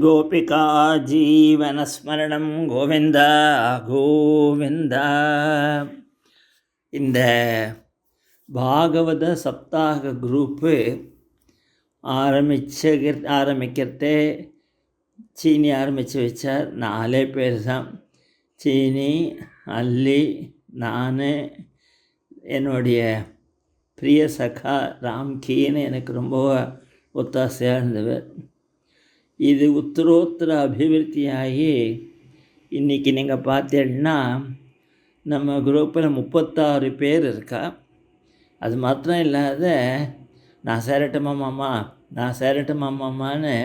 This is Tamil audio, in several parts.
கோபிகா ஜீவனஸ்மரணம் கோவிந்தா கோவிந்தா. இந்த பாகவத சப்தாக குரூப்பு ஆரம்பிக்கிறதே சீனி ஆரம்பித்து வச்சார். 4 பேர் தான். சீனி, அல்லி, நான், என்னுடைய பிரிய சகா ராம்கீன்னு எனக்கு ரொம்ப ஒத்தாசையாக இருந்தவர். இது உத்தரோத்தர அபிவிருத்தியாகி இன்றைக்கி நீங்கள் பார்த்தீங்கன்னா நம்ம குரூப்பில் 36 பேர் இருக்கா. அது மாத்திரம் இல்லாத நான் சேரட்டுமா மாமான்னு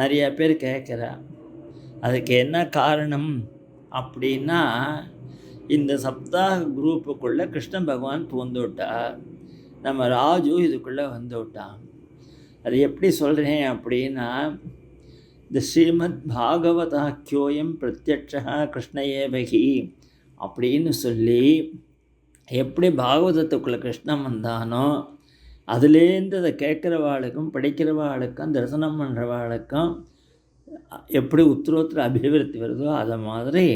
நிறையா பேர் கேட்குறா. அதுக்கு என்ன காரணம் அப்படின்னா, இந்த சப்தாக குரூப்புக்குள்ளே கிருஷ்ண பகவான் பூந்துவிட்டா, நம்ம ராஜு இதுக்குள்ளே வந்து விட்டான். அது எப்படி சொல்கிறேன் அப்படின்னா, இந்த ஸ்ரீமத் பாகவதாக்கியோயம் பிரத்யட்சா கிருஷ்ண ஏவகி அப்படின்னு சொல்லி எப்படி பாகவதத்துக்குள்ளே கிருஷ்ணன் வந்தானோ, அதுலேருந்து அதை கேட்குறவாளுக்கும் படிக்கிறவாளுக்கும் தரிசனம் பண்ணுறவாளுக்கும் எப்படி உத்தரோத்தர அபிவிருத்தி வருதோ, அதை மாதிரி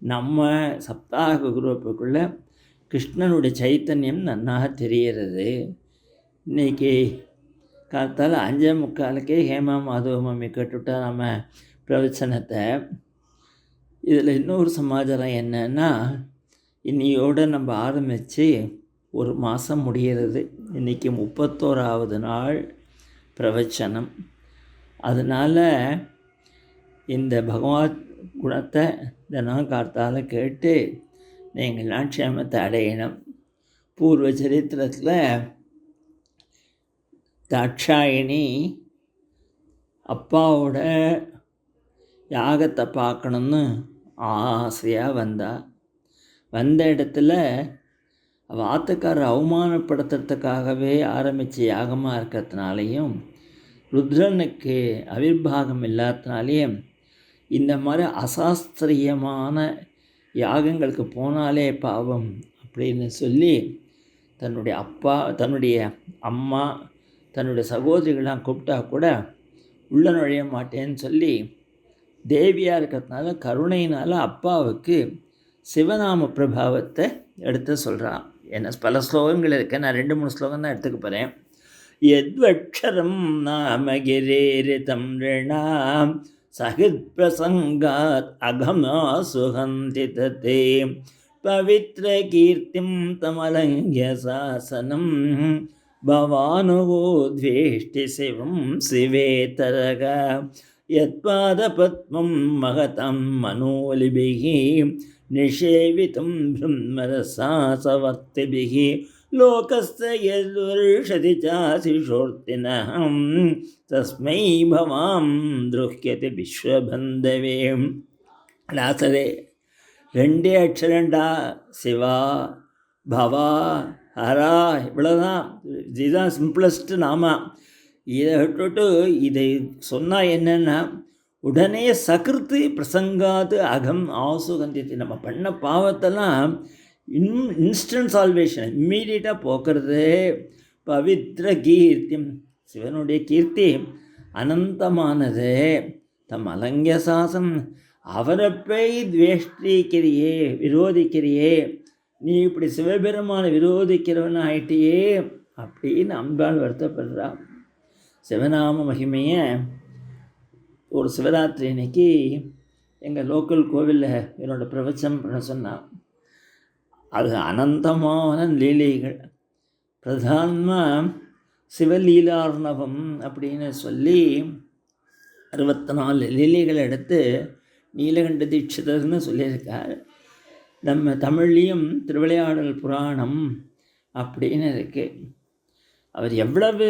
நம்ம சப்தாக குரூப்புக்குள்ளே கிருஷ்ணனுடைய சைத்தன்யம் நன்னாக தெரிகிறது. இன்றைக்கி காத்தால் 5:45 ஹேமா மாதவ மம்மி கேட்டுவிட்டா நம்ம பிரவச்சனத்தை. இதில் இன்னொரு சமாச்சாரம் என்னன்னா, இன்னையோடு நம்ம ஆரம்பித்து ஒரு மாதம் முடிகிறது. இன்றைக்கி 31வது நாள் பிரவச்சனம். அதனால் இந்த பகவத் குணத்தை தினம் காத்தால் கேட்டு நீங்கள்லாம் க்ஷேமத்தை அடையணும். பூர்வ சரித்திரத்தில் தாட்சாயினி அப்பாவோட யாகத்தை பார்க்கணுன்னு ஆசையாக வந்த இடத்துல அவள் ஆத்துக்காரர் அவமானப்படுத்துறதுக்காகவே ஆரம்பித்த யாகமாக இருக்கிறதுனாலையும் ருத்ரனுக்கு அவிர்வாகம் இல்லாததுனாலேயும் இந்த மாதிரி அசாஸ்திரியமான யாகங்களுக்கு போனாலே பாவம் அப்படின்னு சொல்லி தன்னுடைய அப்பா, தன்னுடைய அம்மா, தன்னுடைய சகோதரிகள்லாம் கூப்பிட்டா கூட உள்ள நுழைய மாட்டேன்னு சொல்லி தேவியாக இருக்கிறதுனால கருணையினால் அப்பாவுக்கு சிவநாம பிரபாவத்தை எடுத்து சொல்கிறான். என்ன பல ஸ்லோகங்கள் இருக்கு, நான் 2-3 ஸ்லோகம் தான் எடுத்துக்க போகிறேன். யத்வக்ஷரம் நாமகிரேரிதம் ரிணாம் சகித் பிரசங்காத் அகமா சுகந்தி ததே பவித்ர கீர்த்திம் தமலங்கிய சாசனம் பவானுவோ த்வேஷ்டி சிவம் சிவேதரக யத்பாதபத்மம் மகதம் மனோலிபிஹி நிஷேவிதம் பிரம்மரசாசவர்த்திபிஹி லோகஸ்ய யத்வர்ஷதி சாசிஷோர்த்தினஹம் தஸ்மை பவாம் துருஹ்யதி விஸ்வபந்தவே. நாசரே 2 அக்ஷரண்டா, சிவா பவா ஹரா, இவ்வளோதான். இதுதான் சிம்பிளஸ்ட்டு நாமா. இதை விட்டுட்டு இதை சொன்னால் என்னென்னா, உடனே சகிருத்து பிரசங்காது அகம் ஆசுகந்தியத்தை நம்ம பண்ண பாவத்தெல்லாம் இன்ஸ்டன்ட் சால்வேஷன் இம்மீடியட்டாக போக்குறது. பவித்ர கீர்த்தியம், சிவனுடைய கீர்த்தி அனந்தமானது. தம் அலங்கிய சாசம், அவரை போய் துவேஷ்டிக்கிறியே, விரோதிக்கிறியே, நீ இப்படி சிவபெருமான விரோதிக்கிறவன் ஆயிட்டியே அப்படின்னு அம்பாள் வருத்தப்படுறா. சிவநாம மகிமையை ஒரு சிவராத்திரி அன்னைக்கு எங்கள் லோக்கல் கோவிலில் என்னோடய பிரவச்சனம் பண்ண சொன்னான். அது அனந்தமான லீலைகள். பிரதானமாக சிவலீலார்ணவம் அப்படின்னு சொல்லி 64 லீலைகள் எடுத்து நீலகண்ட தீட்சிதர்னு சொல்லியிருக்கார். நம்ம தமிழ்லேயும் திருவிளையாடல் புராணம் அப்படின்னு இருக்குது. அவர் எவ்வளவு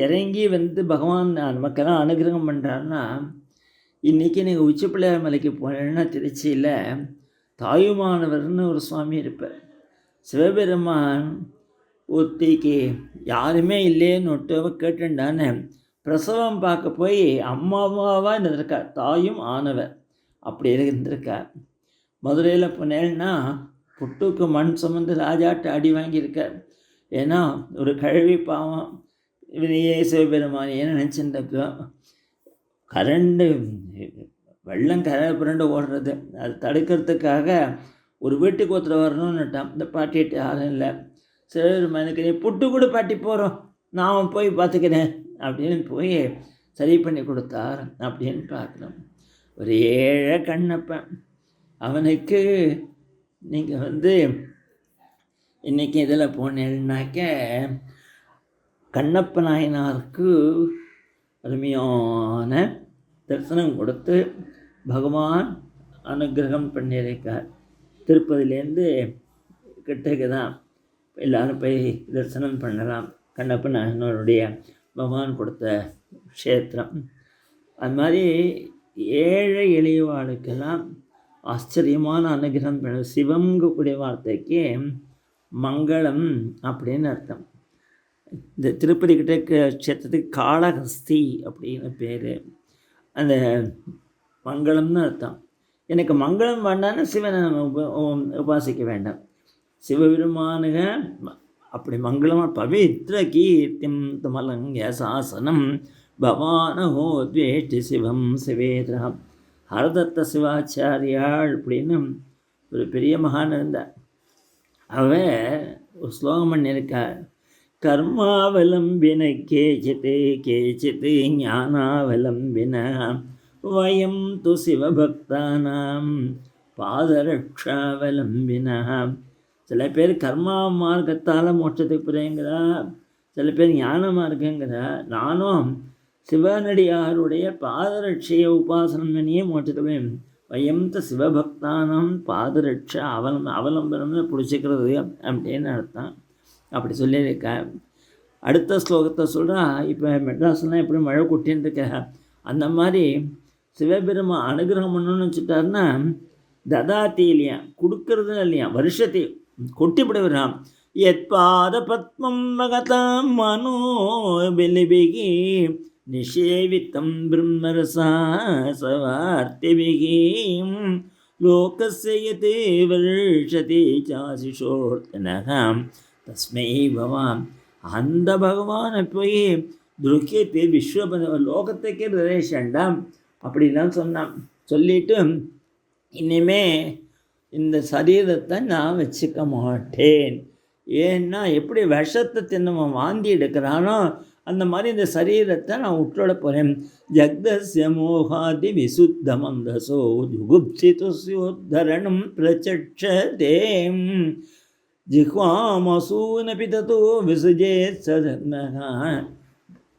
இறங்கி வந்து பகவான் நமக்கெல்லாம் அனுகிரகம் பண்ணுறாருன்னா, இன்றைக்கி நீங்கள் உச்சிப்பிள்ளையார் மலைக்கு போனேன்னா திருச்சியில் தாயுமானவர்னு ஒரு சுவாமி இருப்பார். சிவபெருமான் ஒத்திக்கு யாருமே இல்லைன்னு ஒட்டுவ கேட்டுண்டான்னு பிரசவம் பார்க்க போய் அம்மாவாக இருந்திருக்கார். தாயும் ஆனவர் அப்படி இருந்திருக்கார். மதுரையில் போனேன்னா புட்டுக்கு மண் சுமந்து ராஜாட்ட அடி வாங்கியிருக்கார். ஏன்னா ஒரு கழுவி பாவம் இவனையே சிவபெருமானையே நினச்சிருந்தப்போ கரண்டு வெள்ளம் கரை புரண்டு ஓடுறது, அது தடுக்கிறதுக்காக ஒரு வீட்டுக்கு ஒருத்தர் வரணும்னுட்டான். இந்த பாட்டிட்டு யாரும் இல்லை. சரி எனக்கு நீ புட்டு கூட பாட்டி போகிறோம், நான் போய் பார்த்துக்கிறேன் அப்படின்னு போய் சரி பண்ணி கொடுத்தார் அப்படின்னு பார்க்கணும். ஒரு ஏழை கண்ணப்பன், அவனுக்கு நீங்கள் இன்றைக்கி இதில் போனேன்னாக்க கண்ணப்ப நாயனாருக்கு அருமையான தரிசனம் கொடுத்து பகவான் அனுகிரகம் பண்ணியிருக்கார். திருப்பதிலேருந்து கிட்டக்கு தான் எல்லோரும் போய் தரிசனம் பண்ணலாம். கண்ணப்ப நாயனருடைய பகவான் கொடுத்த க்ஷேத்திரம். அது மாதிரி ஏழை எளியவாளுக்கெல்லாம் ஆச்சரியமான அனுகிரகம் பண்ண சிவங்கக்கூடிய வார்த்தைக்கு மங்களம் அப்படின்னு அர்த்தம். இந்த திருப்பதி கிட்ட க்ஷேத்திரத்துக்கு காளஹஸ்தி அப்படின்னு பேர். அந்த மங்களம்னு அர்த்தம். எனக்கு மங்களம் வேண்டான்னு சிவனை உபாசிக்க வேண்டாம். சிவபெருமானுக அப்படி மங்களமாக பவித்ர கீர்த்திம் துமலங்க சாசனம் பவானஹோ துவேஷ்டி சிவம் சிவேதரம். ஹரதத்த சிவாச்சாரியாள் அப்படின்னு ஒரு பெரிய மகான் இருந்தார். அவன் ஒரு ஸ்லோகம் பண்ணியிருக்கார். கர்மாவலம்பின கேச்சித் கேச்சித் ஞானாவலம்பின வயம் து சிவபக்தானாம் பாதரக்ஷாவலம்பின. சில பேர் கர்மா மார்க்கத்தால் மோட்சத்துக்கு போகிறேங்கிறா, சில பேர் ஞான மார்க்கங்கிறா. நானும் சிவனடியாருடைய பாதரட்சையை உபாசனம் பண்ணியே மோட்சத்துக்கு வயம்த சிவபக்தானம் பாதரட்ச அவலம்பனம்னு பிடிச்சிக்கிறது அப்படின்னு அர்த்தம். அப்படி சொல்லியிருக்க. அடுத்த ஸ்லோகத்தை சொல்கிறா. இப்போ மெட்ராஸ்லாம் எப்படி மழை கொட்டின்னு இருக்க, அந்த மாதிரி சிவபெருமா அனுகிரகம் பண்ணணும்னு வச்சுட்டாருன்னா ததாத்தி இல்லையா, கொடுக்கறது இல்லையா, வருஷத்தை கொட்டிவிடுவான். எத் பாத பத்மம் மகதாம் மனோ பெலிபிகி நிஷேவித்தம் பிரம்மரசாசவார்த்திபிகி லோகஸ்யதே வருஷதி சாசிஷோர்த்தனகம் தஸ்மை பவான். அந்த பகவானை போய் துருக்கியத்தை லோகத்துக்கே பிரதேசண்டாம் அப்படிலாம் சொன்னான். சொல்லிட்டு இனிமே இந்த சரீரத்தை நான் வச்சுக்க மாட்டேன். ஏன்னா எப்படி விஷத்தை தின்னவன் வாந்தி எடுக்கிறானோ அந்த மாதிரி இந்த சரீரத்தை நான் விட்டுட போகிறேன். ஜக்தஸ்ய மோகாதி விசுத்த மந்தசோ ஜுகுப்சிதுஸ்யோத்தரணம் பிரச்சட்சதேம் ஜிஹ்வாமசூனபி ததோ விசுஜே சதர்மகா.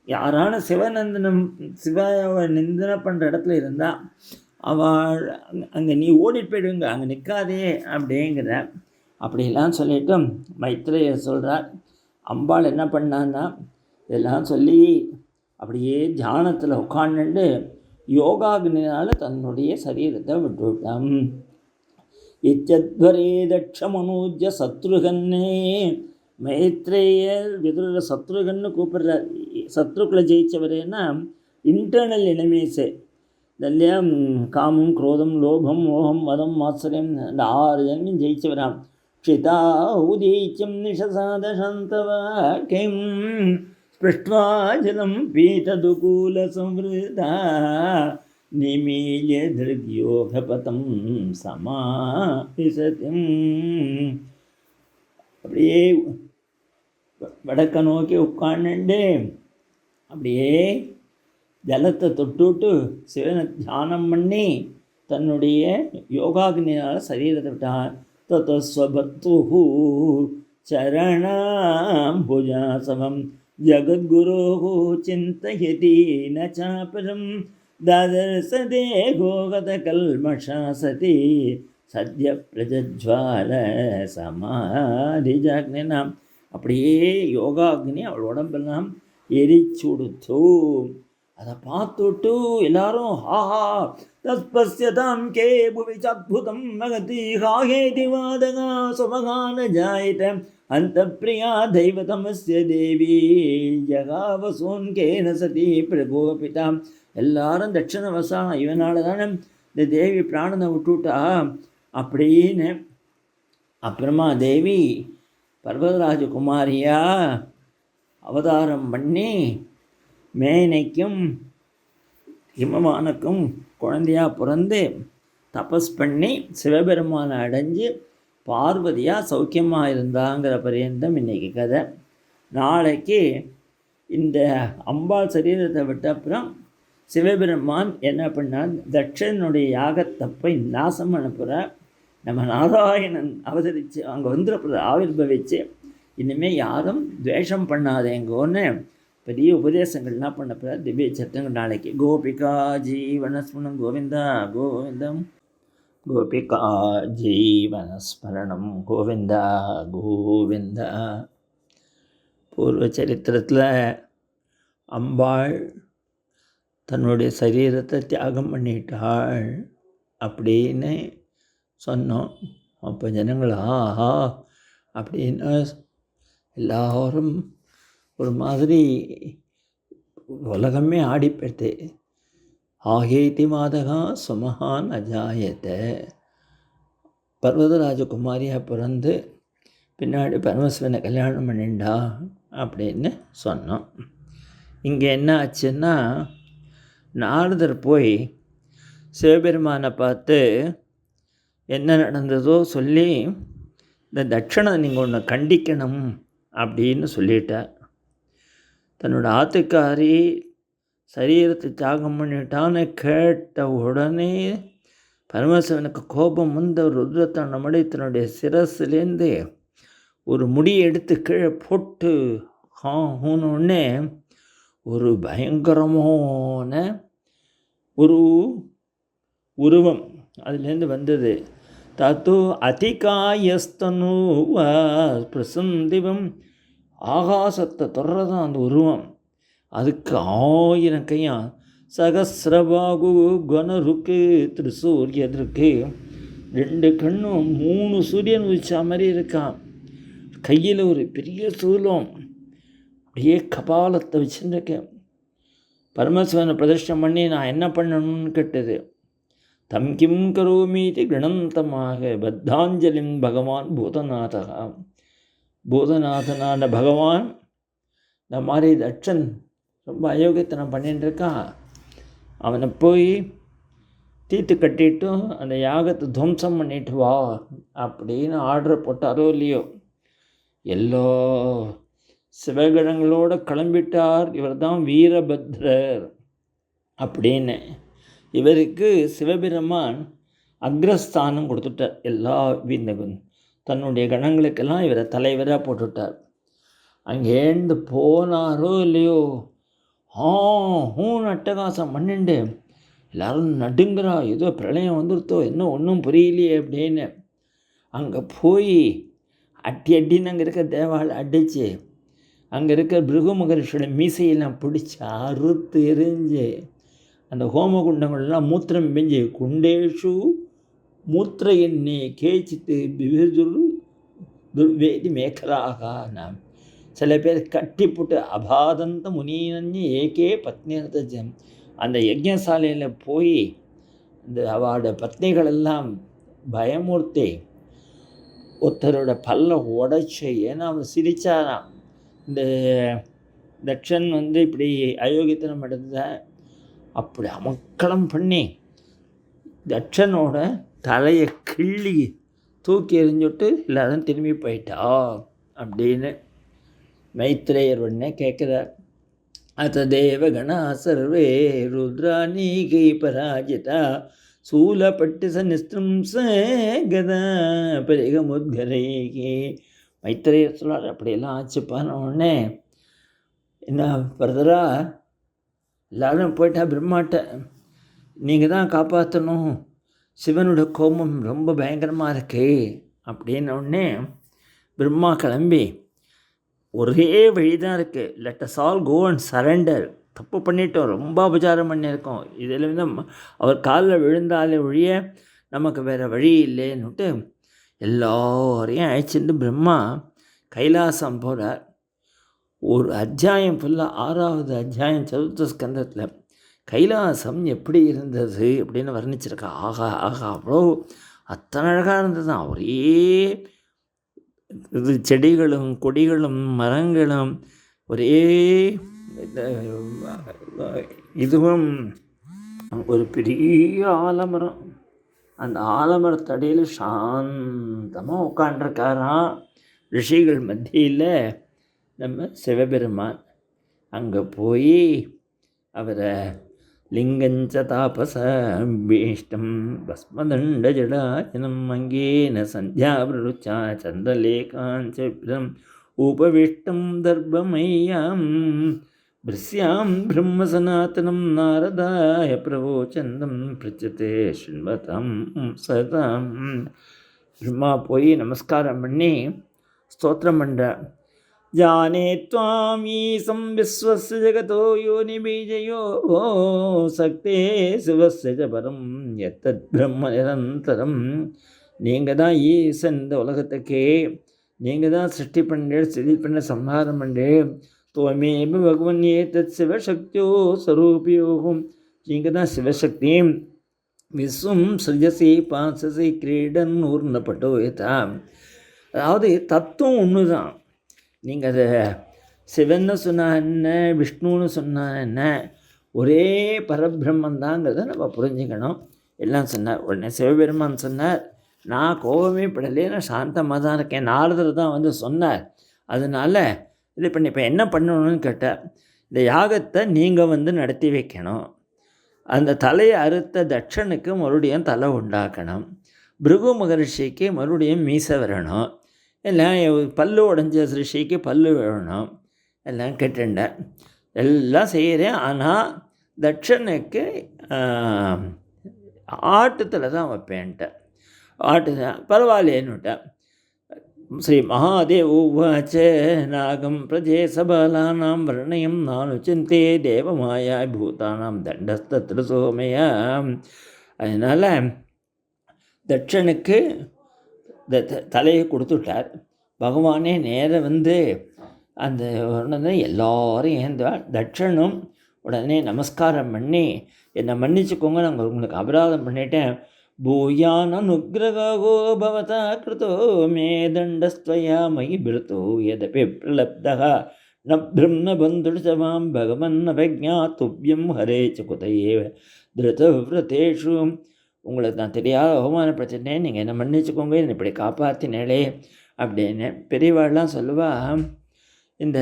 யாரான சிவநந்தனம் சிவாவை நிந்தனை பண்ணுற இடத்துல இருந்தால் அவள் அங்கே நீ ஓடிட்டு போயிடுங்க, அங்கே நிற்காதே அப்படிங்கிற. அப்படிலாம் சொல்லிவிட்டு மைத்ரேயர் சொல்கிறார். அம்பாள் என்ன பண்ணான்னா இதெல்லாம் சொல்லி அப்படியே தியானத்தில் உட்காந்துட்டு யோகாக்னினால் தன்னுடைய சரீரத்தை விட்டுவிட்டான். இச்சத்வரே தட்சமனூஜ சத்ருகன்னே. மைத்ரேயர் விதுர சத்ருகன்னு கூப்பிடுறார். சத்ருக்களை ஜெயிச்சவரேன்னா இன்டர்னல் எனிமீஸு இதெல்லாம் காமம் குரோதம் லோபம் மோகம் மதம் மாத்சரியம் அந்த 6 ஜன்மையும் ஜெயிச்சவராம். க்ஷிதா உதீச்சம் நிஷசாதசந்தவாக்கிம் ஸ்பிருஷ்ட்வா ஜலம் பீததுகூல சம்ருதா நிமீல்ய திருக்யோகபதம் சமாபிசதிம். அப்படியே வடக்க நோக்கி உட்காந்துண்டு அப்படியே ஜலத்தை தொட்டுவிட்டு சிவனை தியானம் பண்ணி தன்னுடைய யோகாக்னியால் சரீரத்தை விட்டான். தத்தஸ்வபத்து சரணாம்புஜாசவம் ஜகத்குரோ சிந்தயதி ந சாபரம் தாதர்ச தேகோகத கல்மஷாசதி சத்ய பிரஜ்வால சமாதிஜாக்னாம். அப்படியே யோகாக்னி அவள் உடம்பெல்லாம் எரிச்சுடுத்தோ. அதை பார்த்துட்டு எல்லாரும் ஹாஹா தஸ்பஸ்யதாம் கே புவிச்சத்புதம் மகதி ஹாஹேதி வாதகா சுமகான ஜாயித அந்த பிரியா தெய்வதமஸ்ய தேவி ஜகாவசோன் கேன சதி பிரபோபிதாம். எல்லாரும் தட்சிணவசா இவனால தானே இந்த தேவி பிராணனை விட்டுவிட்டா அப்படின்னு. அப்புறமா தேவி இமவானுக்கும் குழந்தையாக பிறந்து தபஸ் பண்ணி சிவபெருமானை அடைஞ்சு பார்வதியாக சௌக்கியமாக இருந்தாங்கிற பரியந்தம் இன்றைக்கி கதை. நாளைக்கு இந்த அம்பாள் சரீரத்தை விட்ட அப்புறம் சிவபெருமான் என்ன பண்ணால் தட்சனுடைய யாகத்தப்பை நாசம் அனுப்புகிறார். நம்ம நாராயணன் அவதரித்து அங்கே வந்துடுற ஆவிர்பவிச்சு இனிமேல் யாரும் துவேஷம் பண்ணாதேங்கோன்னு பெரிய உபதேசங்கள்லாம் பண்ண திவ்ய சத்தங்கள் நாளைக்கு. கோபிகா ஜீவனஸ்மரணம் கோவிந்தா கோவிந்தம், கோபிகா ஜீவனஸ்மரணம் கோவிந்தா கோவிந்தா. பூர்வ சரித்திரத்தில் அம்பாள் தன்னுடைய சரீரத்தை தியாகம் பண்ணிட்டாள் அப்படின்னு சொன்னோம். அப்போ ஜனங்கள் ஆஹா அப்படின்னு எல்லாரும் ஒரு மாதிரி உலகமே ஆடிப்பெடுத்து ஆகேதி மாதகா சுமகான் அஜாயத்தை, பர்வதராஜகுமாரியாக பிறந்து பின்னாடி பரமசிவனை கல்யாணம் பண்ணிண்டா அப்படின்னு சொன்னோம். இங்கே என்ன ஆச்சுன்னா, நாரதர் போய் சிவபெருமானை பார்த்து என்ன நடந்ததோ சொல்லி இந்த தட்சணை நீங்கள் ஒன்று கண்டிக்கணும் அப்படின்னு சொல்லிட்டார். தன்னோட ஆத்துக்காரி சரீரத்தை தியாகம் பண்ணிட்டான்னு கேட்ட உடனே பரமசிவனுக்கு கோபம் வந்து ருத்ரத்தாண்ட மடி தன்னுடைய சிரஸ்லேருந்து ஒரு முடியை எடுத்து கீழே போட்டு ஹூனோடனே ஒரு பயங்கரமான ஒரு உருவம் அதுலேருந்து வந்தது. தத்து அதிகாயஸ்தனு பிரசந்திவம், ஆகாசத்தை தொடர்றதான் அந்த உருவம். அதுக்கு 1000 கையா, சகசிரபாகு கனருக்கு திருசூரியதற்கு 2 கண்ணும் 3 சூரியன் உதிச்ச மாதிரி இருக்கான். கையில் ஒரு பெரிய சூலம், அப்படியே கபாலத்தை வச்சுருக்கேன். பரமசிவனை பிரதர்ஷனம் பண்ணி நான் என்ன பண்ணணும்னு கேட்டது. தம் கிம் கரோமீதி கணந்தமாக பத்தாஞ்சலிம் பகவான் பூதநாதா. பூதநாதனான பகவான் இந்த மாதிரி தட்சன் ரொம்ப அயோக்கியத்தனம் பண்ணிட்டு இருக்கான், அவனை போய் தீர்த்து கட்டிட்டு அந்த யாகத்தை துவம்சம் பண்ணிட்டு வா அப்படின்னு ஆர்டர் போட்டாரோ இல்லையோ, எல்லா சிவகணங்களோடு கிளம்பிட்டார். இவர் தான் வீரபத்ரர் அப்படின்னு. இவருக்கு சிவபெருமான் அக்ரஸ்தானம் கொடுத்துட்டார். எல்லா தன்னுடைய கணங்களுக்கெல்லாம் இவரை தலைவராக போட்டுவிட்டார். அங்கேருந்து போனாரோ இல்லையோ, அட்டகாசம் பண்ணிண்டு எல்லோரும் நடுங்கிறா, ஏதோ பிரளயம் வந்துருத்தோ, இன்னும் ஒன்றும் புரியலையே அப்படின்னு. அங்கே போய் அட்டின்னு அங்கே இருக்க தேவாலை அடித்து அங்கே இருக்கிற பிருகு மகரிஷியோட மீசையெல்லாம் பிடிச்சி அறுத்து எரிஞ்சு அந்த ஹோமகுண்டங்கள்லாம் மூத்திரம் பெஞ்சு குண்டேஷு மூத்திர எண்ணெய் கேச்சித்து துர்வேதி மேக்கராக. நாம் சில பேர் கட்டிப்புட்டு அபாதந்த முனீனஞ்சு ஏகே பத்னிரதஜம் அந்த யஜ்ஞசாலையில் போய் இந்த அவளோட பத்னிகளெல்லாம் பயமூர்த்தி ஒருத்தரோட பல்ல உடைச்சி, ஏன்னா அவன் சிரிச்சாராம். இந்த தட்சன் இப்படி அயோக்கியத்தனம் எடுத்த அப்படி அமக்களம் பண்ணி தட்சனோட தலையை கிள்ளி தூக்கி எறிஞ்சுட்டு எல்லாரும் திரும்பி போயிட்டா அப்படின்னு மைத்ரேயர் உடனே கேட்குறார். அத்த தேவகணா சர்வே ருத்ராணீகை பராஜிதா சூலப்பட்டு நிஸ்திரும்ச கதா பரிகமுத்கரைகி. மைத்ரேயர் சொல்லார், அப்படியெல்லாம் ஆச்சுப்பான உடனே என்ன பிரதரா எல்லோரும் போயிட்டா பிரம்மாட்ட, நீங்கள் தான் காப்பாற்றணும், சிவனோட கோபம் ரொம்ப பயங்கரமாக இருக்கு அப்படின்ன உடனே பிரம்மா கிளம்பி ஒரே வழி தான் இருக்குது, let us all go and surrender. தப்பு பண்ணிட்டோம், ரொம்ப அபச்சாரம் பண்ணியிருக்கோம், இதில் அவர் காலில் விழுந்தாலே ஒழிய நமக்கு வேறு வழி இல்லைன்னுட்டு எல்லோரையும் அழைச்சிட்டு பிரம்மா கைலாசம் போகிறார். ஒரு அத்தியாயம் ஃபுல்லாக 6வது அத்தியாயம் 4th ஸ்கந்தத்தில் கைலாசம் எப்படி இருந்தது அப்படின்னு வர்ணிச்சிருக்கா. ஆகா ஆகா, அவ்வளோ அத்தனை அழகாக இருந்தது தான். ஒரே இது செடிகளும் கொடிகளும் மரங்களும் ஒரே இதுவும் ஒரு பெரிய ஆலமரம். அந்த ஆலமரத்தடியில் சாந்தமாக உட்காண்டிருக்காராம் ரிஷிகள் மத்தியில் நம்ம சிவபெருமான். அங்கே போய் அவரை லிங்கஞ்ச தாபசபீஷ்டம் பஸ்மதண்டஜடாயனம் அங்கேன சந்தியாவிருச்சா சந்திரலேகாஞ்சம் உபவிஷ்டம் தர்பமய்யாம் பிருஸ்யாம் பிரம்ம சனாத்தனம் நாரதாய பிரவோச்சந்தம் பிரிச்சதே ஸ்ருண்வதம் சதாம். பிரம்மா போய் நமஸ்காரம் பண்ணி ஸ்தோத்திரம் பண்ணுறார். जाने त्वां ईशं विश्वस्य जगतो योनिबीजयो சக்தே சிவஸ்ய च परं यत्तत् பிரம்ம நிரந்தரம். நீங்கள் தான் ஈசன், இந்த உலகத்துக்கே நீங்கள் தான் சிருஷ்டி பண்ண ஸ்திதி பண்ண சம்ஹாரம் பண்ணே. துவமேப பகவன் ஏதத் சிவசக்தியோ ஸ்வரூபியோகும். நீங்கள் தான் சிவசக்தி. விஸ்வம் சிருஜசி பாசசி கிரீடன் ஊர்ணப்பட்டோ ஏதா. அதாவது தத்துவம் ஒன்று தான். நீங்கள் அதை சிவன்னு சொன்னால் என்ன, விஷ்ணுன்னு சொன்னால் என்ன, ஒரே பரபிரம்மந்தாங்கிறத நம்ம புரிஞ்சுக்கணும். எல்லாம் சொன்னார். உடனே சிவபெருமான் சொன்னார், நான் கோபமே படலையே, நான் சாந்தமாக தான் இருக்கேன். நாரதர் தான் வந்து சொன்னார். அதனால் இது பண்ணி இப்போ என்ன பண்ணணும்னு கேட்டால், இந்த யாகத்தை நீங்கள் வந்து நடத்தி வைக்கணும். அந்த தலையை அறுத்த தட்சனுக்கு மறுபடியும் தலை உண்டாக்கணும். பிருகு மகரிஷிக்கு மறுபடியும் மீசை வரணும். எல்லாம் பல்லு உடஞ்ச ரிஷிக்கு பல்லு வேணும். எல்லாம் கேட்டுண்டேன், எல்லாம் செய்கிறேன். ஆனால் தட்சனுக்கு ஆட்டுத்தில் தான் வைப்பேன்ட்டேன். ஆட்டு பரவாயில்லேன்னுட்டேன். ஸ்ரீ மகாதேவ உவாச்ச நாகம் பிரஜே சபாலானாம் வர்ணயம் நானு சிந்தே தேவமாயா பூதானாம் தண்டஸ்தத்ர சோமயா. அதனால் தட்சனுக்கு தலையை கொடுத்துட்டார். பகவானே நேராக வந்து அந்த உடனே எல்லாரும் ஏந்தாள். தட்சனும் உடனே நமஸ்காரம் பண்ணி, என்னை மன்னிச்சுக்கோங்க, நாங்கள் உங்களுக்கு அபராதம் பண்ணிட்டேன். பூயான் அனுகிரகோ பவதா கிருதோ மே தண்டஸ்துவயா மயி பிருத்தோ யதபி பிரலப்தா ந பிரம்ம பந்துடுசவாம் பகவன் அபஜ்ஞாத்துவ்யம் ஹரே சுகுதையேவ திருதவிரதேஷு. உங்களுக்கு நான் தெரியாத அவமானப்படுத்தினேன், நீங்கள் என்னை மன்னிச்சுக்கோங்க, என்னை இப்படி காப்பாற்றினேளே அப்படின்னு பெரியவாள்லாம் சொல்லுவா. இந்த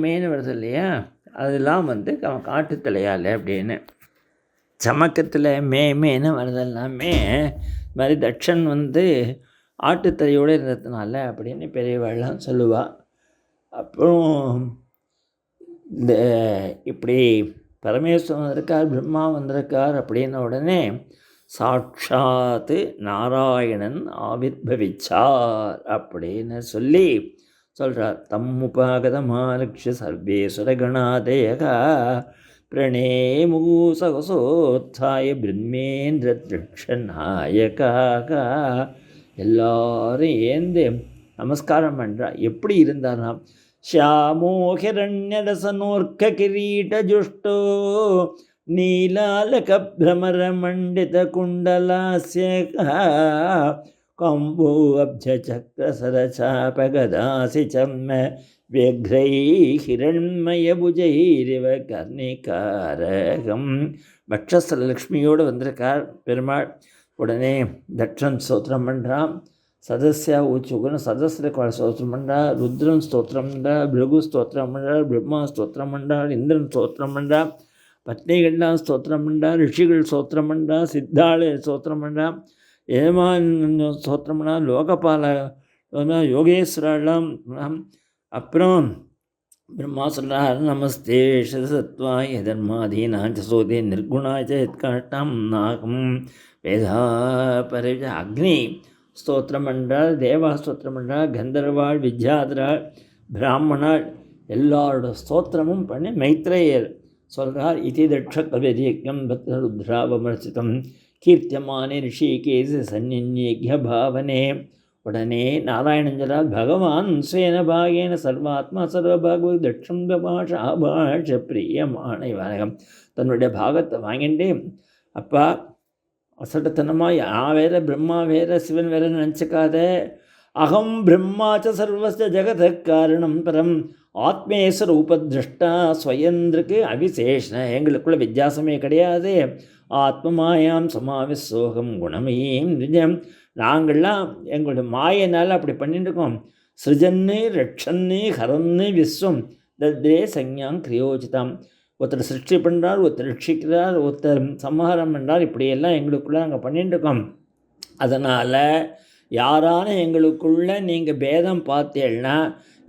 மேன்னு வருது இல்லையா, அதெல்லாம் வந்து காட்டு தலையால் அப்படின்னு. சமக்கத்தில் மேன்னு வருதெல்லாமே மாதிரி தட்சன் வந்து ஆட்டுத்தலையோடு இருந்ததுனால அப்படின்னு பெரியவாள்லாம் சொல்லுவாள். அப்புறம் இந்த இப்படி பரமேஸ்வரன் வந்திருக்கார், பிரம்மா வந்திருக்கார் அப்படின்ன உடனே சாட்சாத்து நாராயணன் ஆவிர்பவிச்சார் அப்படின்னு சொல்லி சொல்கிறார். தம்முபாகதமாலக்ஷ்ய சர்வேஸ்வரகணாதயகா பிரணேமுசகசோத்தாய பிரம்மேந்திர திருட்சநாயகாக. எல்லாரும் ஏந்து நமஸ்காரம் பண்ணுறா. எப்படி இருந்தாராம்? ಶ್ಯಾಮೋ ಹಿರಣ್ಯರಸನೋರ್ಕ ಕಿರೀಟಜುಷ್ಟೋ ನೀಲಾಲಕ ಭ್ರಮರ ಮಂಡಿತ ಕುಂಡಲಾಸ್ಯ ಕಂಬೋ ಅಬ್ಜ ಚಕ್ರ ಸರಚಾಪ ಗದಾಸಿ ಚಮ್ಮ ವ್ಯಘ್ರೈ ಹಿರಣ್ಮಯ ಭುಜೈರಿವ கர்ணிகாரகம். பட்சஸ்தல லக்ஷ்மியோடு வந்திருக்கார் பெருமாள். உடனே தட்சன் ஸ்தோத்திரம் பண்ணுறான். சதஸ்யா ஊச்சுக்குன்னு சதஸ்ல ஸ்தோத்திரம் பண்ணுறார். ருத்ரன் ஸ்தோத்திரம் பண்ணுறார். பிருகு ஸ்தோத்திரம் பண்ணுறார். பிரம்மா ஸ்தோத்திரம் பண்ணுறார். இந்திரன் ஸ்தோத்திரம் பண்ணுறார். பத்னிகள்லாம் ஸ்தோத்திரம் பண்ணுறார். ரிஷிகள் ஸ்தோத்திரம் பண்ணுறார். சித்தாளு ஸ்தோத்திரம் பண்ணுறார். ஏமான் ஸ்தோத்திரம் பண்ணார். லோகபால யோகேஸ்வரெல்லாம். அப்புறம் பிரம்மா சொல்கிறார், நமஸ்தே சத்வாய தர்மாதீனாச்ச சோதே நிர்குணாச்ச எத்காஷ்டாம் நாகம் வேதா பரிஜ. அக்னி ஸ்தோத்திரம் பண்ணுறார். தேவா ஸ்தோத்திரம் பண்ணுறார். கந்தர்வாள், வித்யாதராள், பிராமணாள் எல்லாரோட ஸ்தோத்திரமும் பண்ணி மைத்ரேயர் சொல்கிறார். இதி தட்ச கவியஜம் பத்ருத்ராவமர்சிதம் கீர்த்தியமானே ரிஷிகேசி சந்நின்யேக்ய பாவனே. உடனே நாராயணஞ்சரால் பகவான் ஸ்வேன பாகேன சர்வாத்மா சர்வபாக தட்சம் பாஷ ஆபாஷ பிரியமான வணக்கம் தன்னுடைய பாகத்தை வாங்கிட்டு, அப்பா அசட்டத்தனமாக நான் வேறு பிரம்மா வேறு சிவன் வேறு நினச்சிக்காத. அகம் பிரம்மாச்ச சர்வஸ்ய ஜெகத காரணம் பரம் ஆத்மேஸ்வர உபதிருஷ்டா ஸ்வயந்திருக்கு அவிசேஷ, எங்களுக்குள்ள வித்தியாசமே கிடையாது. ஆத்மமாயாம் சமாவிசோகம் குணமயம் நிஜம், நாங்கள்லாம் எங்களுடைய மாயினால் அப்படி பண்ணிட்டு இருக்கோம். சிருஜன்னு ரட்சன்னு ஹரன்னு விஸ்வம் தத்ரே சஞ்ஞாங் கிரியோஜிதம். ஒருத்தர் சிருஷ்டி பண்ணுறார், ஒருத்தர் ரட்சிக்கிறார், ஒருத்தர் சம்ஹாரம் பண்ணுறார், இப்படியெல்லாம் எங்களுக்குள்ளே நாங்கள் பண்ணிட்டு இருக்கோம். அதனால் யாரான எங்களுக்குள்ளே நீங்கள் பேதம் பார்த்தேன்னா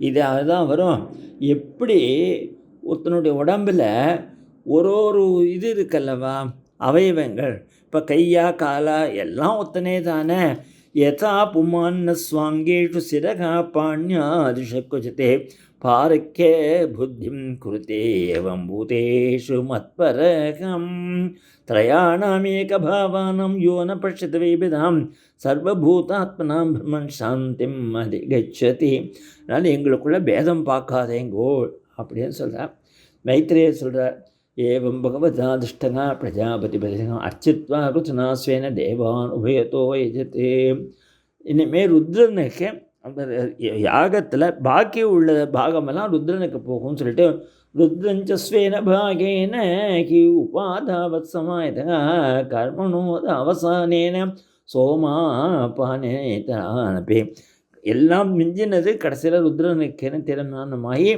இது அதுதான் வரும். எப்படி ஒருத்தனுடைய உடம்பில் ஒரு இது இருக்கல்லவா அவயவங்கள், இப்போ கையா காலா எல்லாம் ஒத்தனே தானே. யதா புமான்ன ஸ்வாங்கேஷு சிரகா பாண்யாதிஷக்குஜிதே பாரக்கே புத்திம் குருதே ஏவம் பூதேஷு மத்பரகம் த்ரயாணாமேகபாவானம் யோ ந பஷ்யத விபிதாம் சர்வபூதாத்மனாம் பிரம்மன் சாந்திம் அதிகச்சதி. அதனால் எங்களுக்குள்ள பேதம் பார்க்காதேங்கோ அப்படின்னு சொல்கிறார். மைத்ரேயர் சொல்கிறார், ஏவம் பகவதாதிஷ்டனா பிரஜாபதி பரிசகம் அர்ச்சித்வா ருச்சனாஸ்வேன தேவான் உபயத்தோ யஜதே. இனிமேல் ருத்ரனுக்கு அந்த யாகத்தில் பாக்கி உள்ள பாகமெல்லாம் ருத்ரனுக்கு போகும்னு சொல்லிட்டு ருத்ரஞ்ச ஸ்வேன பாகேன கி உபாதாவத் சமாயத கர்மணோத அவசானேன சோமாபானேதானபி. எல்லாம் மிஞ்சினது கடைசியில் ருத்ரனுக்குன்னு தீர்மானமாகி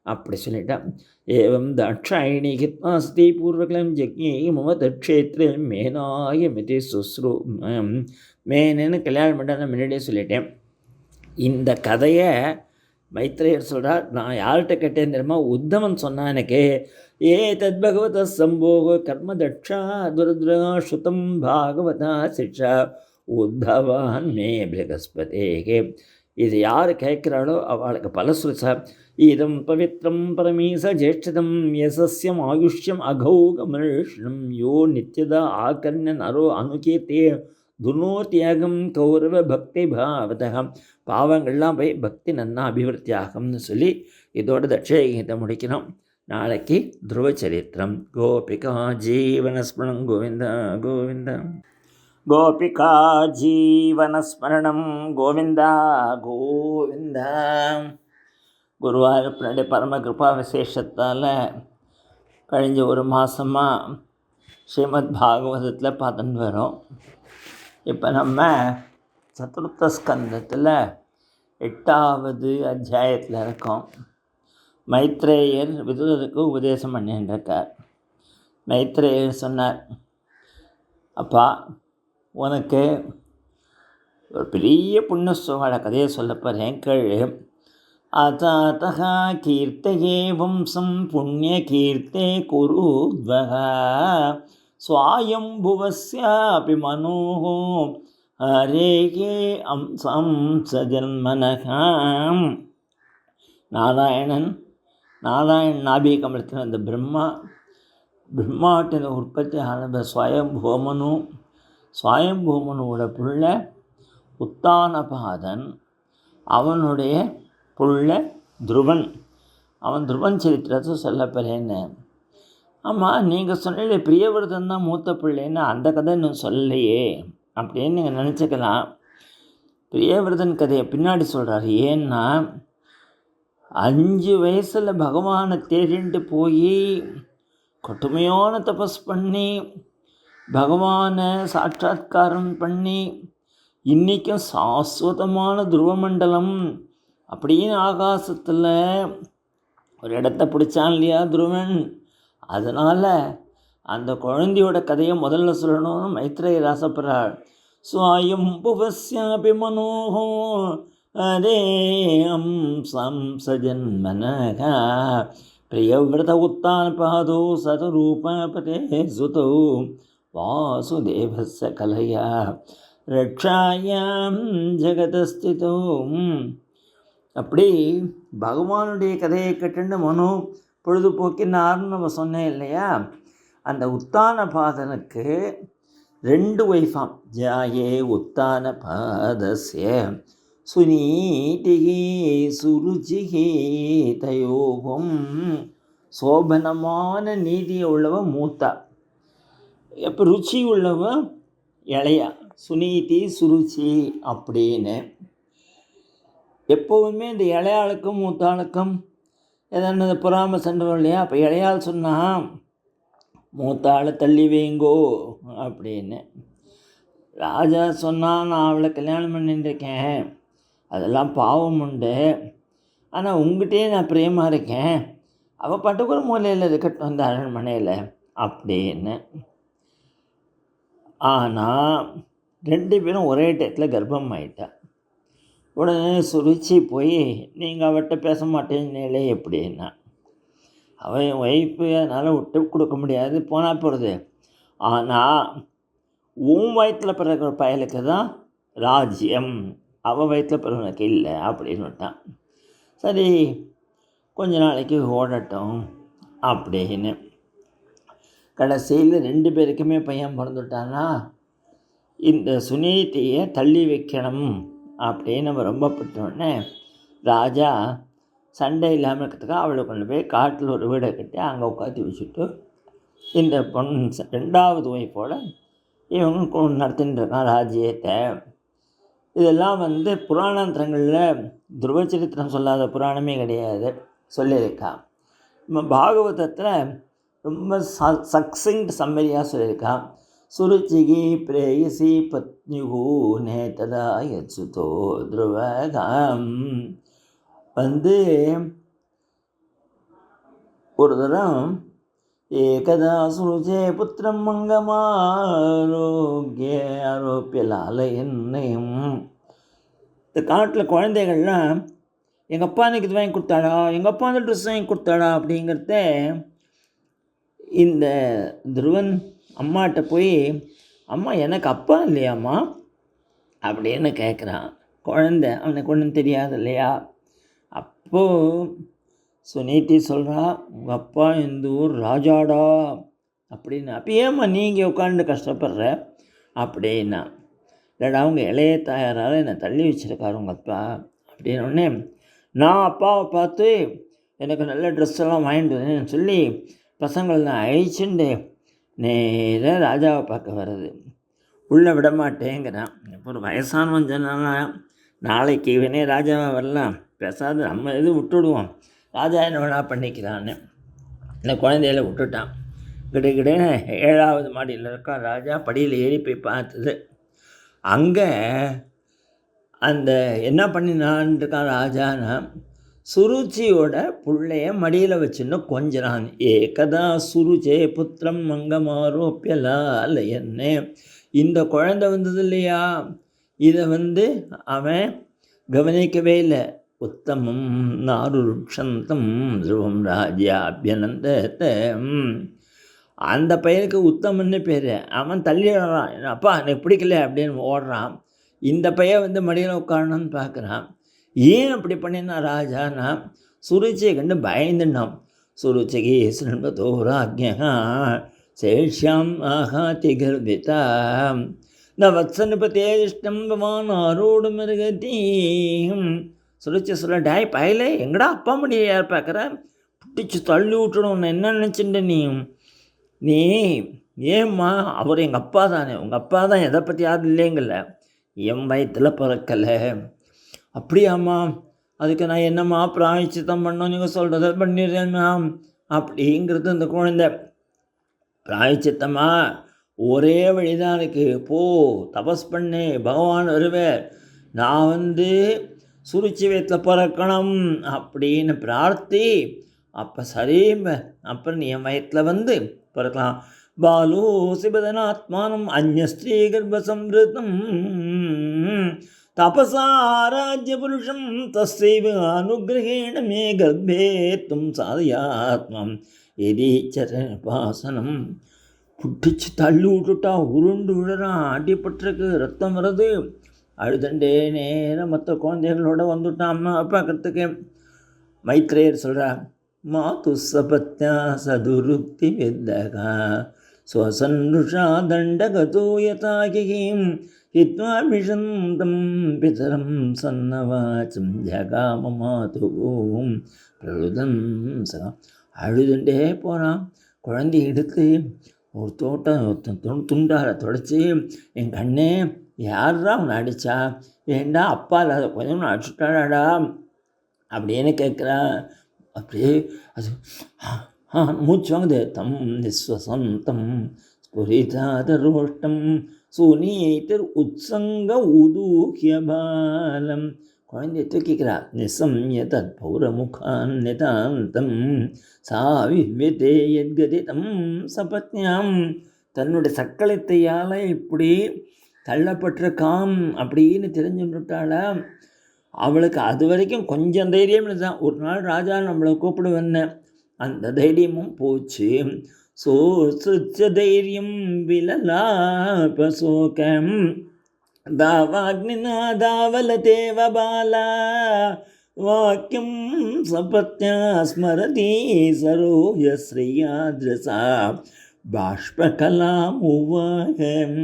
அப்படி சொல்லிட்டான். ஏவம் தாட்சாயிணி ஹித்மாஸ்தி பூர்வகலம் ஜக்ஞி மம தட்சேத்ர மேனாய மிதி சுஸ்ரு. மேனன்னு கல்யாணம் பண்ண நான் முன்னாடியே சொல்லிட்டேன். இந்த கதையை மைத்ரேயர் சொல்கிறார், நான் யார்கிட்ட கேட்டேன் தெரியுமா? உத்தமன் சொன்னான் எனக்கு. ஏ தத் பகவத சம்போக கர்ம தட்சா துரதுரா ஸ்ருதம் பாகவதா சிக்ஷா உத்தவான் மே பிரகஸ்பதேகே. இது யார் கேட்குறாளோ அவளுக்கு பலசுருசா. இதம் பவித்ரம் பரமீச ஜேஷ்டதம் யசஸ்யம் ஆயுஷ்யம் அகௌகமர்ஷனம் யோ நித்யதா ஆகர்ண நரோ அனுகீர்த்தே துனோத்தியாகம் கௌரவ பக்தி பாவதகம். பாவங்கள்லாம் போய் பக்தி நன்னா அபிவிருத்தியாகம்னு சொல்லி இதோட தட்சகீதத்தை முடிக்கணும். நாளைக்கு துருவ சரித்திரம். கோபிகா ஜீவனஸ்மரணம் கோவிந்தா கோவிந்தா. கோபிகா ஜீவனஸ்மரணம் கோவிந்தா கோவிந்தா. குருவாயூரப்பனுடைய பரம கிருபா விசேஷத்தால் கழிஞ்ச ஒரு மாதமாக ஸ்ரீமத் பாகவதத்தில் பார்த்துட்டு வரோம். இப்போ நம்ம சதுர்த்த ஸ்கந்தத்தில் 8வது அத்தியாயத்தில் இருக்கோம். மைத்ரேயர் விதுரருக்கு உபதேசம் பண்ணிட்டுருக்கார். மைத்ரேயர் சொன்னார், அப்பா உனக்கு ஒரு பெரிய புண்ணியஸ்தோட கதையை சொல்ல போகிறேன் கேளு. அதாதः கீர்த்தயே வம்சம் புண்ணிய கீர்த்தே குருத்வஹ ஸ்வாயம்புவஸ்யாபி மனோஹ ஹரேகே அம்சம் சஜன்மனஹ. நாராயணன் நாபி கமலத்தில் அந்த பிரம்மாட்டின் உற்பத்தி ஆன ஸ்வயம்பூமனோட பிள்ளை உத்தானபாதன், அவனுடைய புள்ள துருவன். அவன் துருவன் சரித்திரத்தை சொல்ல போகிறேன்னு. ஆமாம், நீங்கள் சொன்னீங்க பிரியவிரதன் தான் மூத்த பிள்ளைன்னு, அந்த கதை இன்னும் சொல்லலையே அப்படின்னு நீங்கள் நினச்சிக்கலாம். பிரியவிரதன் கதையை பின்னாடி சொல்கிறார். ஏன்னா 5 வயசில் பகவானை தேடிட்டு போய் கடுமையான தபஸ் பண்ணி பகவானை சாட்சாத்காரம் பண்ணி இன்றைக்கும் சாஸ்வதமான துருவமண்டலம் அப்படின்னு ஆகாசத்தில் ஒரு இடத்த பிடிச்சான் இல்லையா துருவன். அதனால் அந்த குழந்தையோட கதையை முதல்ல சொல்லணும்னு மைத்ரேயர் ஆசைப்படுறாள். ஸ்வயம்புவஸ்யாபி மனோஹோ ஹரே அம்சம் சஜன்மனஹ பிரியவிரத உத்தானபாதோ சதரூபபதே சுதோ வாசுதேவஸ்ய கலையா ரக்ஷாயாம் ஜெகதஸ்திதோ. அப்படி பகவானுடைய கதையை கேட்டுண்டு மனு பொழுதுபோக்கினார்னு நம்ம சொன்னேன் இல்லையா. அந்த உத்தானபாதனுக்கு 2 ஒய்ஃபாம். ஜாயே உத்தானபாதஸ்ய சுனீதிகி சுருச்சிகி தயோகம். சோபனமான நீதியை உள்ளவ மூத்தா, எப்போ ருச்சி உள்ளவ இளையா. சுனீதி சுருச்சி அப்படின்னு எப்போவுமே இந்த இளையாளுக்கும் மூத்தாளுக்கும் ஏதானது பொறாமல் சென்றோம் இல்லையா? அப்போ இளையாள் சொன்னான், மூத்தாளை தள்ளி வைங்கோ அப்படின்னு. ராஜா சொன்னான், நான் அவளை கல்யாணம் பண்ணிட்டுருக்கேன், அதெல்லாம் பாவம் உண்டு, ஆனால் உங்ககிட்டயே நான் பிரியமாக இருக்கேன், அவள் பட்டுக்குற மூலையில் இருக்கட்டும் அந்த அரண்மனையில் அப்படின்னு. ஆனால் 2 பேரும் ஒரே டயத்தில் கர்ப்பம் ஆயிட்டா. உடனே சுருச்சி போய், நீங்கள் அவட்ட பேச மாட்டேன்னே எப்படின்னா, அவன் என் ஒய்ஃபு, அதனால் விட்டு கொடுக்க முடியாது, போனால் போகிறது. ஆனால் உன் வயிற்றில் பிறகுற பயலுக்கு தான் ராஜ்யம், அவள் வயிற்றில் பிறகுனக்கு இல்லை அப்படின்னு விட்டான். சரி கொஞ்ச நாளைக்கு ஓடட்டும் அப்படின்னு. கடைசியில் 2 பேருக்குமே பையன் பிறந்துட்டான்னா, இந்த சுனீதியை தள்ளி வைக்கணும் அப்படின்னு நம்ம ரொம்ப பட்டோடனே ராஜா சண்டை இல்லாமல் இருக்கிறதுக்காக அவளை கொண்டு போய் காட்டில் ஒரு வீடை கட்டி அங்கே உட்காந்து வச்சுட்டு இந்த பொண்ணு 2வது ஒய்ஃபோட இவங்க நடத்தின்னு இருக்கான் ராஜ்யத்தை. இதெல்லாம் புராணாந்திரங்களில் துருவச்சரித்திரம் சொல்லாத புராணமே கிடையாது, சொல்லியிருக்கா. நம்ம பாகவதத்தில் ரொம்ப சக்சிங்ட் சம்மரியாக சொல்லியிருக்கா. சுருச்சிகி பிரேயசி பத்னியூ நேததா யசுதோ துருவகம். ஒரு தரம் ஏகதா சுருஜே புத்திரம் மங்கமாரோக்கிய ஆரோப்பிய லாலயன்னையும். இந்த காட்டில் குழந்தைகள்லாம் எங்கள் அப்பா எனக்கு இது வாங்கி கொடுத்தாடா, எங்கள் அப்பா அந்த ட்ரெஸ் வாங்கி கொடுத்தாடா அப்படிங்கிறத இந்த துருவன் அம்மாட்ட போய், அம்மா எனக்கு அப்பா இல்லையாம்மா அப்படின்னு கேட்குறான். குழந்தை, அவனுக்கு ஒன்றும் தெரியாது இல்லையா. அப்போது சுனீதி சொல்கிறா, உங்கள் அப்பா இந்த ஊர் ராஜாடா அப்படின்னு. அப்போ ஏம்மா நீங்கள் உட்காந்து கஷ்டப்படுற அப்படின்னா, இல்லைடா அவங்க இளைய தாயாரால் என்னை தள்ளி வச்சுருக்காரு உங்கள் அப்பா அப்படின்னோடனே, நான் அப்பாவை பார்த்து எனக்கு நல்ல ட்ரெஸ் எல்லாம் வாங்கிட்டு வரேன்னு சொல்லி பசங்களை நான் அழிச்சுண்டு நேராக ராஜாவை பார்க்க வர்றது. உள்ளே விட மாட்டேங்கிறான். இப்போ ஒரு வயசானவன் சொன்னாலும் நாளைக்கு இவனே ராஜாவை வரலாம், பேசாத நம்ம எதுவும் விட்டுடுவோம், ராஜா என்ன வேணா பண்ணிக்கிறான்னு இந்த குழந்தையில விட்டுட்டான். கிட்ட 7வது மாடியில் இருக்கான் ராஜா. படியில் ஏறி போய் பார்த்தது, அங்கே அந்த என்ன பண்ணினான் இருக்கான் ராஜானா, சுருச்சியோட பிள்ளைய மடியில் வச்சுன்னு கொஞ்சறான். ஏகதா சுருச்சே புத்திரம் மங்கமாரோப்பியலால் என்ன. இந்த குழந்தை வந்தது இல்லையா, இதை அவன் கவனிக்கவே இல்லை. உத்தமம் நாருஷந்தம் துருவம் ராஜ்யாபியனந்தத்தை. அந்த பையனுக்கு உத்தமன்னு பேர். அவன் தள்ளிடுறான், அப்பா எனக்கு பிடிக்கல அப்படின்னு ஓடுறான். இந்த பையன் மடியில் உட்காரணும்னு பார்க்குறான். ஏன் அப்படி பண்ணினா ராஜானா, சுருச்சியை கண்டு பயந்துட்டான். சுருச்சிகி சிருண்பதோ ராஜ்யா சேஷ்யாம் ஆகாதி கர்பிதா ந வத்சனுபதேஷ்டம் பவான் ஆரோடு மிருகதி. சுருச்சி சொல்ல, டாய் பயல, எங்கடா அப்பா மடியை யார் பார்க்குற, பிடிச்சி தள்ளி விட்டுடும், என்ன நினச்சிட்ட நீ ஏம்மா, அவர் எங்கள் அப்பா தானே, உங்கள் அப்பா தான், எதை பற்றி யாரும் இல்லைங்கல்ல, என் வயத்தில் பிறக்கலை. அப்படியாம்மா, அதுக்கு நான் என்னம்மா பிராயச்சித்தம் பண்ணோம், நீங்கள் சொல்கிறத பண்ணிடுறேம்மா அப்படிங்கிறது அந்த குழந்தை. பிராயச்சித்தமா ஒரே வழிதான் இருக்குது, போ தபஸ் பண்ணு, பகவான் வருவார், நான் சுருச்சி வயத்தில் பிறக்கணும் அப்படின்னு பிரார்த்தி, அப்போ சரிம்ப, அப்புறம் நீ என் வயத்தில் பிறக்கலாம். பாலோ சிபதனாத்மானம் அந்நஸ்ரீ கர்ப்பசம்ருதம் தபசாராஜ்ய புருஷம் தஸ்ஸைவ அனுகிரகேண மே கர்ப்பே தும் சாதயாத்மம் எதீச்சரபாசனம். புட்டிச்சு தள்ளி விட்டுட்டா, உருண்டு விழுறான், அடிப்பட்டிருக்கு, ரத்தம் வருது. அழுதண்டே நேரம் மற்ற குழந்தைகளோட வந்துட்டான் அம்மா பார்க்கறதுக்கு. மைத்ரேயர் சொல்கிறார், மாது சபத்யா சதுருக்தி வித்தகா ஸ்வசன்ருஷா தண்டகதோ யதாகிம் ஹித்வாபிஷந்தம் பிதரம் சன்னவாச்சம் ஜகாம மாதுவும் பிரழுதம் ச. அழுதுண்டே போகிறான். குழந்தை எடுத்து ஒரு துண்டார தொடச்சி, என் கண்ணே யாரா அவனை அடித்தா, ஏண்டா அப்பா இல்லாத கொஞ்சம் அடிச்சுட்டாடாடா அப்படின்னு கேட்குறான். அப்படியே அது மூச்சு வாங்குது. தம் நிஸ்வசந்தம் ஸ்புரிதாதரோஷ்டம் சுனீதர் உத்சங்க உதூஹ்ய பாலம். குழந்தைய தூக்கிக்கிறா. நிசம்ய தத் பௌரமுகான் நிதாந்தம் சாவித்யே யத்கதிதம் சபத்யாம். தன்னுடைய சக்களத்தையால் இப்படி தள்ளப்பட்டிருக்காம் அப்படின்னு தெரிஞ்சுட்டாளா. அவளுக்கு அது வரைக்கும் கொஞ்சம் தைரியம் தான். ஒரு நாள் ராஜா நம்மளை கூப்பிடுவேன்னு அந்த தைரியமும் போச்சு. சோசுச்ச தைரியம் விலலாபசோகம் தாவாக்னினா தாவலதேவ பாலா வாக்கியம் சபத்யா ஸ்மரதி சரோய ஸ்ரீயாத்ரசா பாஷ்பகலாம் உவகம்.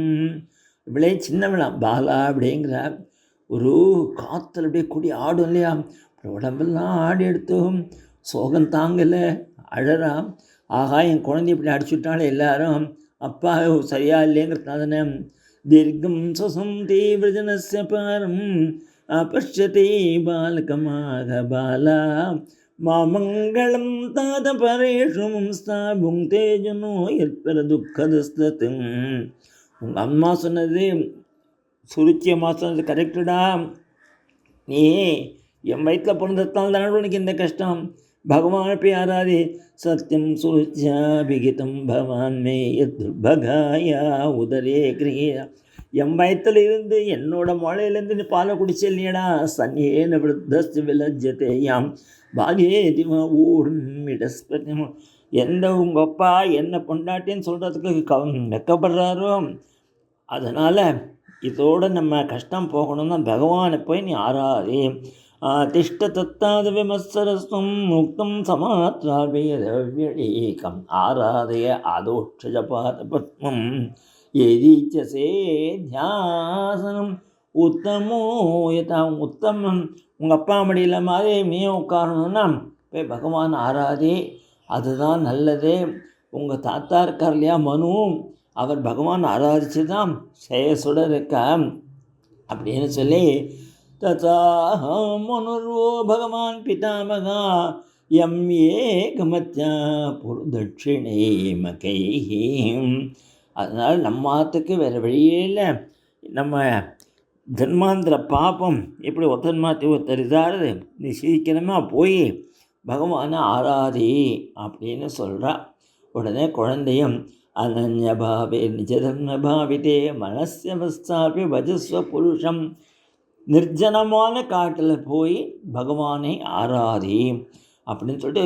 இவளே சின்னவளாம் பாலா அப்படிங்கிறார். ஒரு காற்றுல அப்படியே கூடி ஆடும் இல்லையா, உடம்பெல்லாம் ஆடி எடுத்தோம். சோகம் தாங்கலை, அழறாம். ஆகா, என் குழந்தை இப்படி அடிச்சுட்டாலே எல்லாரும் அப்பா சரியா இல்லைங்கிறதுனால தீர்க்கம் சுசம் தீவிரஜனஸ்ய பாரம் அபஷ்யதே பாலகமாக பாலா மாமங்களம் தாத பரேஷு மும்ஸ்தாபுங் தேஜனோ எற்பர துக்கதஸ்தத்து. உங்கள் அம்மா சொன்னது, சுருச்சி அம்மா சொன்னது கரெக்டுடா. நீ என் வயிற்றில் பிறந்ததுனால தானே உனக்கு இந்த கஷ்டம். பகவானை போய் ஆராதி. சத்தியம் சுருச்சாபிகிதம் பவான் மே துர்பகாயா உதரே கிரியா. என் வயத்தில் இருந்து என்னோட மழையிலேருந்து நீ பாலை குடிச்சில்லையடா. சன்யேன விருத்தஸ்து விலஜ்ஜதேயாம் பாகியே திவா ஊடும் இடஸ்பத்தியம். எந்த உங்கள் அப்பா என்ன பொண்டாட்டின்னு சொல்கிறதுக்கு வெக்கப்படுறாரோ, அதனால் இதோடு நம்ம கஷ்டம் போகணும்னா பகவானை போய் நீ ஆராதி. திஷ்ட தத்தாத விமத்சரஸ்வம் முக்தம் சமாத்ராவேதவ்யடீகம் ஆராதய ஆதோட்சஜபாத பத்மம் எதீச்சசே தியாசனம் உத்தமோ யதா. உத்தமம் உங்கள் அப்பா மடியில் மாதிரி நீ உட்காரணுன்னா போய் பகவான் ஆராதி, அதுதான் நல்லது. உங்கள் தாத்தா இருக்கார் இல்லையா மனு, அவர் பகவான் ஆராதிச்சு தான் சேயசுட இருக்கா அப்படின்னு சொல்லி ததா மனுர்வோ பகவான் பிதாமகா எம் ஏகமத்யா புருதட்சிணை மகை. அதனால் நம்ம ஆத்துக்கு வேறு வழியே இல்லை. நம்ம ஜன்மாந்திர பாப்பம் எப்படி ஒருத்தன் மாற்றி ஒருத்தர் இதாகிறது. நீ சீக்கிரமாக போய் பகவானை ஆராதி அப்படின்னு சொல்கிறா. உடனே குழந்தையும் அனன்யபாவே நிஜதர்மபாவிதே மனசியவஸ்தாபி வஜஸ்வ புருஷம். நிர்ஜனமான காட்டில் போய் பகவானை ஆராதி அப்படின்னு சொல்லிட்டு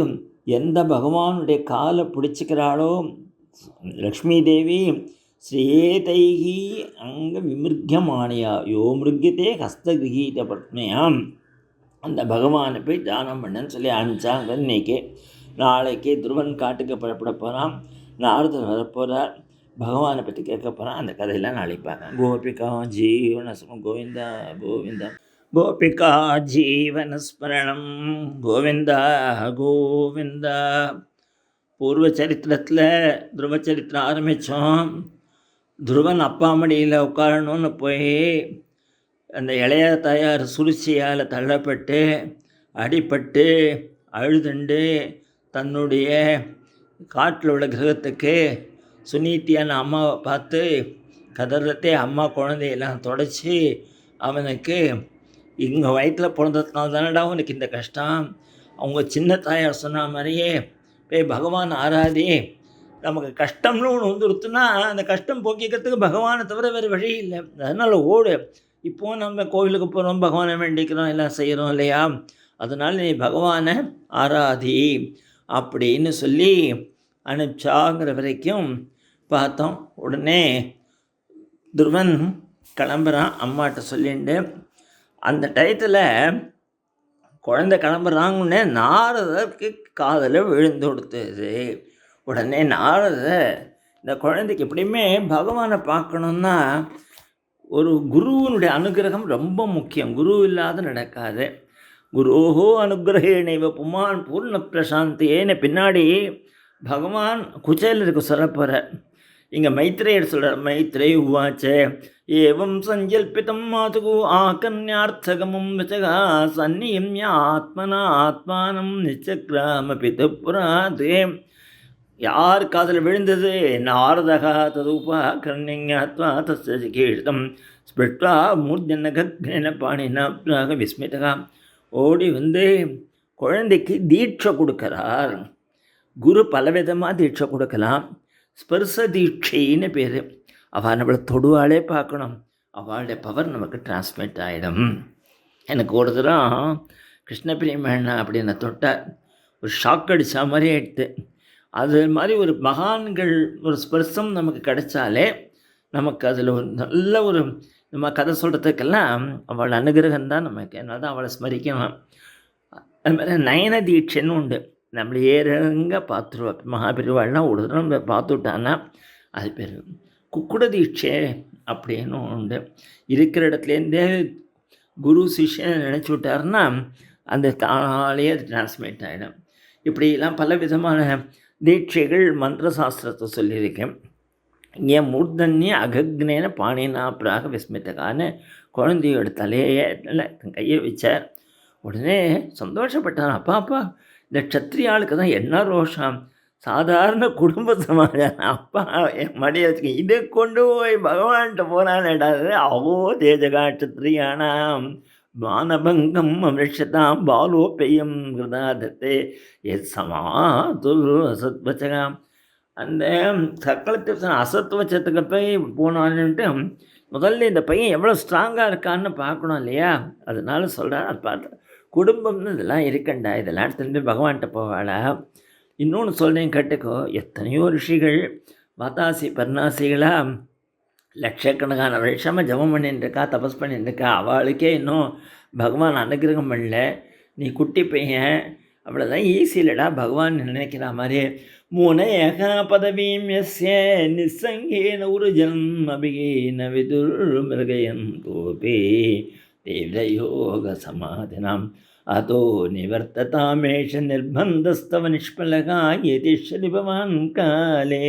எந்த பகவானுடைய காலை பிடிச்சிக்கிறாளோ லக்ஷ்மி தேவி ஸ்ரீதைகி அங்க விமிருக்கியமானியா யோ மிருகியத்தே ஹஸ்தகிரகீத பத்மையாம். அந்த பகவானை போய் தியானம் பண்ணன்னு சொல்லி அனுப்பிச்சாங்க. இன்னைக்கு நாளைக்கு துருவன் காட்டுக்கு புறப்பட போகிறான். நாரதர் வரப்போகிறார். பகவானை பற்றி கேட்க போகிறான். அந்த கதையெல்லாம் நாளைக்கு பார்க்கலாம். கோபிகா ஜீவனஸ்ம கோவிந்தா கோவிந்தா. கோபிகா ஜீவனஸ்மரணம் கோவிந்தா கோவிந்தா. பூர்வ சரித்திரத்தில் துருவ சரித்திரம் ஆரம்பித்தோம். துருவன் அப்பா மடியில் உட்காரணும்னு போய் அந்த இளைய தாயார் சுருச்சியால் தள்ளப்பட்டு அடிபட்டு அழுதுண்டு தன்னுடைய காட்டில் உள்ள கிரகத்துக்கு சுனீத்தியான அம்மாவை பார்த்து கதறத்தே அம்மா குழந்தையெல்லாம் தொடச்சி அவனுக்கு இங்கே வயிற்றில் பிறந்ததுனால தானடா உனக்கு இந்த கஷ்டம். அவங்க சின்ன தாயார் சொன்ன மாதிரியே போய் பகவான் ஆராதி. நமக்கு கஷ்டம்னு ஒன்று வந்துடுத்துன்னா அந்த கஷ்டம் போக்கிக்கிறதுக்கு பகவானை தவிர வேறு வழி இல்லை. அதனால் ஓடு. இப்போது நம்ம கோவிலுக்கு போகிறோம், பகவானை வேண்டிக்கிறோம், எல்லாம் செய்கிறோம் இல்லையா. அதனால் நீ பகவானை ஆராதி அப்படின்னு சொல்லி அனுப்பிச்சாங்கிற வரைக்கும் பார்த்தோம். உடனே துருவன் கிளம்புறான் அம்மாட்ட சொல்லிட்டு. அந்த டயத்தில் குழந்தை கிளம்புறாங்கன்னே நாரதருக்கு காதில் விழுந்து கொடுத்தது. உடனே நாரதர் இந்த குழந்தைக்கு எப்படியுமே பகவானை பார்க்கணுன்னா ஒரு குருவினுடைய அனுகிரகம் ரொம்ப முக்கியம். குரு இல்லாத நடக்காது. குருஹோ அனுகிரகேணைவ புமான் பூர்ண பிரசாந்தியேன்னு பின்னாடி பகவான் குச்சேலருக்கு சொல்லப்போகிற இங்கே மைத்ரேயர் சொல்கிறார், மைத்ரே உவாச்ச ஏவம் சஞ்சல்பிதம் மாதுகு ஆகன்யார்த்தகமும் வச்சகா சன்னியம்ய ஆத்மனா ஆத்மானம் நிச்சக்ராம பிதுப்புராதே. யார் காதில் விழுந்தது? நாரதகா ததுபா கர்ணிங்யாத்வா தஸ்தம் ஸ்பிருஷ்வா மூர்ஜன கக்ன பாணினாக விஸ்மிதகா. ஓடி வந்து குழந்தைக்கு தீட்சை கொடுக்குறார். குரு பலவிதமாக தீட்சை கொடுக்கலாம். ஸ்பர்ச தீட்சைன்னு பேர். அவள் நம்மளை தொடுவாளே பார்க்கணும், அவளுடைய பவர் நமக்கு டிரான்ஸ்மிட் ஆகிடும். எனக்கு ஒரு தரம் கிருஷ்ணபிரியமேனா அப்படின்னு தொட்டால் ஒரு ஷாக் அடித்த மாதிரி ஆகிடுது. அது மாதிரி ஒரு மகான்கள் ஒரு ஸ்பர்சம் நமக்கு கிடைச்சாலே நமக்கு அதில் ஒரு நல்ல ஒரு நம்ம கதை சொல்கிறதுக்கெல்லாம் அவள் அனுகிரகம் தான் நமக்கு. அதனால தான் அவளை ஸ்மரிக்கணும். அது மாதிரி நயன தீட்சைன்னு உண்டு. நம்மளை ஏறங்க பார்த்துருவா மகாபிரிவாள்லாம் ஒரு தடவை நம்ம பார்த்துட்டான்னா அது பேர் குக்குட தீட்சை அப்படின்னு உண்டு. இருக்கிற இடத்துலேருந்தே குரு சிஷ்யன் நினச்சி விட்டாருன்னா அந்த தானாலேயே அது டிரான்ஸ்மிட் ஆகிடும். இப்படிலாம் பல விதமான தீட்சைகள் மந்திர சாஸ்திரத்தை சொல்லியிருக்கேன். ஏன் மூர்தன்ய அகக்னேன பாணினா பிராக விஸ்மித்தகான்னு குழந்தையோட தலையை கையை வச்சார். உடனே சந்தோஷப்பட்டான். அப்பா இந்த க்ஷத்ரியாளுக்கு தான் என்ன ரோஷம், சாதாரண குடும்ப சமாதானம். அப்பா என் மடியை வச்சுக்க, இதை கொண்டு போய் பகவான்கிட்ட போனான்டாது. அவோ தேஜகா க்ஷத்ரியானாம் மானபங்கம் அமிஷதாம் பாலோப்பெயம் கிருதாதத்தை எத் சமாதுர் அசத்வச்சகாம். அந்த சக்களத்தை அசத்வச்சத்துக்கு போய் போனான்ட்டு முதல்ல இந்த பையன் எவ்வளோ ஸ்ட்ராங்காக இருக்கான்னு பார்க்கணும் இல்லையா? அதனால சொல்கிறார். அது பார்த்து குடும்பம்னு இதெல்லாம் இருக்கண்டா, இதெல்லாம் திரும்பி பகவான்கிட்ட போவாளா. இன்னொன்று சொல்கிறேன் கேட்டுக்கோ. எத்தனையோ ரிஷிகள் வாத்தாசி பர்ணாசிகளாக லட்சக்கணக்கான வருஷமாக ஜபம் பண்ணிட்டுருக்கா, தபஸ் பண்ணிட்டுருக்கா. அவளுக்கே இன்னும் பகவான் அனுகிரகம் பண்ணல. நீ குட்டி பையன், அவ்வளோதான் ஈஸி இல்லைடா பகவான் நினைக்கிற மாதிரி. மூனேக பதவீம் எஸ்ய நிசங்கேன ஒரு ஜன்மபிகேன விதுர் மிருகயன் கோபே தேவயோக சமாதினாம் அதோ நிவர்த்ததாமேஷ நிர்பந்தஸ்தவ நிஷ்பலகா யதிஷ்யதி பவான் காலே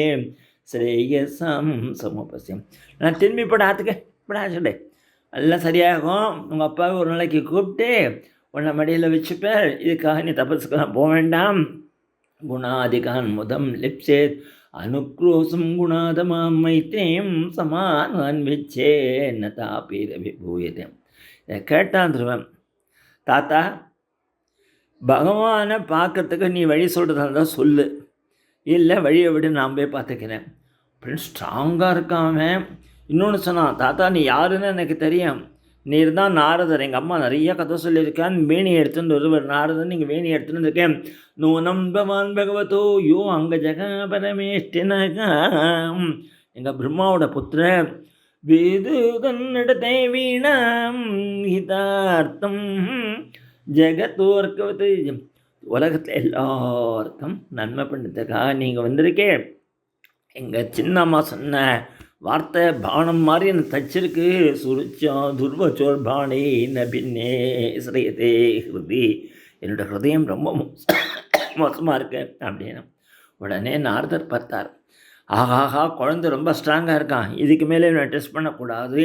ஸ்ரேயசாம் சமுபசியம். நான் திரும்பி படாத்துக்க படாச்சுடே, எல்லாம் சரியாகும். உங்கள் அப்பாவை ஒரு நாளைக்கு கூப்பிட்டு உன்னை மடியில் வச்சுப்பேன். இதுக்காக நீ தபஸுக்கெல்லாம் போக வேண்டாம். குணாதிகான் முதம் லிப்சேத் அனுக்ரோசம் குணாதமாம் மைத்ரேயம் சமானான் வச்சே நதாபீரவிபூயதே. இதை கேட்டான் திருவன். தாத்தா, பகவானை பார்க்கறதுக்கு நீ வழி சொல்கிறதா இருந்தால் சொல்லு, இல்லை வழியை விட நான் போய் பார்த்துக்கிறேன் அப்படின்னு ஸ்ட்ராங்காக இருக்காம. இன்னொன்று சொன்னான், தாத்தா நீ யாருன்னு எனக்கு தெரியும், நீர் தான் நாரதர், எங்கள் அம்மா நிறைய கதை சொல்லியிருக்கேன், வேணி எடுத்துன்னு ஒருவர் நாரதர், நீங்கள் வேணி எடுத்துன்னு இருக்கேன். நூனம் பவான் பகவதோ யோ அங்க ஜெக பரமேஷ்டினகம். எங்கள் பிரம்மாவோட புத்திர வேது தன்னிடத்தை வீணாம் ஹிதார்த்தம் ஜெகத்தோர்க்கவது, உலகத்தில் எல்லாருக்கும் நன்மை பண்ணதுக்காக நீங்கள் வந்திருக்கேன். எங்கள் சின்னம்மா சொன்ன வார்த்தை பானம் மாதிரி எனக்கு தச்சிருக்கு. சுருச்சா துர்வச்சோர் பாணி நபின்னே ஸ்ரீயதே ஹிருதி. என்னோடய ஹிருதயம் ரொம்ப மோசமாக இருக்கு அப்படின்னு. உடனே நாரதர் பார்த்தார். ஆஹாஹா, குழந்தை ரொம்ப ஸ்ட்ராங்காக இருக்கான், இதுக்கு மேலே நான் டெஸ்ட் பண்ணக்கூடாது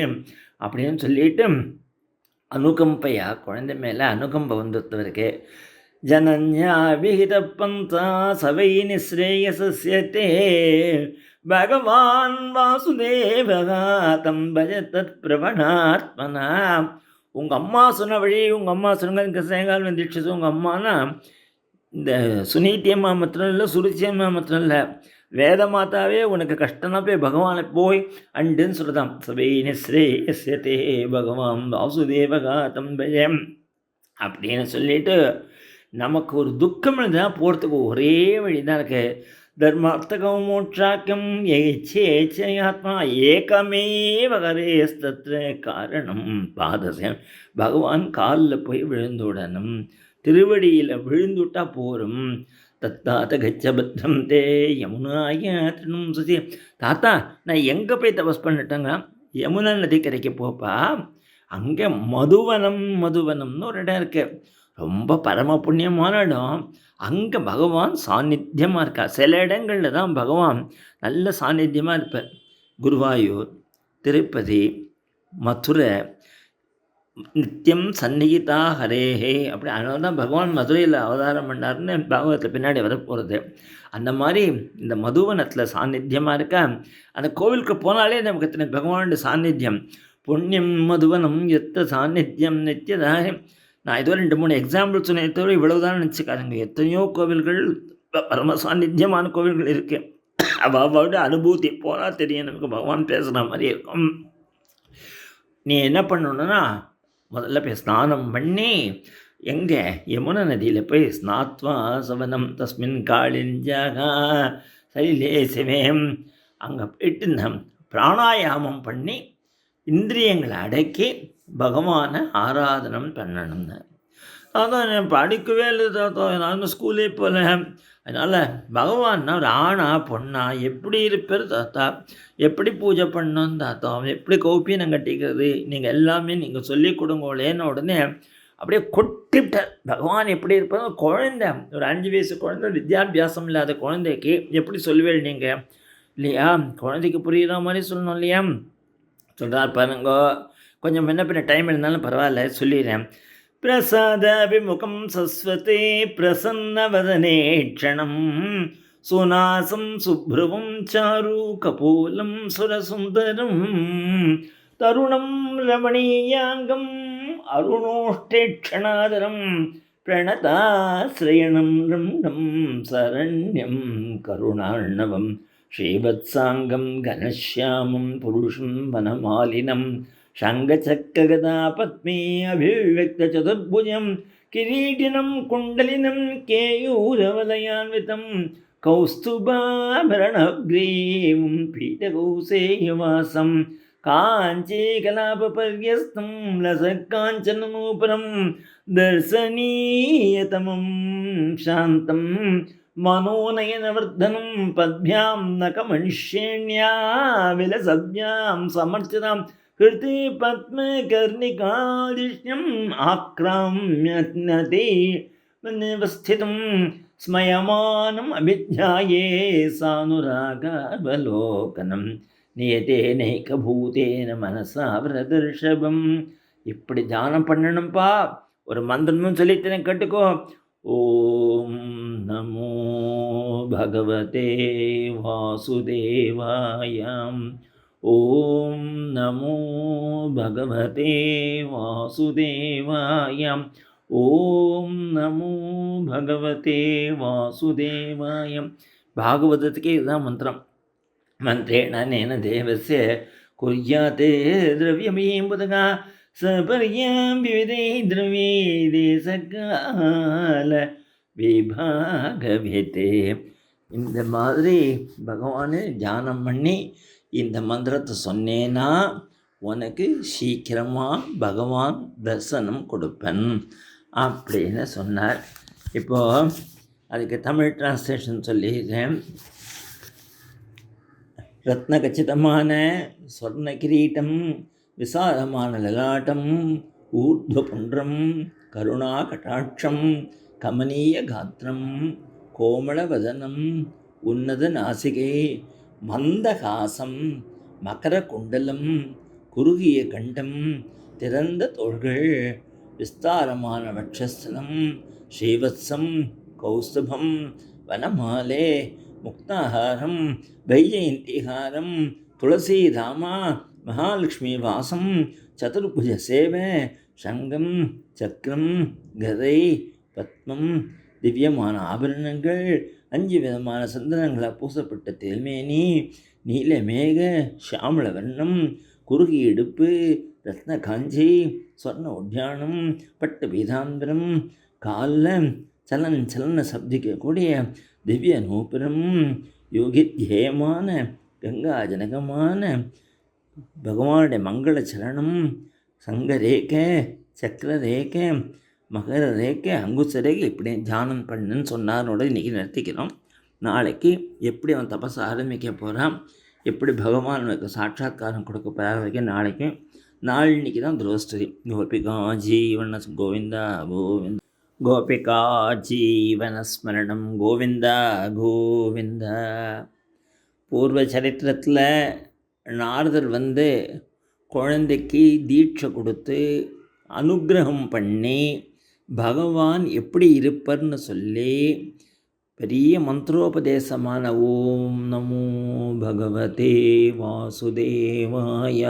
அப்படின்னு சொல்லிட்டு அனுகம்பையா குழந்தை மேலே அனுகம்பை வந்துருக்கு. ஜனன்யா விஹித பந்தா சவை நிஸ்ரேயசஸ்யதே பகவான் வாசுதேவகா தம் பஜதத் பிரபணாத்மனா. உங்கள் அம்மா சொன்ன வழி, உங்கள் அம்மா சொன்ன சேங்கால் தீட்சிது. உங்கள் அம்மானா இந்த சுனீத்தியம்மா மாத்திரம் இல்லை, சுருச்சியம்மா மாத்திரம் இல்லை, வேத மாதாவே உனக்கு கஷ்டம்னா போய் பகவானை போய் அண்டுன்னு சொல்லுதான். சபை நிஸ்ரேயஸ்யதே பகவான் வாசுதேவகா தம் பஜம் அப்படின்னு சொல்லிட்டு நமக்கு ஒரு துக்கம் இருந்தால் போகிறதுக்கு ஒரே வழி தான் இருக்குது. தர்மார்த்தகம் மோட்சாக்கம் ஏச்சேச்சயாத்மா ஏகமேவ கரேஸ்தத்ர காரணம் பாதசம். பகவான் காலில் போய் விழுந்துடணும், திருவடியில் விழுந்துட்டா போரும். தத்தாத்த கச்சபத்தம் தே யமுனாயனும் சுசி. தாத்தா நான் எங்கே போய் தபஸ் பண்ணிட்டேங்க? யமுனா நதி கரைக்கு போப்பா, அங்கே மதுவனம்னு ஒரு இடம் இருக்குது. ரொம்ப பரம புண்ணியமான இடம். அங்கே பகவான் சாநித்தியமாக இருக்கார். சில இடங்களில் தான் பகவான் நல்ல சாநித்தியமாக இருப்பார். குருவாயூர், திருப்பதி, மதுரை, நித்தியம் சந்நிகிதா ஹரேஹே அப்படி. அதனால தான் பகவான் மதுரையில் அவதாரம் பண்ணார்னு பாகவத்தில் பின்னாடி வரப்போகிறது. அந்த மாதிரி இந்த மதுவனத்தில் சாநித்தியமாக இருக்க அந்த கோவிலுக்கு போனாலே நமக்கு பகவானுடைய சாநித்தியம். புண்ணியம் மதுவனம் எத்த சாநித்தியம் நித்தியதாக. நான் ஏதோ 2-3 எக்ஸாம்பிள் சொன்னே தவிர இவ்வளவுதான் நினச்சிக்காதுங்க. எத்தனையோ கோவில்கள் பரம சாநித்தியமான கோவில்கள் இருக்குது. அவளோட அனுபூதி போனால் தெரியும் நமக்கு பகவான் பேசுகிற மாதிரி இருக்கும். நீ என்ன பண்ணணுன்னா முதல்ல போய் ஸ்நானம் பண்ணி எங்கே யமுனா நதியில் போய் ஸ்நாத்வா சவனம் தஸ்மின் காளிஞ்சாகா சைலே சிவேம் அங்கே போயிட்டு இந்த பிராணாயாமம் பண்ணி இந்திரியங்களை அடக்கி பகவானை ஆராதனம் பண்ணணும்னு. அதான் நான் படிக்கவே இல்லை தாத்தா, நான் ஸ்கூலே போகல. அதனால் பகவான்னா ஒரு ஆணா பொண்ணா எப்படி இருப்பார் தாத்தா, எப்படி பூஜை பண்ணணும் தாத்தா, எப்படி கௌப்பியம் கட்டிக்கிறது, நீங்கள் எல்லாமே நீங்கள் சொல்லி கொடுங்களேன்னு உடனே அப்படியே கொட்டிவிட்டார். பகவான் எப்படி இருப்பாங்க, குழந்தை ஒரு 5 வயசு குழந்தை, வித்யாபியாசம் இல்லாத குழந்தைக்கு எப்படி சொல்லுவேன் நீங்கள் இல்லையா? குழந்தைக்கு புரியுற மாதிரி சொல்லணும் இல்லையா? சொல்கிறார் பாருங்க. கொஞ்சம் முன்ன பின்ன டைம் இருந்தாலும் பரவாயில்ல சொல்லிடுறேன். பிரசாதாபிமுகம் சஸ்வதே பிரசன்னவதனே க்ஷணம் சுநாசம் சுப்ருவம் சாரு கபூலம் சுரசுந்தரம் தருணம் ரமணீயாங்கம் அருணோஷ்டேக்ஷணாதரம் பிரணதாஸ்ரயணம் ரம்ணம் சரண்யம் கருணார்ணவம் ஸ்ரீவத்சாங்கம் கனஷ்யாமம் புருஷம் வனமாலினம் சங்கச்சக்ககதா பத்மே அபிவ்யக்த சதுர்புஜம் கிரீடினம் குண்டலினம் கேயூரவலயான்விதம் கௌஸ்துபாபரணக்ரீவம் பீடகௌசேயவாசம் காஞ்சீகலாபபர்யஸ்தம் லசக்காஞ்சனநூபுரம் தர்சனீயதமம் சாந்தம் மனோநயனவர்தனம் பத்பியாம் நகமணிஷ்யேண்யா விலசத்யாம் சமர்ச்சிதாம் கிருதி பத்மகர்ணிகாதிஷ்யம் ஆக்ராம்யத்னதே நிவஸ்திதம் ஸ்மயமானம் அபித்யாயே சானுராகாவலோகனம் நியதேனைகபூதேன மனசா பிரதர்ஷபம். இப்படி தியானம் பண்ணணும்ப்பா. ஒரு மந்திரமும் சொல்லித்தேன் கேட்டுக்கோ. ஓம் நமோ பகவதே வாசுதேவாயம். ஓம் நமோ பகவதே வாசுதேவாயம். ஓம் நமோ பகவதே வாசுதேவாயம். பாகவதத்துக்கே இதுதான் மந்திரம். மந்திரேண நேன தேவஸ்ய குர்யாத் திரவியமீம்புதகா சபர்யாம் விவிதை திரவியே தேசகால விபாகவேதே. இந்த மாதிரி பகவானை தியானம் பண்ணி இந்த மந்திரத்தை சொன்னேன்னா உனக்கு சீக்கிரமாக பகவான் தரிசனம் கொடுப்பேன் அப்படின்னு சொன்னார். இப்போது அதுக்கு தமிழ் டிரான்ஸ்லேஷன் சொல்லிடுறேன். ரத்னகச்சிதமான சொர்ண கிரீட்டம், விசாலமான லலாட்டம், ஊர்த்வபுண்ட்ரம், கருணா கட்டாட்சம், கமனீய காத்திரம், கோமளவதனம், உன்னத நாசிகை, மந்தகாசம், மகர குண்டலம், குறுகிய கண்டம், திறந்த தோள்கள், விஸ்தாரமான வட்சஸ்தலம், ஸ்ரீவத்சம், கௌஸ்துபம், வனமாலே, முக்தாஹாரம், வைஜெயந்திஹாரம், துளசி ராமா, மகாலட்சுமி வாசம், சதுர்புஜ சேவை, சங்கம், சக்கரம், கதை, பத்மம், திவ்யமான ஆபரணங்கள், 5 விதமான சந்தனங்களை பூசப்பட்ட தேல்மேனி, நீலமேக ஷாமள வர்ணம், குறுகி இடுப்பு, ரத்ன காஞ்சி, சொர்ண உத்தியானம், பட்டு பீதாம்பரம், காலில் சலன சப்திக்கக்கூடிய திவ்ய நூபுரம், யோகித்யேயமான கங்கா ஜனகமான பகவானுடைய மங்கள சரணம், சங்கரேகை, சக்கரரேகை, மகர ரேகை, அங்குச ரேகை, இப்படி தியானம் பண்ணுன்னு சொன்னாரோட இன்றைக்கி நிறுத்திக்கிறோம். நாளைக்கு எப்படி அவன் தபஸ் ஆரம்பிக்க போகிறான், எப்படி பகவானுக்கு சாட்சாத்காரம் கொடுக்க போகிற வரைக்கும் நாளைக்கு. நாள் இன்னைக்கு தான் துரோஸ்டரி. கோபிகா ஜீவன கோவிந்தா கோவிந்தா. கோபிகா ஜீவனஸ்மரணம் கோவிந்தா கோவிந்த. பூர்வ சரித்திரத்தில் நாரதர் குழந்தைக்கு தீட்சை கொடுத்து அனுகிரகம் பண்ணி பகவான் எப்படி இருப்பர்னு சொல்லி பெரிய மந்திரோபதேசமான ஓம் நமோ பகவதே வாசுதேவாய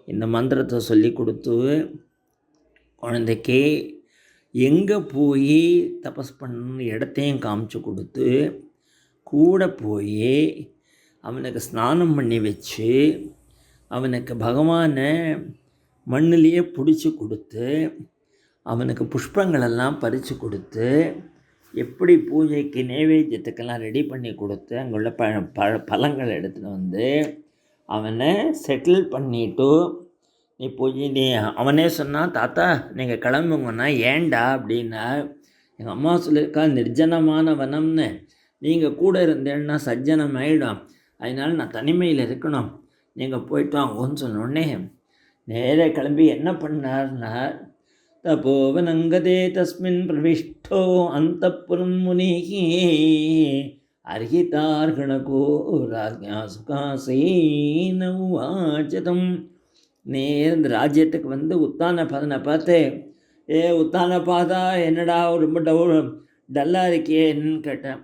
இந்த மந்திரத்தை சொல்லி கொடுத்து குழந்தைக்கு எங்கே போய் தபஸ் பண்ண இடத்தையும் காமிச்சு கொடுத்து கூட போய் அவனுக்கு ஸ்நானம் பண்ணி வச்சு அவனுக்கு பகவானை மண்ணிலேயே பிடிச்சி கொடுத்து அவனுக்கு புஷ்பங்களெல்லாம் பறித்து கொடுத்து எப்படி பூஜைக்கு நைவேத்தியத்துக்கெல்லாம் ரெடி பண்ணி கொடுத்து அங்கே உள்ள பழங்களை எடுத்துகிட்டு அவனை செட்டில் பண்ணிவிட்டு நீ அவனே சொன்னான், தாத்தா நீங்கள் கிளம்புங்கன்னா ஏண்டா அப்படின்னா, எங்கள் அம்மா சொல்லியிருக்கா நிர்ஜனமான வனம்னு, நீங்கள் கூட இருந்தேன்னா சஜ்ஜனம் ஆகிடும், அதனால நான் தனிமையில் இருக்கணும், நீங்கள் போயிட்டு வாங்கன்னு சொன்னோடனே நேரே கிளம்பி என்ன பண்ணார்னா, தபோவனங்கதே தஸ்மின் பிரவிஷ்டோ அந்த புரன்முனிகி அர்ஹிதார்கணகோ ராஜ்யா சுகாசீனவாச்சதம். நேர் இந்த ராஜ்யத்துக்கு உத்தான பாதனை பார்த்து, உத்தான பாதா என்னடா ரொம்ப டல்லாக இருக்கியே என்னன்னு கேட்டேன்.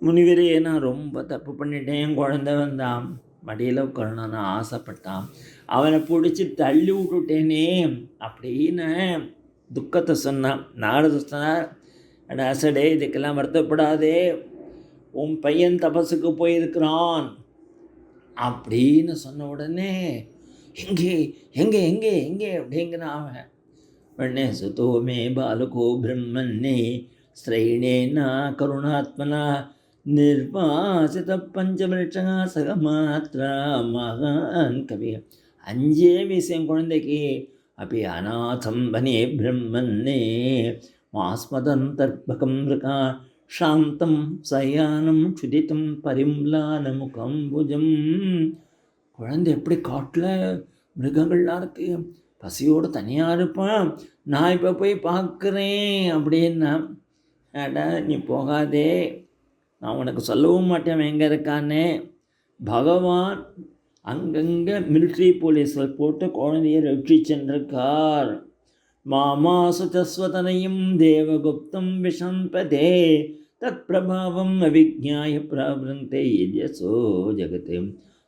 முனிவரே நான் ரொம்ப தப்பு பண்ணிட்டேன், குழந்தை வந்தான் மடியில் உட்காரணும் நான் ஆசைப்பட்டான், அவனை பிடிச்சி தள்ளி விட்டுட்டேனே அப்படின்னு துக்கத்தை சொன்னான். நாரத சொன்னார், அசடே இதுக்கெல்லாம் வருத்தப்படாதே, உன் பையன் தபஸுக்கு போயிருக்கிறான் அப்படின்னு சொன்ன உடனே எங்கே எங்கே எங்கே எங்கே அப்படிங்கிறான் அவன். உடனே சுதோமே பாலகோ பிரம்மன்னே ஸ்ரைணேனா கருணாத்மனா நிர்வாசித பஞ்சவருஷா சகமாத்ரா மகான் கவி. 5 விஷயம் குழந்தைக்கு. அப்படி அநாதம் வனே பிரம்மன்னே மாஸ்மதந்தர்பகம் இருக்கா சாந்தம் சயானம் சுதித்தம் பரிம்லானமுகம் புஜம். குழந்தை எப்படி காட்டில் மிருகங்கள்லாம் இருக்குது, பசியோடு தனியாக இருப்பான், நான் இப்போ போய் பார்க்குறேன் அப்படின்னா, ஏடா நீ போகாதே, நான் உனக்கு சொல்லவும் மாட்டேன் எங்கே இருக்கானே. பகவான் அங்கங்கே மிலிட்ரி போலீஸில் போட்டு குழந்தையை ரட்சிச்சென்றிருக்கார். மாமா சுதஸ்வதனையும் தேவகுப்தம் விஷம்பதே தத் பிரபாவம் அவிஜ்ஞாய பிரவருந்தே யஜசோ ஜகதே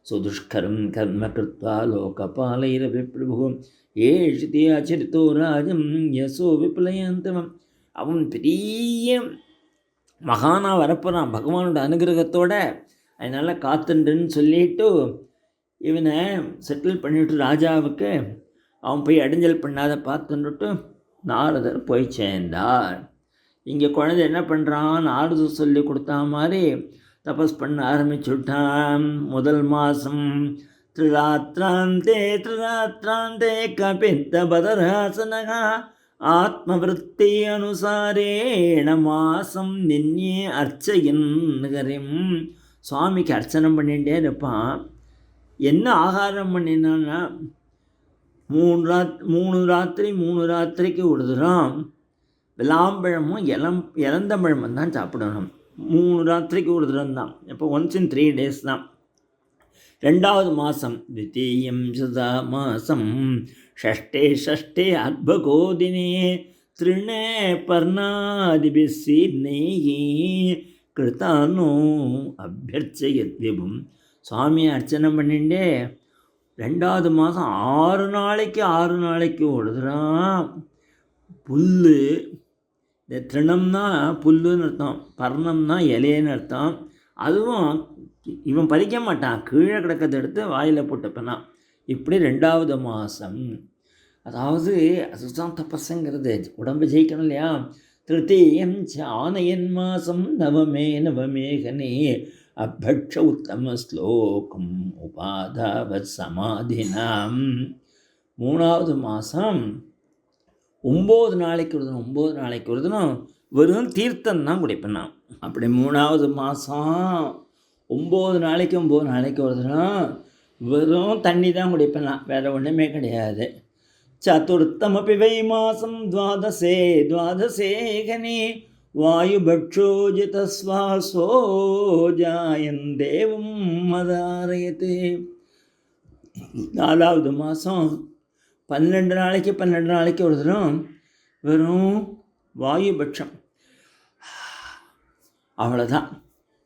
சுதுஷ்கரம் கர்ம கிருத்வா லோகபாலைரபி பிரபு ஏஷிதே அச்சரித்தோ ராஜம் யசோ விப்ளயந்தவம். அவன் பெரிய மகானாக வரப்போகிறான் பகவானோட அனுகிரகத்தோட, அதனால் காத்துண்டுன்னு சொல்லிட்டு இவனை செட்டில் பண்ணிவிட்டு ராஜாவுக்கு அவன் போய் அடைஞ்சல் பண்ணாத பார்த்துட்டு நாரதர் போய் சேர்ந்தார். இங்கே குழந்தை என்ன பண்ணுறான், நாரதர் சொல்லி கொடுத்தா மாதிரி தபஸ் பண்ண ஆரம்பிச்சுட்டான். முதல் மாதம் திரிராத்திராந்தே கபித்த பதராசனகா ஆத்மவிருத்தி அனுசாரேண மாசம் நின்னே அர்ச்சையின் நகரிம். சுவாமிக்கு அர்ச்சனை பண்ணிகிட்டே இருப்பான். என்ன ஆகாரம் பண்ணினான்னா 3 ராத்திரிக்கு விடுதுறான். விளாம்பழமும் இளந்தம்பழமும் தான் சாப்பிடணும். 3 ராத்திரிக்கு ஒரு தரம் தான். இப்போ ஒன்ஸ் இன் 3 days தான். 2வது மாதம் த்விதீயம் சதா மாதம் ஷஷ்டே அத்பகோதினே திருணே பர்ணாதிபிசீர்ணேயி கிருத்தானோ அபியர்ச்சயத் விபும். சுவாமியை அர்ச்சனை பண்ணிண்டே 2வது மாதம் 6 நாளைக்கு ஓடுதுறான். புல், இந்த திருணம்னா புல்லுன்னு அர்த்தம், பர்ணம்னா இலையன்னு அர்த்தம். அதுவும் இவன் பறிக்க மாட்டான், கீழே கிடக்கிறத எடுத்து வாயில் போட்டுப்பனான். இப்படி 2வது மாதம், அதாவது அதுதான் தபஸுங்கிறது, உடம்பு ஜெயிக்கணும் இல்லையா. திருத்தீயம் ஆனையன் மாதம் நவமேகனே அபக்ஷ உத்தம ஸ்லோகம் உபாதாவத் சமாதினாம். 3வது மாதம் 9 நாளைக்கு ஒரு தினம் வெறும் தீர்த்தம் தான் குடிப்பேன் நான். அப்படி 3வது மாதம் 9 நாளைக்கு ஒரு தினம் வெறும் தண்ணி தான் குடிப்பேன் நான், வேறு ஒன்றுமே கிடையாது. चतुर्थमपि वै मासं द्वादशे घने वायुभक्षोजितश्वासो जायन् देवं मदारयते. 4வது மாதம் 12 நாளைக்கு ஒரு தரம் வெறும் வாயுபட்சம், அவ்வளோதான்.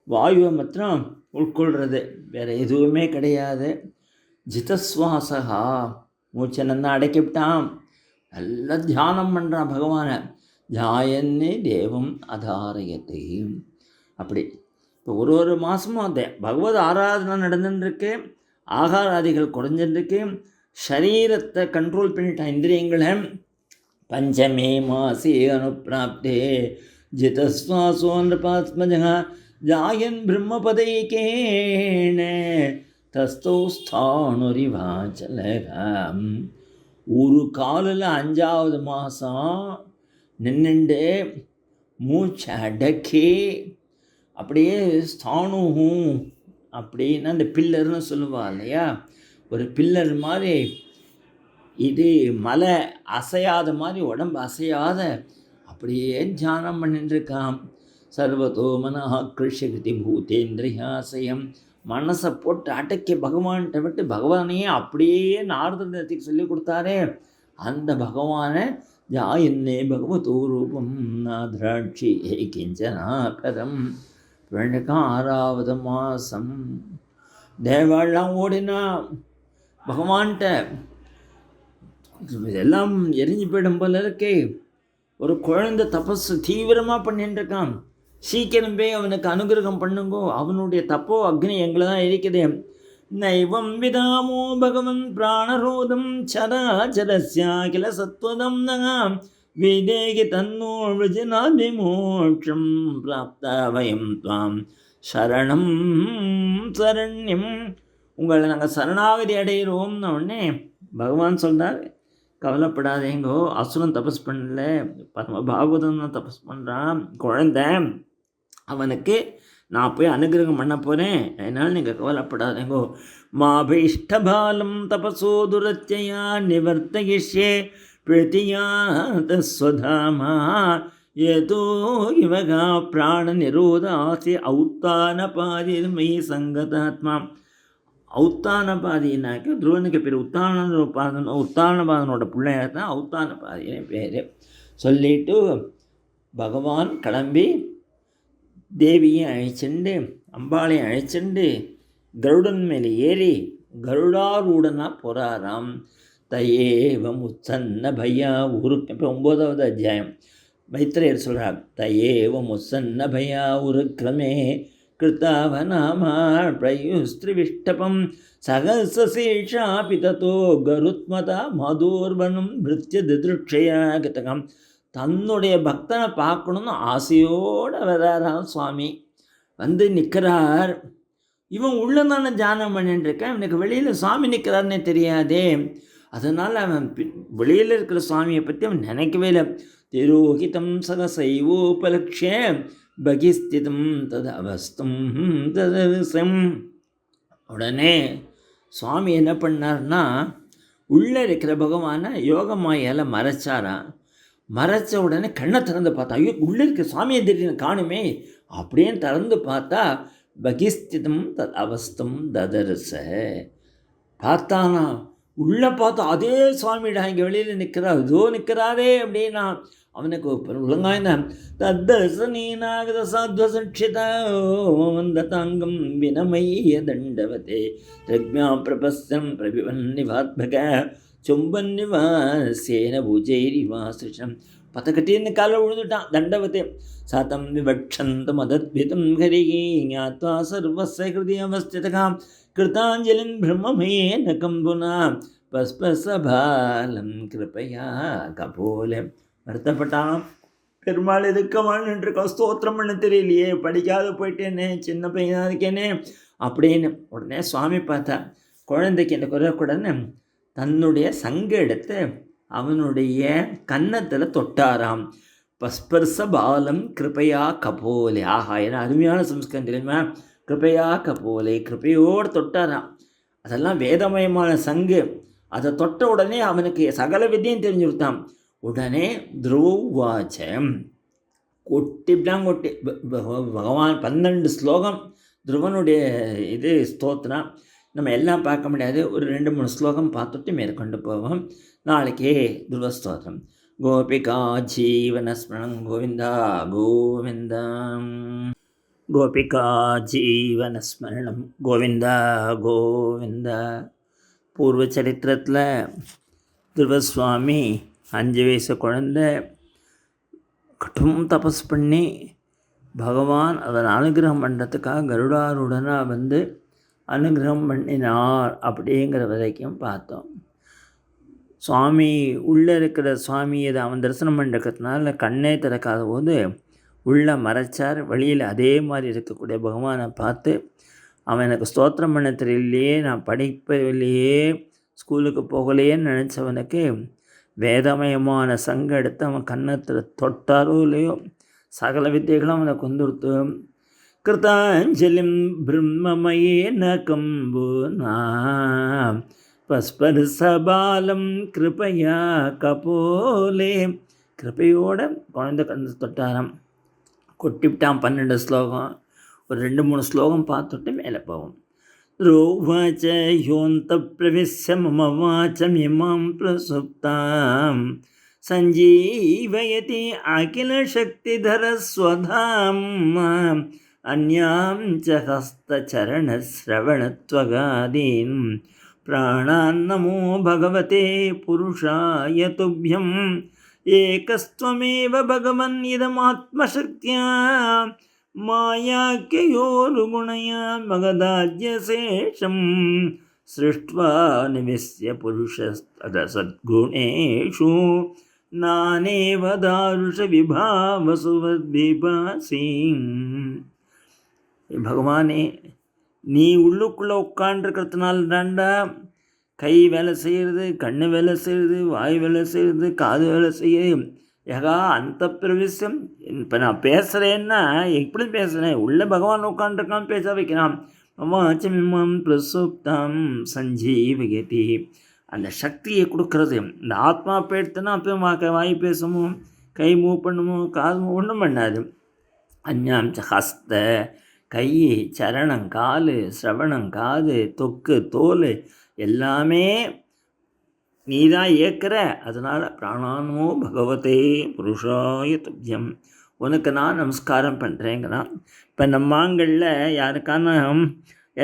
வாயுவை மாத்திரம் உட்கொள்கிறது, வேறு எதுவுமே கிடையாது. ஜிதஸ்வாசகா, மூச்சை நல்லா அடக்கிவிட்டான், நல்லா தியானம் பண்ணுறான் பகவானை. ஜாயன்னே தேவம் அதாரயத்தை. அப்படி இப்போ ஒரு மாதமும் அந்த பகவத் ஆராதனை நடந்துட்டுருக்கு, ஆகாராதிகள் குறைஞ்சிருக்கு, சரீரத்தை கண்ட்ரோல் பண்ணிட்டான், இந்திரியங்களை. பஞ்சமே மாசி அனுப்பிராப்தே ஜிதஸ்வாசோ நிருபாத்மஜா ஜாயன் பிரம்மபதைக்கேண தஸ்தோஸ்தானுரிவாச்சலம். ஒரு காலில் 5வது மாதம் நின்றுண்டு மூச்சை அடக்கி அப்படியே ஸ்தானுகும் அப்படின்னா அந்த பில்லர்னு சொல்லுவா இல்லையா, ஒரு பில்லர் மாதிரி. இது மலை அசையாத மாதிரி, உடம்பு அசையாத அப்படியே தியானம் பண்ணிட்டுருக்கான். சர்வதோ மனஹ கிருஷ்யகிருதி பூதேந்திரியாசயம். மனசை போட்டு அடக்கி பகவான்கிட்ட விட்டு பகவானையே அப்படியே நாரதத்துக்கு சொல்லி கொடுத்தாரே, அந்த பகவானை ஜாயன்னே பகவதோ ரூபம் நாத்ராட்சி கிஞ்சனாபரம். 6வது மாதம் தேவாலாம் ஓடினா பகவான்கிட்ட. இதெல்லாம் எரிஞ்சு போயிடும் போல இருக்கே. ஒரு குழந்தை தபஸ் தீவிரமாக பண்ணிட்டு இருக்கான், சீக்கிரம் போய் அவனுக்கு அனுகிரகம் பண்ணுங்கோ, அவனுடைய தப்போ அக்னி எங்களை தான் இருக்குது. நைவம் விதாமோ பகவன் பிராணரோதம் சராச்சரஸ்யா கில சத்வதம் நகாம் விதேகி தன்னோ விஜனாதிமோட்சம் பிராப்த வயம் துவாம் சரணம் சரண்யம். உங்களை நாங்கள் சரணாகதி அடைகிறோம்னு உடனே பகவான் சொல்கிறார், கவலைப்படாதேங்கோ, அசுரன் தபஸ் பண்ணல, பரம பாகவதன் தான் தபஸ் பண்ணுறான். குழந்தை அவனுக்கு நான் போய் அனுகிரகம் பண்ண போகிறேன், அதனால் நீங்கள் கவலைப்படாதேங்கோ. மாபீஷ்டபாலம் தபசோ துரச்சையா நிவர்த்தயிஷ்யே பிரதியா தஸ்வதாமா ஏதோ இவகா பிராண நிரோதாசி ஔத்தான பாதிர்மயி சங்கதாத்மா. ஔத்தானபாதினாக்க துருவனுக்கு பேர் உத்தானபாதனோட பிள்ளையாக தான் ஔத்தானபாதினே பேர். சொல்லிட்டு பகவான் கிளம்பி தேவியை அழைச்சிண்டு அம்பாளையும் அழைச்சிண்டு கருடன் மேலே ஏறி கருடாரூடனாக போகிறாராம். தயேவம் உச்சன்ன பையா உருக்கு. இப்போ 9வது அத்தியாயம் மைத்ரேயர் சொல்கிறார், தயேவம் உச்சன்ன பையா உருக்கிரமே கிருத்தாவநாமா பிரயுஸ்திரிவிஷ்டபம் சகசசேஷாபி ததோ கருத்மதா மதோர்வனம் பிருத்திய திதிருட்சையா கிருத்தகம். தன்னுடைய பக்தனை பார்க்கணுன்னு ஆசையோடு வராராம் சுவாமி. வந்து நிற்கிறார். இவன் உள்ள தானே தியானம் பண்ணிட்டு இருக்கான், இவனுக்கு வெளியில் சுவாமி நிற்கிறாருன்னே தெரியாதே. அதனால் அவன் வெளியில் இருக்கிற சுவாமியை பற்றி அவன் நினைக்கவே இல்லை. திரோகிதம் சகசைவோபலக்ஷே பகிஸ்திதம் தது அவஸ்தம் ததவிசம். உடனே சுவாமி என்ன பண்ணார்னா, உள்ளே இருக்கிற பகவானை யோகமாயால் மறைச்சாராம். மறைச்ச உடனே கண்ணை திறந்து பார்த்தா, ஐயோ உள்ளே இருக்க சுவாமியை திடீர்னு காணுமே அப்படின்னு திறந்து பார்த்தா பகிஸ்திதம் தத் அவஸ்தம் ததரிச. பார்த்தானா, உள்ளே பார்த்தா அதே சுவாமிடா இங்கே வெளியில் நிற்கிறார், இதோ நிற்கிறாரே அப்படின்னா அவனுக்கு உலங்காய்ந்தான். தத்தசனீனாகத சாத்வசட்சிதம் வினமைய தண்டவதே ரக்மியா பிரபஸ்தம் பிரபிவன் நிவாத்மக சொம்பன் நிவாசேன பூஜைரிவாசிஷம். பத்தக்கட்டின்னு காலை விழுந்துட்டான். தண்டவத்தே சாத்தம் விவட்சந்தம் அதத்விதம் ஹரிகி ஞாத்வா சர்வஸ்ய ஹிருதி அவஸ்திதகாம் கிருத்தாஞ்சலின் பிரம்மமேன கம்புனா பஸ்பசபாலம் கிருபையா கபோல. வருத்தப்பட்டான். பெருமாள் எதுக்கமான்னு இருக்கோம், ஸ்தோத்திரம் பண்ண தெரியலையே, படிக்காத போயிட்டேனே, சின்ன பையனாக இருக்கேனே அப்படின்னு. உடனே சுவாமி பார்த்தா குழந்தைக்கு இந்த குறைக்கூடன்னு தன்னுடைய சங்க எடுத்து அவனுடைய கன்னத்தில் தொட்டாராம். பஸ்பர்ச பாலம் கிருபையா கபோலே. ஆஹா, ஏன்னா அருமையான சம்ஸ்கிருதம் தெரியுமா, கிருபையா கபோலே, கிருபையோடு தொட்டாராம். அதெல்லாம் வேதமயமான சங்கு. அதை தொட்ட உடனே அவனுக்கு சகல வித்தியும் தெரிஞ்சு கொடுத்தான். உடனே துருவாச்சம் கொட்டிப்டான் கொட்டி பகவான் 12 ஸ்லோகம் துருவனுடைய இது ஸ்தோத்திரம். நம்ம எல்லாம் பார்க்க முடியாது, ஒரு 2-3 ஸ்லோகம் பார்த்துட்டு மேற்கொண்டு போவோம். நாளைக்கே துருவ ஸ்தோத்திரம். கோபிகா ஜீவனஸ்மரணம் கோவிந்தா கோவிந்தா. கோபிகா ஜீவனஸ்மரணம் கோவிந்தா கோவிந்தா. பூர்வ சரித்திரத்தில் துருவசுவாமி 5 வயசு குழந்தை கடும் தபஸ் பண்ணி பகவான் அதன் அனுகிரகம் பண்ணுறதுக்காக கருடாருடனாக வந்து அனுகிரகம் பண்ணினார் அப்படிங்கிற வரைக்கும் பார்த்தோம். சுவாமி உள்ளே இருக்கிற சுவாமியை அவன் தரிசனம் பண்ணுறதுனால கண்ணே திறக்காத போது உள்ளே மறைச்சார். வெளியில் அதே மாதிரி இருக்கக்கூடிய பகவானை பார்த்து அவன் எனக்கு ஸ்தோத்திரம் பண்ண தெரியலையே, நான் படிப்பதில்லையே, ஸ்கூலுக்கு போகலையேன்னு நினச்சவனுக்கு வேதமயமான சங்கம் எடுத்து அவன் கன்னத்தில் தொட்டாரோ இல்லையோ சகல வித்தைகளும் அவனை கொண்டுடுத்து. கிருதாஞ்சலிம் பிரம்மமயேன கம்புனா பஸ்பர்சபாலம் கிருபையா கபோலே. கிருபையோட குழந்தை கண்டு தொட்டாராம். கொட்டிவிட்டான் 12 ஸ்லோகம். ஒரு 2-3 ஸ்லோகம் பார்த்துட்டு மேலே போவோம். ரோவாச்ச யோந்த பிரவிஷ்ய மம வாச்சமிமாம் பிரசுப்தாம் சஞ்சீவயதி அகில சக்திதர ஸ்வதாம் அன்யாம் ச ஹஸ்தச்சரணஸ்ரவணத்வகாதீன் பிராணான் நமோ பகவதே புருஷாய துப்யம் ஏகஸ்த்வமேவ பகவன் இதமாத்மசக்தியா மாயாக்கியோருகுணயா மகதாஜ்யசேஷம் சிருஷ்ட்வா நிவிஸ்ய புருஷஸ்தத சத்குணேஷு நானேவ தாருஷ விபாவசுவத்பிபாசி. பகவானே, நீ உள்ளுக்குள்ளே உட்காண்டிருக்கிறதுனால தாண்டா கை வேலை செய்கிறது, கண்ணு வேலை செய்கிறது, வாய் வேலை செய்கிறது, காது வேலை செய்யுது. ஏகா அந்த பிரவிசம். இப்போ நான் பேசுகிறேன்னா எப்படி பேசுகிறேன்? உள்ளே பகவான் உட்காந்துருக்கான், பேச வைக்கிறான். மமாச்சமிமாம் பிரசுப்தாம் சஞ்சீவயதி. அந்த சக்தியை கொடுக்கறது. இந்த ஆத்மா போயிடுத்துன்னா அப்போ வாய் பேசுமோ, கை மூவ் பண்ணுமோ, காது ஒன்றும் பண்ணாது. அஞ்ஞாம் ஹஸ்த கை, சரணம் காலு, சிரவணம் காது, தொக்கு தோல் எல்லாமே நீ தான் இயக்கிற. அதனால் பிராணானோ பகவதே புருஷாய துப்யம், உனக்கு நான் நமஸ்காரம் பண்ணுறேங்கிறான். இப்போ நம்மாங்களில் யாருக்கான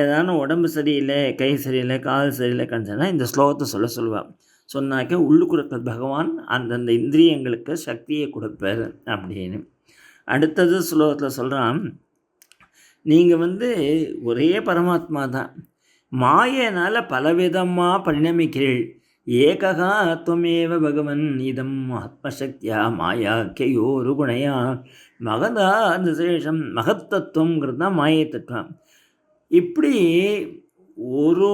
ஏதான உடம்பு சரியில்லை, கை சரியில்லை, கால் சரியில்லை கண்டுனா இந்த ஸ்லோகத்தை சொல்லுவாள். சொன்னாக்க உள்ளுக்குற பகவான் அந்தந்த இந்திரியங்களுக்கு சக்தியை கொடுப்பார் அப்படின்னு. அடுத்தது ஸ்லோகத்தில் சொல்கிறான், நீங்கள் ஒரே பரமாத்மா தான், மாயனால் பலவிதமாக பரிணமிக்கிறீள். ஏகா துவமேவ பகவன் இதம் ஆத்மசக்தியா மாயாக்கியோரு குணையா மகதா அந்த சேஷம். மகத்தத்துவங்கிறது தான் மாயை தத்துவம். இப்படி ஒரு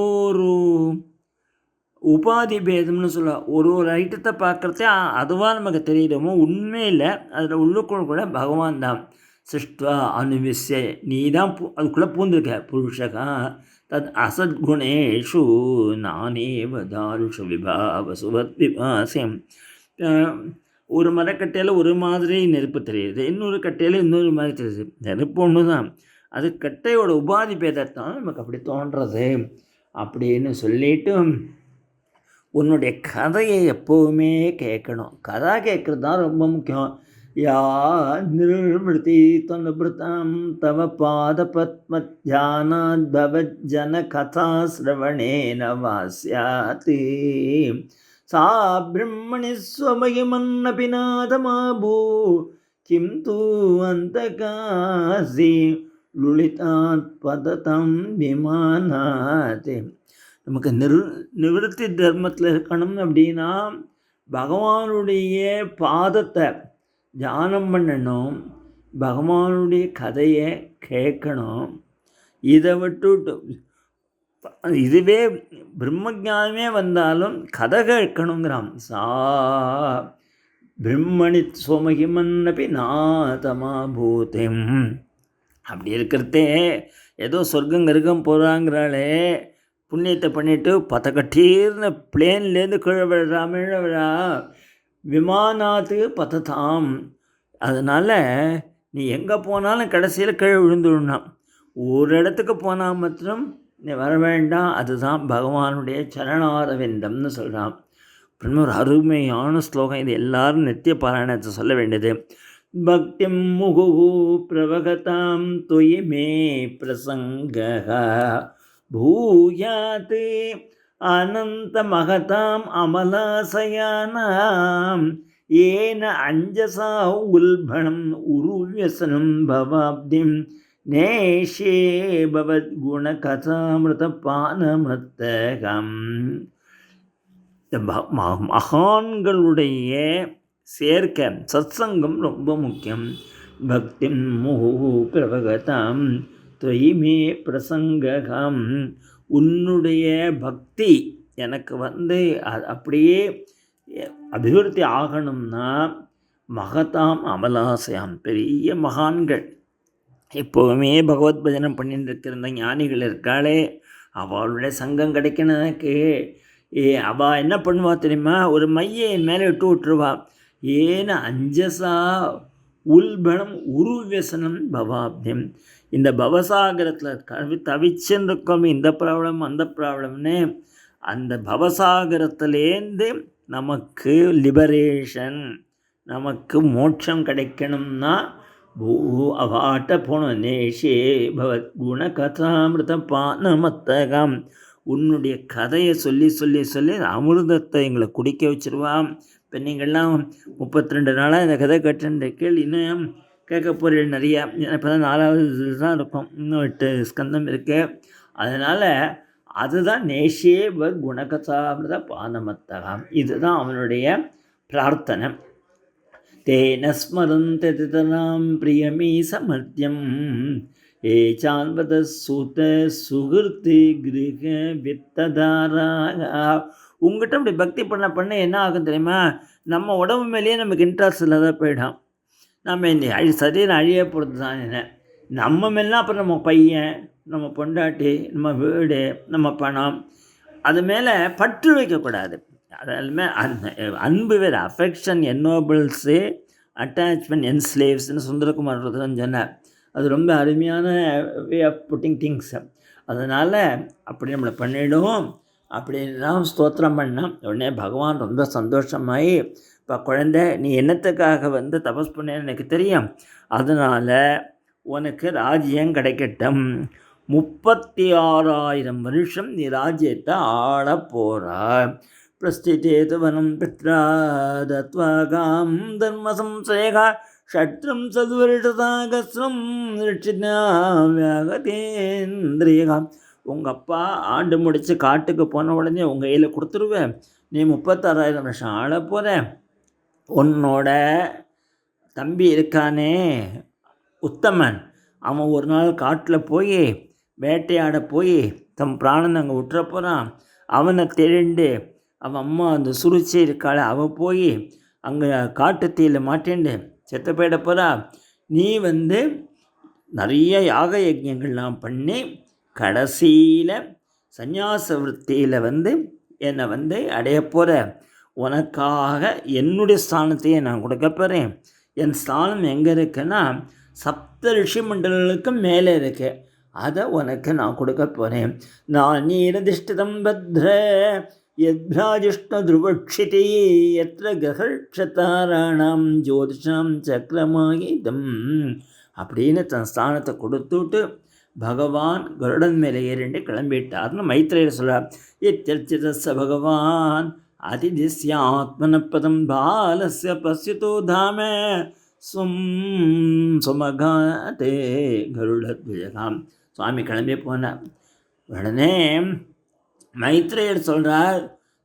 உபாதி பேதம்னு சொல்ல, ஒரு ஐட்டத்தை பார்க்குறதே அதுவாக நமக்கு தெரியுதமோ உண்மையில் அதில் உள்ளுக்குள்ள கூட பகவான் தான். சிருஷ்டுவா அனுவிஸ்ய, நீ தான் அதுக்குள்ளே பூந்துருக்க. புருஷகா தத் அசத்குணேஷு நானேவ தாருஷ விபாவசுவத் விபாசியம். ஒரு மரக்கட்டையில் ஒரு மாதிரி நெருப்பு தெரியுது, இன்னொரு கட்டையில் இன்னொரு மாதிரி தெரியுது. நெருப்பு ஒன்று தான், அது கட்டையோட உபாதி பேதத்தான் நமக்கு அப்படி தோன்றது அப்படின்னு சொல்லிட்டு, உன்னுடைய கதையை எப்போவுமே கேட்கணும். கதை கேட்குறது தான் ரொம்ப முக்கியம். யா நிர்மிருதி தொன்பிருத்தம் தவ பாத பத்ம தியானாத் பவஜன கதா ஸ்ரவணேன வாஸ்யாதி சா பிரம்மணி ஸ்வமகிமன்னபி நாதமாபூ கிம் தூ அந்தகாசி லுளிதாத் பததம் விமானாதே. நமக்கு நிவர்த்தி தர்மத்தில் இருக்கணும் அப்படின்னா பகவானுடைய பாதத்தை தியானம் பண்ணணும், பகவானுடைய கதையை கேட்கணும். இதை விட்டுட்டு இதுவே பிரம்மஜானமே வந்தாலும் கதை கேட்கணுங்கிறான். சா பிரம்மணி சோமகிமன்னபி நாதமா பூதம். அப்படி இருக்கிறதே ஏதோ சொர்க்கம் கருக்கம் போகிறாங்கிறாளே, புண்ணியத்தை பண்ணிவிட்டு பதக்கட்டீர்னு பிளேன்லேருந்து கீழே விழா விமானாத்து பதத்தாம். அதனால் நீ எங்கே போனாலும் கடைசியில் கீழே விழுந்துடணும். ஒரு இடத்துக்கு போனால் மாத்திரம் நீ வர வேண்டாம். அதுதான் பகவானுடைய சரணாரவிந்தம்னு சொல்கிறான். அப்புறமே ஒரு அருமையான ஸ்லோகம், இது எல்லாரும் நித்திய பாராயணத்தை சொல்ல வேண்டியது. பக்திம் முகு பிரவகதாம் தொயி மே பிரசங்க பூயாத் அனந்த மகதாம் அமலாசயானாம் ஏன அஞ்சசா உல்பணம் உருவியசனம் பவாப்திம் நேஷே பவத்குணகதாமிருத பானமத்தகம். இந்த மகான்களுடைய சேர்க்கை சத்சங்கம் ரொம்ப முக்கியம். பக்தி முகு பிரபகதாம் தொய்மே பிரசங்கம். உன்னுடைய பக்தி எனக்கு அப்படியே அபிவிருத்தி ஆகணும்னா மகதாம் அமலாசையாம், பெரிய மகான்கள் எப்போவுமே பகவத் பஜனம் பண்ணிட்டு இருக்கிற இந்த ஞானிகள் இருக்காளே, அவளுடைய சங்கம் கிடைக்கணும் எனக்கு. அவள் என்ன பண்ணுவா தெரியுமா, ஒரு மையை என் மேலே விட்டுருவா. ஏன அஞ்சசா உல்பணம் உருவியசனம் பவாப்தியம். இந்த பவசாகரத்தில் தவிச்சுருக்கோம், இந்த ப்ராப்ளம் அந்த ப்ராப்ளம்னு. அந்த பவசாகரத்துலேருந்து நமக்கு லிபரேஷன், நமக்கு மோட்சம் கிடைக்கணும்னா அவாட்ட போனோம். நேஷே பவத் குண கதாமிருத பானமத்தகம். உன்னுடைய கதையை சொல்லி சொல்லி சொல்லி அமிர்தத்தை எங்களை குடிக்க வச்சுருவான். இப்போ நீங்கள்லாம் 32 நாளாக இந்த கதை கேட்டுருக்கீள், இன்னும் கேட்க போகிறீர்கள் நிறையா. இப்போ தான் 4வது தான் இருக்கும், இன்னும் 8 ஸ்கந்தம் இருக்குது. அதனால் அதுதான் நேஷே பவத் குணகதாமிருத பானமத்தகம். இதுதான் அவனுடைய பிரார்த்தனை. தேன ஸ்மரந்தி திதராம் பிரியமீ சமர்த்தியம் ஏச்சான்வத சூத சுகிருத்தி கிருக வித்ததாராக. உங்கள்கிட்ட அப்படி பக்தி பண்ண என்ன ஆகும் தெரியுமா, நம்ம உடம்பு மேலேயே நமக்கு இன்ட்ரெஸ்ட் இல்லாத போயிடும். நம்ம இந்த சரீரம் அழிய போகிறது தான் என்ன, நம்ம மேலாம் அப்புறம் நம்ம பையன், நம்ம பொண்டாட்டி, நம்ம வீடு, நம்ம பணம், அது மேலே பற்று வைக்கக்கூடாது. அதெல்லாமே அன்பு வேறு, அஃபெக்ஷன் என்னோபிள்ஸு, அட்டாச்மெண்ட் என்ஸ்லேவ்ஸ்னு சுந்தரகுமார் சொன்னார். அது ரொம்ப அருமையான வே ஆஃப் புட்டிங் திங்ஸ். அதனால் அப்படி நம்மளை பண்ணிவிடும். அப்படின்லாம் ஸ்தோத்திரம் பண்ணால் உடனே பகவான் ரொம்ப சந்தோஷமாகி, இப்போ குழந்தை நீ என்னத்துக்காக தபஸ் பண்ணேன்னு எனக்கு தெரியும், அதனால் உனக்கு ராஜ்யம் கிடைக்கட்டும். 36,000 வருஷம் நீ ராஜ்யத்தை ஆள போகிறா. பிரஸ்திதேது வனம் பித்ரா தத்வாகாம் தர்ம சம்சேகா ஷட்ரம் சதுவரிஷதாகஸ்ரம் ரிஷிதேந்திரியகா. உங்கள் அப்பா ஆண்டு முடித்து காட்டுக்கு போன உடனே உங்கள் கையில் கொடுத்துருவேன். நீ 36,000 வருஷம் ஆள போகிற. உன்னோட தம்பி இருக்கானே உத்தமன், அவன் ஒரு நாள் காட்டில் போய் வேட்டையாட போய் தம் பிராணன் அங்கே விட்டுற போகிறான். அவனை தெரிண்டு அவன் அம்மா அந்த சுருச்சி இருக்காள், அவள் போய் அங்கே காட்டுத்தீயில் மாட்டேண்டு செத்த போயிட போகிறா. நீ நிறைய யாக யஜ்யங்கள்லாம் பண்ணி கடைசியில் சந்நியாச விருத்தியில் என்னை அடைய போகிற. உனக்காக என்னுடைய ஸ்தானத்தையே நான் கொடுக்க போகிறேன். என் ஸ்தானம் எங்கே இருக்குன்னா 7 ரிஷி மண்டலங்களுக்கும் மேலே இருக்கு. அதை உனக்கு நான் கொடுக்க போகிறேன். நான் நீரதிஷ்டிதம் பத்ர யத்ராஜிஷ்ட துருவக்ஷிதி எத்திர கிரகக்ஷதாராணாம் ஜோதிஷாம் சக்கரமாகிதம் அப்படின்னு தன் ஸ்தானத்தை கொடுத்துட்டு பகவான் கருடன் மேலே ஏறிண்டு கிளம்பிட்டார்னு மைத்ரேயர் சொல்கிறார். இத்தியர்ச்சிதஸ்ஸ பகவான் அதிதிஸ்ய ஆத்மனப்பதம் பாலஸ்ய பஸ்யதோ தாம சுமகாதே கருடத்விஜகாம். சுவாமி கிளம்பி போனார். உடனே மைத்ரேயர் சொல்கிறார்,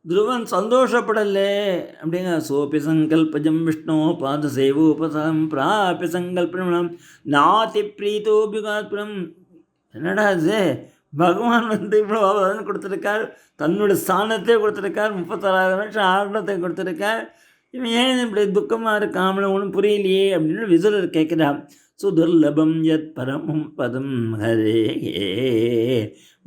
துருவன் சந்தோஷப்படலே அப்படிங்க. சோபி சங்கல்பஜம் விஷ்ணு பாத சேவோபசம் பிராபி சங்கல்பம் நாதி பிரீத்தோபிகாத்புரம். என்னடா இது, பகவான் இவ்வளோ அவதாரம் கொடுத்துருக்கார், தன்னுடைய ஸ்தானத்தை கொடுத்துருக்கார், 36,000 வருஷம் ஆரணத்தை கொடுத்துருக்கார், இவன் ஏன் இப்படி துக்கமாக இருக்காமல ஒன்றும் புரியலையே அப்படின்னு விதுரர் கேட்குறான். சுதுர்லபம் யத் பரமம் பதம் ஹரே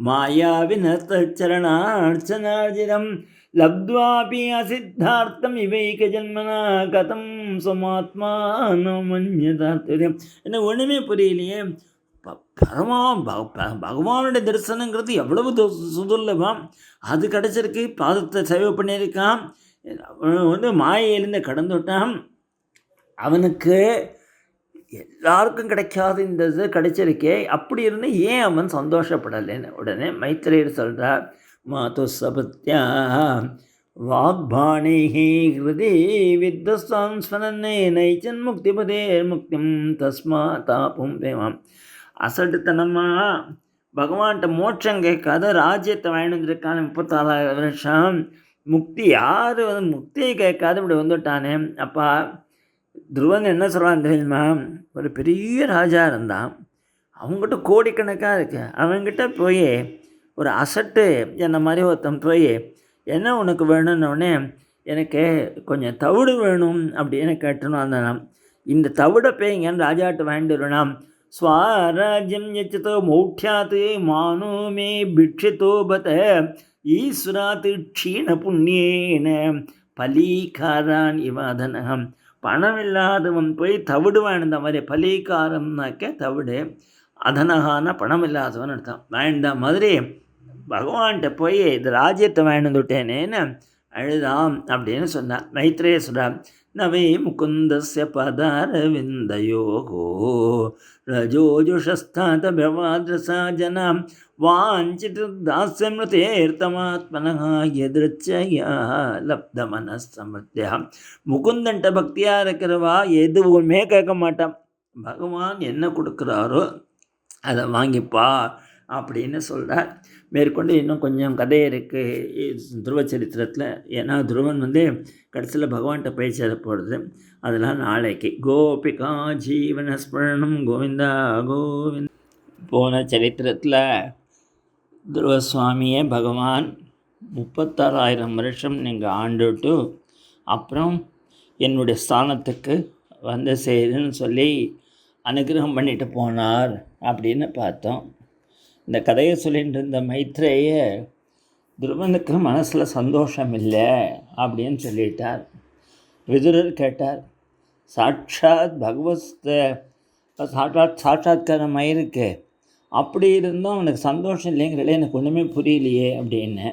மாயாவினர்த்தச்சரணார்ச்சனார்ஜிதம் லப்த்வாபி அசித்தார்த்தம் இவைக ஜன்மனா கதம் சுமாத்மானம் மன்யதார்த்தம். என்ன ஒன்றுமே புரியலையே. பகவானுடைய தரிசனங்கிறது எவ்வளவு சுதுர்லபம். அது கிடச்சிருக்கு. பாதத்தை சேவை பண்ணியிருக்கான். வந்து மாயையிலேருந்து கடந்து விட்டான். அவனுக்கு எல்லாருக்கும் கிடைக்காத இந்த இது கிடைச்சிருக்கே. அப்படி இருந்து ஏன் அவன் சந்தோஷப்படலைன்னு உடனே மைத்ரேயர் சொல்கிறார், மாது சபத்யா வாக்பாணிஹி ஹிருதி வித்வஸ்வாம் ஸ்மரன்னே நைச்சன் முக்திபதே முக்திம் தஸ்மா தாப்பும் தேவாம். அசட்டுத்தனமாக பகவான்கிட்ட மோட்சம் கேட்காத ராஜ்யத்தை வாங்கிட்டு 34,000 வருஷம் முக்தி யார் வந்து முக்தியை கேட்காத இப்படி வந்துட்டானே. அப்பா துருவன் என்ன சொல்கிறான் தெரியுமா? ஒரு பெரிய ராஜா இருந்தான். அவங்ககிட்ட கோடிக்கணக்காக இருக்கு. அவங்ககிட்ட போய் ஒரு அசட்டு என்ன மாதிரி ஒருத்தன் போய் என்ன உனக்கு வேணும்னோடனே எனக்கு கொஞ்சம் தவிடு வேணும் அப்படின்னு கேட்டணும். அந்த இந்த தவிடை போய் எங்கேன்னு ராஜாட்ட வாங்கிட்டு வரணும். ஸ்வராஜ்யம் யச்சதோ மௌட்யாத் மானோ மே பிக்ஷிதோ பத ஈஸ்வராத் க்ஷீண புண்ணியேன பலீகாரான் இவாதனம். பணம் இல்லாதவன் போய் தவிடு வாழ்ந்த மாதிரி, பலீகாரம்னாக்க தவிடு, அதனகான பணம் இல்லாதவன் அர்த்தம். வாழ்ந்த மாதிரி பகவான்கிட்ட போய் இது ராஜ்யத்தை வாழ்ந்துட்டேனேன்னு அழுதாம் அப்படின்னு சொன்னார். மைத்ரேய சொல்கிறார், நவே முகுந்தஸ்ய பதாரவிந்தயோகோ ரஜோஜுஷஸ்தாத பிரவாத்ரசா ஜனாம் வாஞ்சித் தாஸ்யமிருதேர்த்தமாத்மனः எதிர்ச்சயா லப்த மனசமர்த்தியா. முகுந்தன்ட்ட பக்தியாக இருக்கிறவா எதுவுமே கேட்க மாட்டான். பகவான் என்ன கொடுக்குறாரோ அதை வாங்கிப்பா அப்படின்னு சொல்கிறார். மேற்கொண்டு இன்னும் கொஞ்சம் கதை இருக்குது துருவ சரித்திரத்தில். ஏன்னா துருவன் வந்து கடைசியில் பகவான்கிட்ட போய் சேர போகிறது. அதெல்லாம் நாளைக்கு. கோபிகா ஜீவனஸ்மரணம் கோவிந்தா கோவிந்த். போன சரித்திரத்தில் துருவ சுவாமியே பகவான் 36,000 வருஷம் நீங்கள் ஆண்டுட்டு அப்புறம் என்னுடைய ஸ்தானத்துக்கு வந்து சேருன்னு சொல்லி அனுகிரகம் பண்ணிட்டு போனார் அப்படின்னு பார்த்தோம். இந்த கதையை சொல்லிட்டு இருந்த மைத்ரேய துருவனுக்கு மனசில் சந்தோஷம் இல்லை அப்படின்னு சொல்லிட்டார். விதுரர் கேட்டார், சாட்சாத் பகவத் சாட்சாத்காரம் ஆயிருக்கு, அப்படி இருந்தும் அவனுக்கு சந்தோஷம் இல்லைங்கிறதே எனக்கு ஒன்றுமே புரியலையே அப்படின்னு.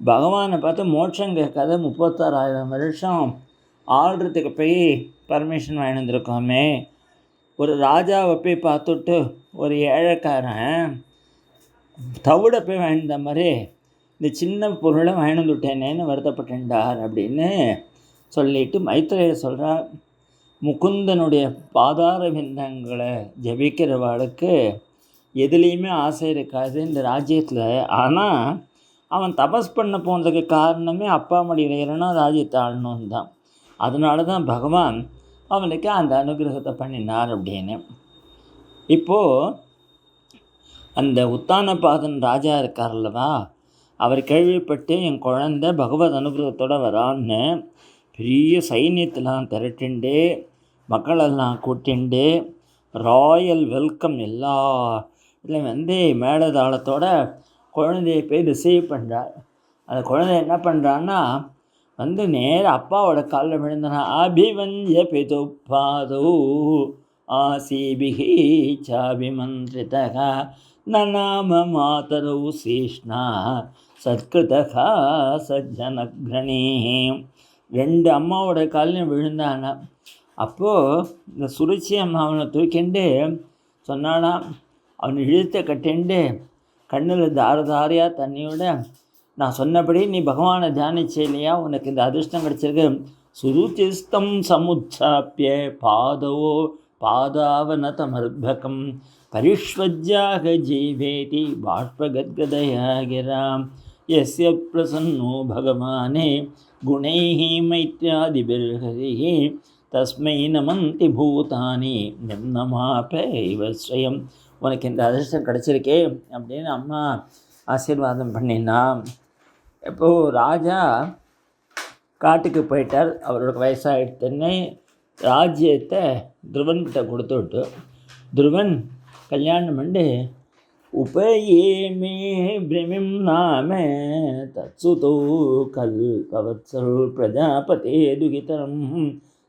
பகவானை பார்த்து மோட்சம் கேட்காத 36,000 வருஷம் ஆடுறதுக்கு போய் பர்மிஷன் வாங்கியிருந்திருக்கோமே. ஒரு ராஜாவை போய் பார்த்துட்டு ஒரு ஏழைக்காரன் தவிட போய் வாங்கிந்த மாதிரி இந்த சின்ன பொருளை வாங்கிட்டுட்டேனேன்னு வருத்தப்பட்டுண்டார் அப்படின்னு சொல்லிட்டு மைத்ரேயர் சொல்கிறார், முகுந்தனுடைய பாதார விந்தங்களை ஜபிக்கிறவாளுக்கு எதுலேயுமே ஆசை இருக்காது இந்த ராஜ்யத்தில். ஆனால் அவன் தபஸ் பண்ண போனதுக்கு காரணமே அப்பா மடியில் ஏறனா ராஜ்யத்தை ஆளணும் தான். அதனால தான் பகவான் அவனுக்கு அந்த அனுகிரகத்தை பண்ணினார் அப்படின்னு. இப்போது அந்த உத்தானபாதன் ராஜா இருக்கார்லவா, அவர் கேள்விப்பட்டு என் குழந்தை பகவத் அனுகிரகத்தோடு வரான்னு பெரிய சைன்யத்தெலாம் திரட்டிண்டு மக்களெல்லாம் கூட்டிண்டு ராயல் வெல்கம் எல்லா இதில் வந்து மேளதாளத்தோட குழந்தையை போய் ரிசீவ் பண்ணுறார். அந்த குழந்தை என்ன பண்ணுறான்னா வந்து நேராக அப்பாவோட காலில் விழுந்தனா, அபிவஞ்ச பிதுப்பாதோ ஆசிபிஹி சாபிமந்திரிதக நநாம மாதரௌ சீஷ்ணா சத்கிருதகா சஜ்ஜனக்ரணி. 2 அம்மாவோட காலையும் விழுந்தான. அப்போது இந்த சுருச்சி அம்மா அவனை தூக்கிண்டு சொன்னானா, அவன் இழுத்தை கட்டிண்டு கண்ணில் தாரையாக தண்ணியோட, நான் சொன்னபடி நீ பகவானை தியானிச்சே இல்லையா, உனக்கு இந்த அதிர்ஷ்டம் கிடச்சிருக்கு. சுருச்சிஸ்தம் சமுச்சாப்பிய பாதவோ பாதாவனதமர்பகம் பரிஷ்வஜ்யாக ஜீவேதி பாஷ்பகத்கதயாகிராம் யஸ்ய பிரசன்னோ பகவானே குணைஹி மைத்யாதிபிர்ஹரிஹ தஸ்மை நமந்தி பூதானி நிம்னமாபைவ ஸ்வயம். உனக்கு இந்த அதிர்ஷ்டம் கிடச்சிருக்கே அப்படின்னு அம்மா ஆசீர்வாதம் பண்ணினா. இப்போது ராஜா காட்டுக்கு போயிட்டார். அவரோட வயசாகிடுத்துன்னு ராஜ்யத்தை துருவன்கிட்ட கொடுத்துவிட்டு துருவன் கல்யாணம் பண்ணி உபயேமே பிரமிம் நாம தத்சுதோ கல்பவத்சல் பிரஜாபதே துகிதரம்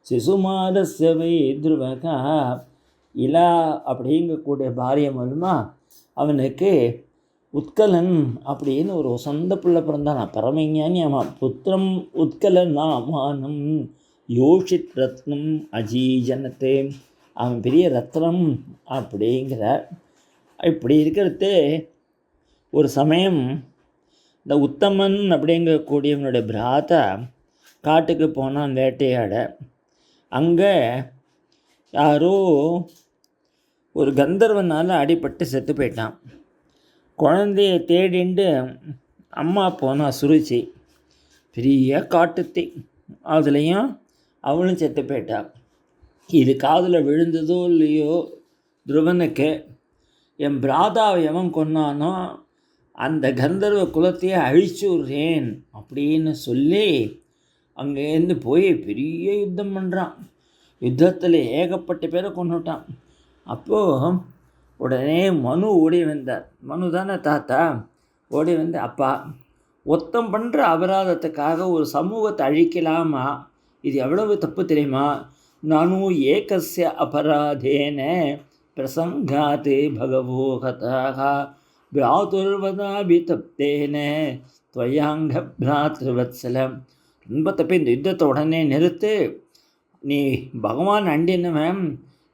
சிசுமாரஸ்ய வை துருவகா இலா அப்படிங்கக்கூடிய பாரிய மூலமாக அவனுக்கு உத்கலன் அப்படின்னு ஒரு சொந்த பிள்ளை பிறந்தான். பரமஞானி அவன். புத்திரம் உத்கலன் நாமானம் யோஷித் ரத்னம் அஜீஜனத்தே. அவன் பெரிய ரத்னம் அப்படிங்கிறார். இப்படி இருக்கிறது ஒரு சமயம் இந்த உத்தமன் அப்படிங்கக்கூடியவனுடைய பிராத்தா காட்டுக்கு போனான் வேட்டையாட. அங்கே யாரோ ஒரு கந்தர்வனால் அடிபட்டு செத்து போயிட்டான். குழந்தைய தேடிண்டு அம்மா போனால் சுருச்சி, பெரிய காட்டுத்தி, அதுலேயும் அவளும் செத்து போயிட்டான். இது காதில் விழுந்ததோ இல்லையோ துருவனுக்கு, என் பிராதாவை எவன் கொன்னானோ அந்த கந்தர்வ குலத்தையே அழிச்சு விட்றேன் அப்படின்னு சொல்லி அங்கேருந்து போய் பெரிய யுத்தம் பண்ணுறான். யுத்தத்தில் ஏகப்பட்ட பேரை கொண்டுட்டான். அப்போது உடனே மனு ஓடி வந்தார். மனு தானே தாத்தா. ஓடி வந்து, அப்பா, ஒத்தம் பண்ணுற அபராதத்துக்காக ஒரு சமூகத்தை அழிக்கலாமா? இது எவ்வளவு தப்பு தெரியுமா? நானும் ஏகஸ்ய அபராதேன பிரசங்காத்தே பகவோ ஹதாக பிராதுர்வதாபிதப்தேன துவயாங்க பிராத்ருவத்சலம். ரொம்ப தப்பு. இந்த யுத்தத்தை உடனே நிறுத்து. நீ பகவான் அண்டினவன்,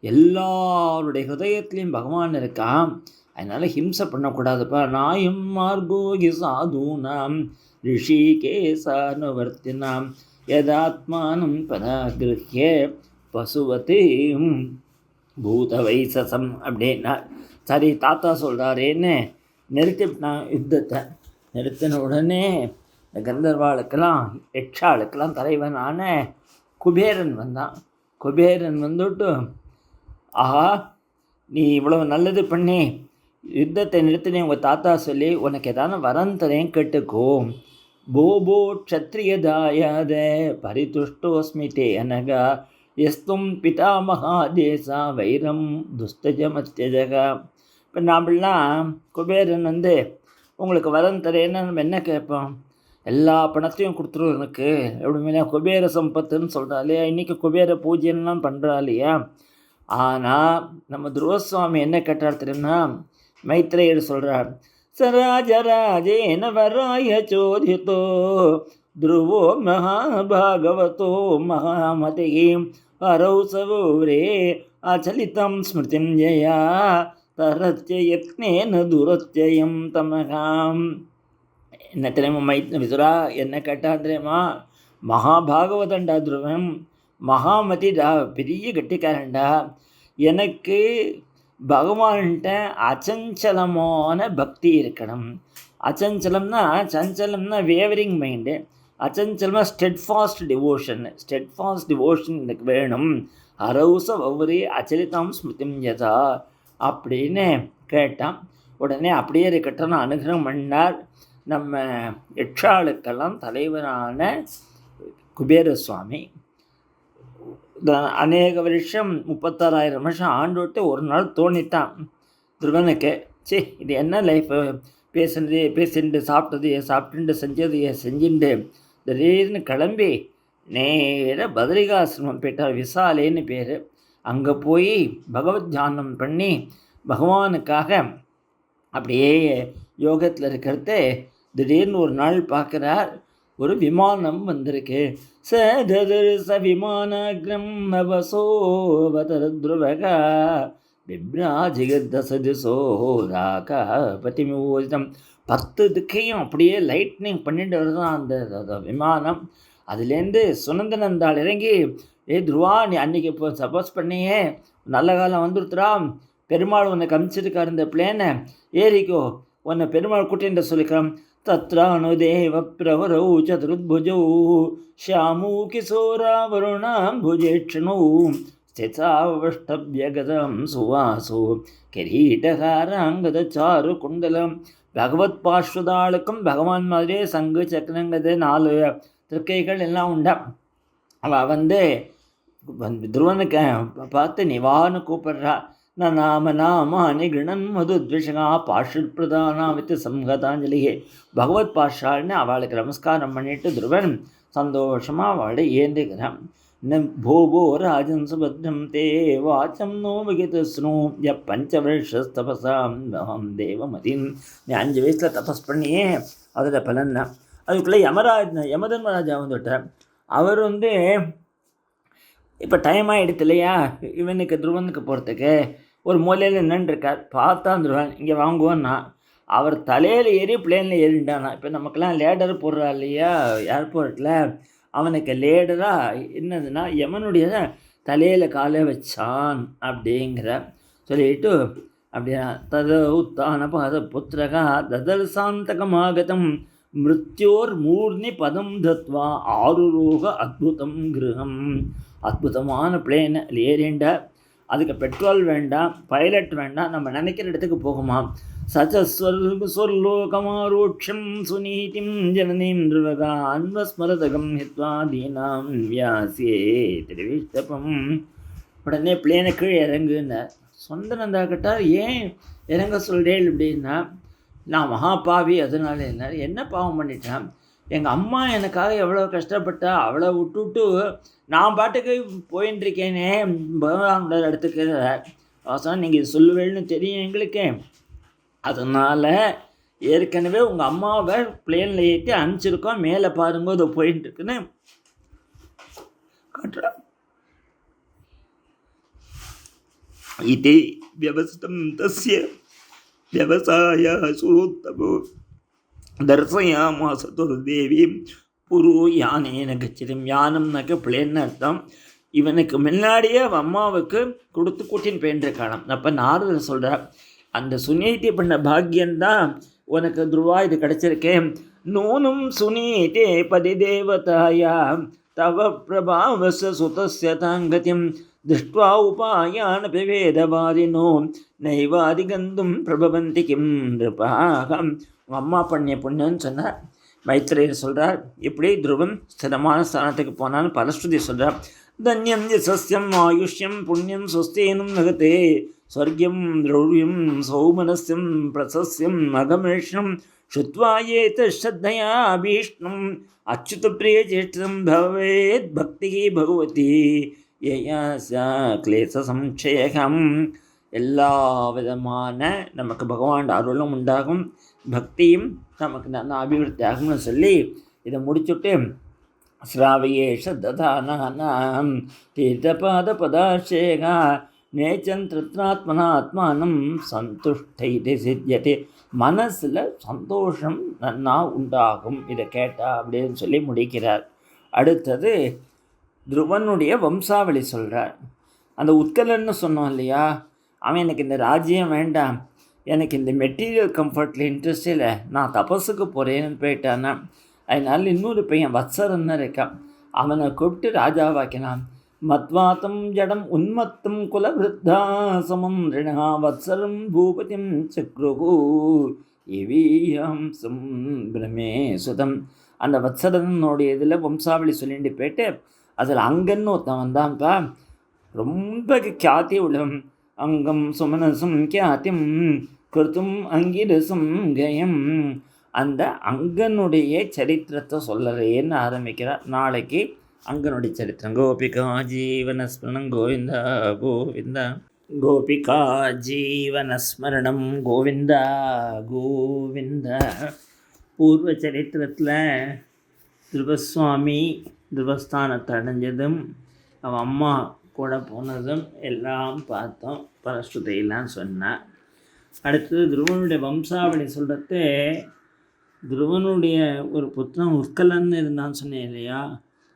எல்லாருடைய ஹிருதயத்துலேயும் பகவான் இருக்கான். அதனால் ஹிம்சை பண்ணக்கூடாதுப்பா. நாயும் மார்கோகி சாதூனாம் ரிஷிகேசானுவர்த்தினாம் யதாத்மானம் பராகிருஹ்ய பசுவதி பூத வைசசம் அப்படின்னா. சரி தாத்தா சொல்கிறாரேன்னு நிறுத்திவிட்டான் யுத்தத்தை. நிறுத்தின உடனே இந்த கந்தர்வாளுக்கெல்லாம் யக்ஷாளுக்கெல்லாம் தலைவனான குபேரன் வந்தான். குபேரன் வந்துட்டு, ஆஹா, நீ இவ்வளவு நல்லது பண்ணி யுத்தத்தை நிறுத்தினே உங்கள் தாத்தா சொல்லி உனக்கு ஏதான வரம் தரேன் கேட்டுக்கோ. போபோ க்ஷத்ரியதாயாத பரிதுஷ்டோஸ்மி தே அனகா எஸ்தும் பிதாமகா தேசா வைரம் துஸ்தஜமத்யஜகா. இப்போ நாமெல்லாம் குபேரன் வந்து உங்களுக்கு வரம் தரேன்னு நம்ம என்ன கேட்போம்? எல்லா பணத்தையும் கொடுத்துரும் எனக்கு எப்படிமே குபேர சம்பத்துன்னு சொல்கிறாலையா. இன்றைக்கி குபேர பூஜைலாம் பண்ணுறாலையா. ஆனால் நம்ம துருவசுவாமி என்ன கேட்டார் தெரியுமா? மைத்ரேயர் சொல்கிறார், சராஜராஜேன வராய சோதித்தோ துருவோ மகாபாகவதோ மகாமதி அரௌசவூரே அச்சலிதம் ஸ்மிருதிம் ஜயா தரத்ய யத்னேன துரத்யம் தமகாம். என்ன தெரியுமா விதுரா என்ன கேட்டான் தெரியுமா? மகாபாகவதண்டா துருவன், மகாமதிடா, பெரிய கட்டிக்காரன்டா. எனக்கு பகவான்கிட்ட அச்சஞ்சலமான பக்தி இருக்கணும். அச்சஞ்சலம்னா, சஞ்சலம்னா வேவரிங் மைண்டு, அச்சஞ்சலம்னா ஸ்டெட்ஃபாஸ்ட் டிவோஷன். ஸ்டெட்ஃபாஸ்ட் டிவோஷன் எனக்கு வேணும். அரௌச ஒவ்வொரு அச்சலிதாம் ஸ்மிருதிம் யதா அப்படின்னு கேட்டான். உடனே அப்படியே இருக்கட்டும் அனுகிரகம் பண்ணார். நம்ம யக்ஷாளுக்கெல்லாம் தலைவரான குபேர சுவாமி அநேக வருஷம் 36,000 வருஷம் ஆண்டோட்டு ஒரு நாள் தோணித்தான் துருவனுக்கு. சே, இது என்ன லைஃப்பு? பேசிட்டு சாப்பிட்டுட்டு செஞ்சுட்டு திடீர்னு கிளம்பி நேர பத்ரிகாசிரமம் போயிட்டார். விசாலேன்னு பேர். அங்கே போய் பகவத் தியானம் பண்ணி பகவானுக்காக அப்படியே யோகத்தில் இருக்கிறது. திடீர்னு ஒரு நாள் பார்க்குறார், ஒரு விமானம் வந்திருக்கு. ச விமானக்ரம் நவசோவதருவகா விப்ராஜிகதசதிசோ ராகா பதிமூஜிதம். 10 திக்கையும் அப்படியே லைட்னிங் பண்ணிட்டு வருதான் அந்த விமானம். அதுலேருந்து சுனந்தனந்தாள் இறங்கி, துருவா, நீ அன்றைக்கி இப்போ சப்போஸ் பண்ணியே நல்ல காலம் வந்துருத்துறா, பெருமாள் உன்னை கமிச்சிருக்காரு இந்த பிளேனை, ஏறிக்கோ, உன்னை பெருமாள் கூட்டின்ற சொல்லிக்கலாம். தத்ரானுதேவ பிரவரௌ சதுர்புஜௌ ஷியாமூ கிசோராவருணாம்புஜேக்ஷணௌ ஸ்திதாவஷ்டப்யகதம் சுவாசு கிரீடகாராங்கத சாரு குண்டலம். பகவத் பார்ஸ்வதாளுக்கும் பகவான் மாதிரியே சங்கு சக்கரங்கது 4 திருக்கைகள் எல்லாம் உண்டா. அவள் வந்து துருவனுக்கு பார்த்து நிவான்னு கூப்பிடுறா. ந நாம நாமானி கிருணன் மதுத்விஷகா பாஷுப்பிரதானாவித்து சம்ஹதாஞ்சலியே. பகவத் பாஷால்னு அவளுக்கு நமஸ்காரம் பண்ணிட்டு துருவன் சந்தோஷமாக அவளை ஏந்துகிறான். भूभो राजन् सुभद्रं ते वाचं नो विगतस्नु य பஞ்சவருஷஸ்தபசாம் தேவமதின். நீ 5 வயசில் தபஸ் பண்ணியே அதோட பலன் தான். அதுக்குள்ளே யமதர்மராஜா வந்துட்டார். அவர் இப்போ டைம் ஆகிடுது இல்லையா இவனுக்கு துருவனுக்கு போகிறதுக்கு. ஒரு மூலையில் நின்றுருக்கார். பார்த்தா துருவன் இங்கே வாங்குவோன்னா அவர் தலையில் ஏறி பிளேனில் ஏறிண்டானா. இப்போ நமக்கெல்லாம் லேடர் போடுறா இல்லையா ஏர்போர்ட்டில், அவனுக்கு லேடராக என்னதுன்னா யமனுடைய தலையில் காலை வச்சான் அப்படிங்கிற சொல்லிட்டு அப்படியா. தத உத்தான பாத புத்திரகா ததர்சாந்தகமாகதம் மிருத்யோர் மூர்ணி பதம் தத்வா ஆருரோக அத்புதம் கிரகம். அற்புதமான பிளேனை ஏறிண்ட. அதுக்கு பெட்ரோல் வேண்டாம், பைலட் வேண்டாம், நம்ம நினைக்கிற இடத்துக்கு போகுமா. சச்சஸ்வர்லோகமாரோட்சம் சுனீதிம் ஜனனீம் நிருவகா அன்வஸ்மரதகம் ஹித்வா தீனாம் வியாசியே திருவிஷ்டபம். உடனே பிளேனை கீழே இறங்குன்னு சொந்தனந்தாக்கிட்டார். ஏன் இறங்க சொல்கிறேன் அப்படின்னா, நான் மகாபாவி, அதனால என்ன பாவம் பண்ணிட்டேன். எங்கள் அம்மா எனக்காக எவ்வளோ கஷ்டப்பட்டா, அவளை விட்டுவிட்டு நான் பாட்டுக்கு போயின்னு இருக்கேனே பகவானோட இடத்துக்கு. அவசரம் நீங்கள் இது சொல்லுவேன்னு தெரியும் எங்களுக்கு. அதனால் ஏற்கனவே உங்கள் அம்மாவை பிளேனில் ஏற்றி அனுப்பிச்சிருக்கோம், மேலே பாருங்க அது போயின்னு இருக்குன்னு காட்டுறேன். இது வியவஸ்தம் தஸ்ய விவசாய சுரோத்தமோ தர்சயாமாச தேவி புரு யானேன கச்சிதம். யானம்னாக்க பிளேன்னு அர்த்தம். இவனுக்கு முன்னாடியே அம்மாவுக்கு கொடுத்து கூட்டின்னு போயின்றிருக்கானாம். அப்போ நாரதர் சொல்கிறார், அந்த சுனீதி பண்ண பாக்கியந்தான் உனக்கு துருவா இது கிடச்சிருக்கேன். நூனும் சுனீதே பதி தேவதாயா தவ பிரபாவச சுதஸ்ய தாங்கதிம் திருஷ்டுவா உபாயான பிவேதவாதினோ நைவாதிகந்தும் பிரபவந்தி கிம் நிருபாகம். உங்கள் அம்மா பண்ணிய புண்ணியன்னு சொன்னார். மைத்ரேயர் சொல்கிறார், இப்படி துருவம் ஸ்திரமான ஸ்தானத்துக்கு போனான்னு பலஸ்ருதி சொல்கிறார். தன்யம் சஸ்யம் ஆயுஷ்யம் புண்ணியம் ஸ்வஸ்தேனும் நகத்தே ஸ்வர்கியம் திரௌரியம் சௌமனஸ்யம் பிரசஸ்யம் அகமேஷம் ஸ்ருத்வாயேத ஸ்ரத்தையா அபீஷ்ணம் அச்சுத பிரிய சேஷ்டம் பவேத் பக்தி பகவதி ஏயா கிளேச சம்சயம். எல்லா விதமான நமக்கு பகவான் அருளும் உண்டாகும், பக்தியும் நமக்கு நல்ல அபிவிருத்தி ஆகும்னு சொல்லி இதை முடிச்சுட்டு ஸ்ராவியேஷ ததானாம் தீர்த்தபாத பதாஷேகா நேச்சன் திருத்னாத்மனாத்மானம் சந்துஷ்டைதி சித்தியதே. மனசில் சந்தோஷம் நன்னா உண்டாகும் இதை கேட்டா அப்படின்னு சொல்லி முடிக்கிறார். அடுத்தது துருவனுடைய வம்சாவளி சொல்கிறார். அந்த உத்கலன்னு சொன்னோம் இல்லையா, அவன் எனக்கு இந்த ராஜ்யம் வேண்டாம், எனக்கு இந்த மெட்டீரியல் கம்ஃபர்ட்டில் இன்ட்ரெஸ்ட் இல்லை, நான் தபஸுக்கு போகிறேன்னு போயிட்டானா. அதனால் இன்னொரு பையன் வத்சரன்னு இருக்கான், அவனை கூப்பிட்டு ராஜாவாக்கினான். மத்வாத்தம் ஜடம் உன்மத்தம் குலவிருத்தா சமம் ரிணா வத்சரம் பூபதிம் சக்ருகு இவீயம்சம் பிரமே சுதம். அந்த வத்சரனுடைய இதில் வம்சாவளி சொல்லிட்டு போயிட்டு அதில் அங்கன்னு ஒருத்தன் வந்தான்ப்பா, ரொம்ப கியாத்தி உள்ளவன். அங்கம் சுமனசும் கியாத்திம் கிருத்தும் அங்கிரசும் கயம். அந்த அங்கனுடைய சரித்திரத்தை சொல்லறேன்னு ஆரம்பிக்கிறார். நாளைக்கு அங்கனுடைய சரித்திரம். கோபிகா ஜீவனஸ்மரணம் கோவிந்தா கோவிந்தா, கோபிகா ஜீவனஸ்மரணம் கோவிந்தா கோவிந்தா. பூர்வ சரித்திரத்தில் துருவசுவாமி துருவஸ்தானத்தை அடைஞ்சதும் அவன் அம்மா கூட போனதும் எல்லாம் பார்த்தோம். பரஸ்ருதையெல்லாம் சொன்னான். அடுத்தது துருவனுடைய வம்சாவளி சொல்கிறது. துருவனுடைய ஒரு புத்திரன் உத்கலன்னு இருந்தான்னு சொன்னேன் இல்லையா,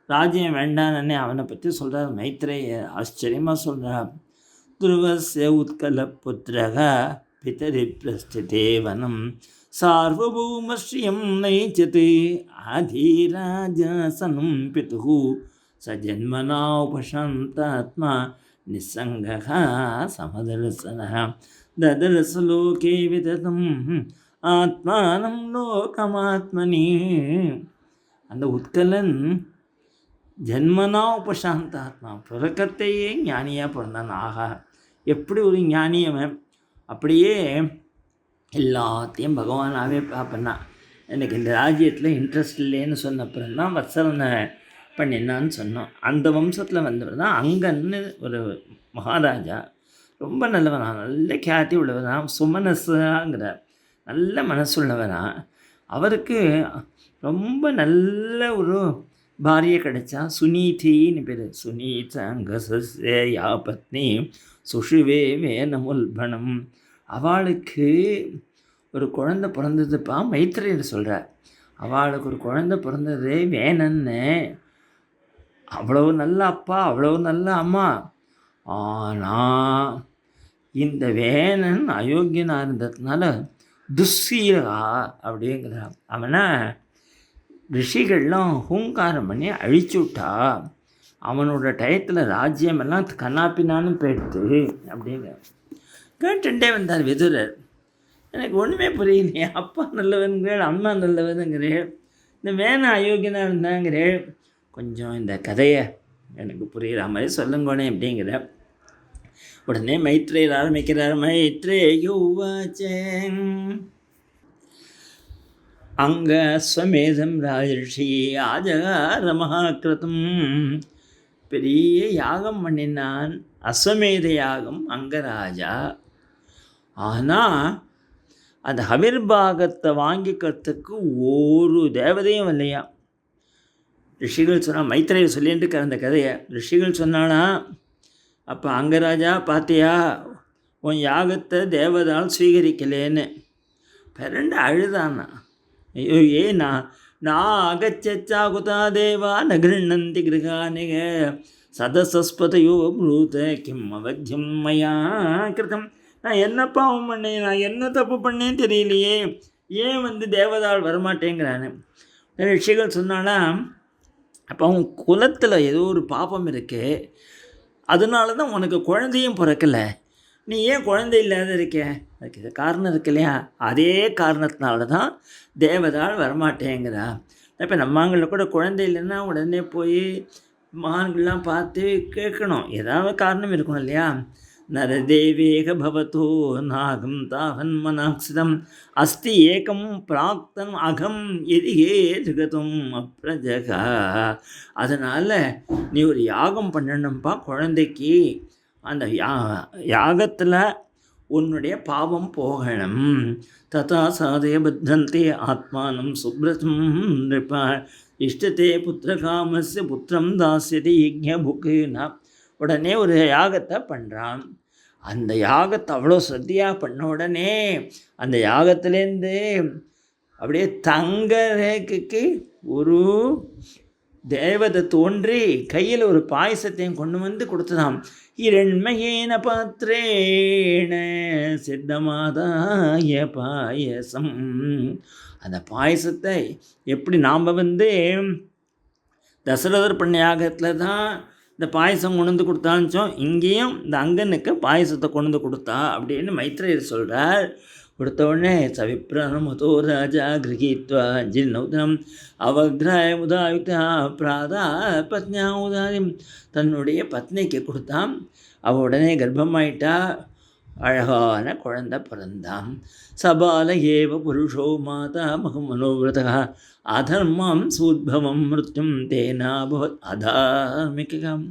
ராஜ்யம் வேண்டான்னு அவனை பற்றி சொல்கிறார் மைத்ரேய. ஆச்சரியமாக சொல்கிறார். துருவஸ்ய உத்கல புத்திரக பிதரி பிரஸ்திதே வனம் சார்வபௌமஸ்ரீயம் நைச்சதே ஆதிராஜாசனம் பிதுஹு சஜன்மனா உபசாந்தாத்மா நிசங்கः சமதர்சனः ததர்சலோகே விததம் ஆத்மானம் லோகமாத்மனி. அந்த உத்கலன் ஜன்மனா உபசாந்தாத்மா, பிறக்கத்தையே ஞானியாக பிறந்தான். ஆகா, எப்படி ஒரு ஞானி அவன். அப்படியே எல்லாத்தையும் பகவானாகவே பார்ப்பேன்னா. எனக்கு இந்த ராஜ்யத்தில் இன்ட்ரெஸ்ட் இல்லைன்னு சொன்னப்புறம் தான் வத்சலனை பண்ணினான்னு சொன்னோம். அந்த வம்சத்தில் வந்தவர் தான் அங்கன்னு ஒரு மகாராஜா. ரொம்ப நல்லவனா, நல்ல ख्याति உள்ளவனா, சுமனஸாங்கிற நல்ல மனசுள்ளவனா. அவருக்கு ரொம்ப நல்ல ஒரு பாரிய கிடைச்சா. சுனீதின்னு பேர். சுனீதங்கசஸ்ய யா பத்னி சுஷிவே வேனமுல்பணம். அவளுக்கு ஒரு குழந்தை பிறந்ததுப்பா. மைத்ரேயர் சொல்கிறார், அவளுக்கு ஒரு குழந்தை பிறந்தது வேணன்னு. அவ்வளவு நல்ல அப்பா, அவ்வளவு நல்ல அம்மா. ஆனால் இந்த வேணன் அயோக்கியனாக இருந்ததுனால துස්සீலா அப்படிங்கிறான். அவனை ரிஷிகள்லாம் ஹூங்காரம் பண்ணி அழிச்சு விட்டா. அவனோட டயத்தில் ராஜ்யமெல்லாம் கண்ணாப்பினான்னு போயிடுது அப்படிங்கிற. கேட்டுட்டே வந்தார் விதுரர். எனக்கு ஒன்றுமே புரியலையே. அப்பா நல்லவனுங்கிறேள், அம்மா நல்லவனுங்கிறேள், இந்த வேண அயோக்கியனாக இருந்தாங்கிறேள். கொஞ்சம் இந்த கதையை எனக்கு புரிகிற மாதிரி சொல்லுங்கோனே அப்படிங்கிற. உடனே மைத்ரேயர் ஆரம்பிக்கிறார். மைத்ரேயுவாச்சேன் அங்க ஸ்வமேதம் ராஜர்ஷி ஆஜகார மகாக்கிருதம். பெரிய யாகம் பண்ணினான், அஸ்வமேத யாகம் அங்கராஜா. ஆனால் அந்த ஹவிர்பாகத்தை வாங்கிக்கிறதுக்கு ஒரு தேவதையும் இல்லையா. ரிஷிகள் சொன்னால், மைத்ரேயர் சொல்லிட்டு இருக்கார் அந்த கதையை. ரிஷிகள் சொன்னானா, அப்போ அங்கராஜா பார்த்தியா, உன் யாகத்தை தேவதால் ஸ்வீகரிக்கலேன்னு பிறண்டு அழுதானா. ஐயோ ஏன்னா நாகச்சா குதா தேவா நகிருண்ணந்தி கிருகானிக சதசஸ்பதையோ ப்ரூத கிம் அவத்தியம் மயா கிருதம். நான் என்ன பாவம் பண்ணேன், நான் என்ன தப்பு பண்ணேன்னு தெரியலையே, ஏன் தேவதாள் வரமாட்டேங்கிறான்னு. ரிஷிகள் சொன்னானா, அப்போ அவன் குலத்தில் ஏதோ ஒரு பாபம் இருக்குது, அதனால தான் உனக்கு குழந்தையும் பிறக்கலை, நீ ஏன் குழந்தை இல்லாத இருக்க, அதுக்கு இது காரணம் இருக்கு இல்லையா. அதே காரணத்தினால தான் தேவதாள் வரமாட்டேங்கிறா. இப்போ நம்மங்களில் கூட குழந்தை இல்லைன்னா உடனே போய் மகான்கள்லாம் பார்த்து கேட்கணும், ஏதாவது காரணம் இருக்கணும் இல்லையா. நரதேவேக பவதோ நாகம் தாகன் மனாக்ஷிதம் அஸ்தி ஏகம் பிராக்தன் அகம் எதிகே ஜகதும் அப்ரஜகா. அதனால் நீ ஒரு யாகம் பண்ணணும்ப்பா குழந்தைக்கு. அந்த யாகத்தில் உன்னுடைய பாவம் போகணும். ததா சாதய பத்தந்தே ஆத்மானம் சுப்ரதம் நிருபா இஷ்டத்தே புத்திரகாமஸ்ய புத்திரம் தாசியதி யஜ்ஞ புக்குனா. உடனே ஒரு யாகத்தை பண்ணுறான். அந்த யாகத்தை அவ்வளோ சத்தியாக பண்ண உடனே அந்த யாகத்துலேருந்து அப்படியே தங்க ரேகைக்கு ஒரு தேவதை தோன்றி கையில் ஒரு பாயசத்தையும் கொண்டு கொடுத்ததாம். இரண்மயேன பாத்திரேன சித்தமாதாய பாயசம். அந்த பாயசத்தை எப்படி நாம் தசரதர் பண்ண யாகத்தில் தான் இந்த பாயசம் கொண்டு கொடுத்தாச்சோம், இங்கேயும் இந்த அங்கனுக்கு பாயசத்தை கொண்டு கொடுத்தா அப்படின்னு மைத்ரேயர் சொல்கிறார். கொடுத்த உடனே சவிப்ரமதோ ராஜா கிரகீத்வா ஜிர்ணௌதனம் அவக்ராய உதாயுதா பிராதா பத்னியா உதாரியம். தன்னுடைய பத்னிக்கு கொடுத்தான். அவள் உடனே கர்ப்பமாயிட்டா, அழகான குழந்தை பிறந்தான். சபால ஏவ புருஷோ மாதா மகமனோவிரதா அதர்மம் சூத்பவம் மிருத்யும் தேனாபவத் அதார்மிகம்.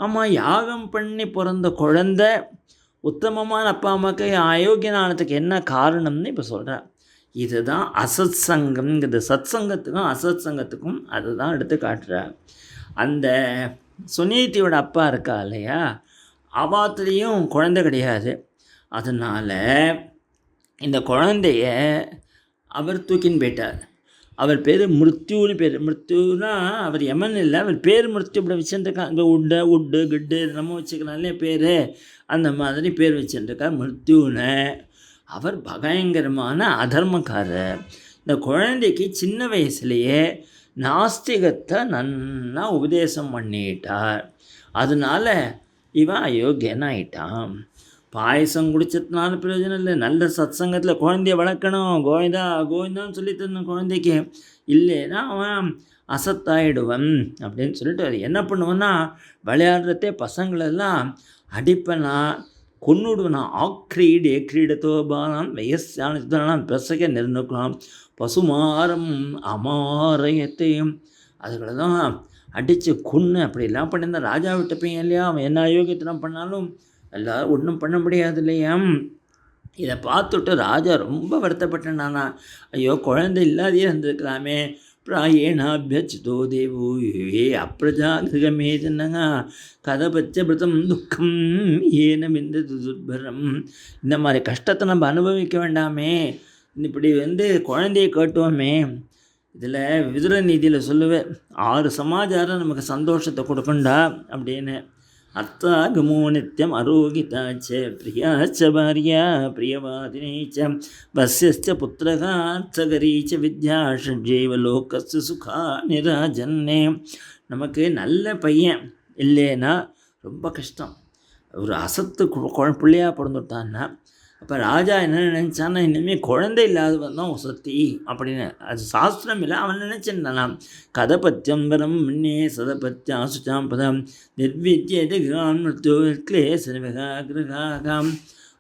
அம்மா யாகம் பண்ணி பிறந்த குழந்தை உத்தமமான அப்பா அம்மாவுக்கு அயோக்கியனானதுக்கு என்ன காரணம்னு இப்போ சொல்கிறேன். இதுதான் அசத் சங்கம்ங்கிறது. சத் சங்கத்துக்கும் அசத் சங்கத்துக்கும் அதுதான் எடுத்து காட்டுறார். அந்த சுனீதியோட அப்பா இருக்கா இல்லையா, அவாத்துலேயும் குழந்தை கிடையாது. அதனால் இந்த குழந்தைய அவர் தூக்கின்னு போயிட்டார். அவர் பேர் மிருத்யூன்னு பேர். மிருத்யூனா அவர் யமன் இல்லை, அவர் பேர் மிருத்யூ. இப்படி வச்சுருக்கான். இந்த உட்டு கிட்டு நம்ம வச்சுக்கலாம்லே பேர், அந்த மாதிரி பேர் வச்சுருக்கார் மிருத்யூன்னு. அவர் பயங்கரமான அதர்மக்காரர். இந்த குழந்தைக்கு சின்ன வயசுலேயே நாஸ்திகத்தை நன்னா உபதேசம் பண்ணிட்டார். அதனால் இவன் அயோக்கியனாயிட்டான். பாயசம் குடிச்சதுனால பிரயோஜனம் இல்லை. நல்ல சத் சங்கத்தில் குழந்தைய வளர்க்கணும். கோவிந்தா கோவிந்தான்னு சொல்லி தரணும் குழந்தைக்கு. இல்லைன்னா அவன் அசத்தாயிடுவன் அப்படின்னு சொல்லிட்டு அது என்ன பண்ணுவேன்னா, விளையாடுறதே பசங்களெல்லாம் அடிப்பனா, கொன்னுடுவனா. ஆக்ரீடே கிரீடத்தோ பாலாம் வயசான பெசக நெருந்துக்கலாம் பசுமாரம் அமாரயத்தையும் அதுகளை தான் அடித்து கொன்று அப்படிலாம் பண்ணியிருந்தான். ராஜா விட்ட பையன் இல்லையா, அவன் என்ன அயோக்கியத்தனம் பண்ணாலும் எல்லோரும் ஒன்றும் பண்ண முடியாது இல்லையா. இதை பார்த்துட்டு ராஜா ரொம்ப வருத்தப்பட்டேன். ஐயோ குழந்தை இல்லாதையே இருந்திருக்கலாமே. பிராயேணாபியச்சிதோ தேவோ ஏ அப்ரஜா கிரகமேதுன்னங்க கதை பச்ச பிரதம் துக்கம் ஏனம் இந்த துர்பரம். இந்த மாதிரி கஷ்டத்தை நம்ம அனுபவிக்க வேண்டாமே, இப்படி குழந்தையை காட்டுவோமே. இதில் விதுர நீதியில் சொல்லுவேன், 6 சமாச்சாரம் நமக்கு சந்தோஷத்தை கொடுக்கண்டா அப்படின்னு. அர்த்தாகமோ நித்தியம் அரோகிதாச்ச பிரியாச்ச பாரியா பிரியவாதினேச்ச வசியச்ச புத்திரகார்த்தகரீச்ச வித்யாஷேவ லோகஸ்ய சுகா நிராஜன்னே. நமக்கு நல்ல பையன் இல்லைன்னா ரொம்ப கஷ்டம். ஒரு அசத்து பிள்ளையாக பிறந்துட்டான்னா அப்போ ராஜா என்ன நினச்சான்னா, இனிமேல் குழந்தை இல்லாதவன் தான் சக்தி அப்படின்னு. அது சாஸ்திரம் இல்லை, அவன் நினச்சிருந்தான். கதபத்தியம் வரம் முன்னே சதபத்தியம் சுச்சாம் பதம் நிர்வித்தியது கிராம் கிரகாகம்.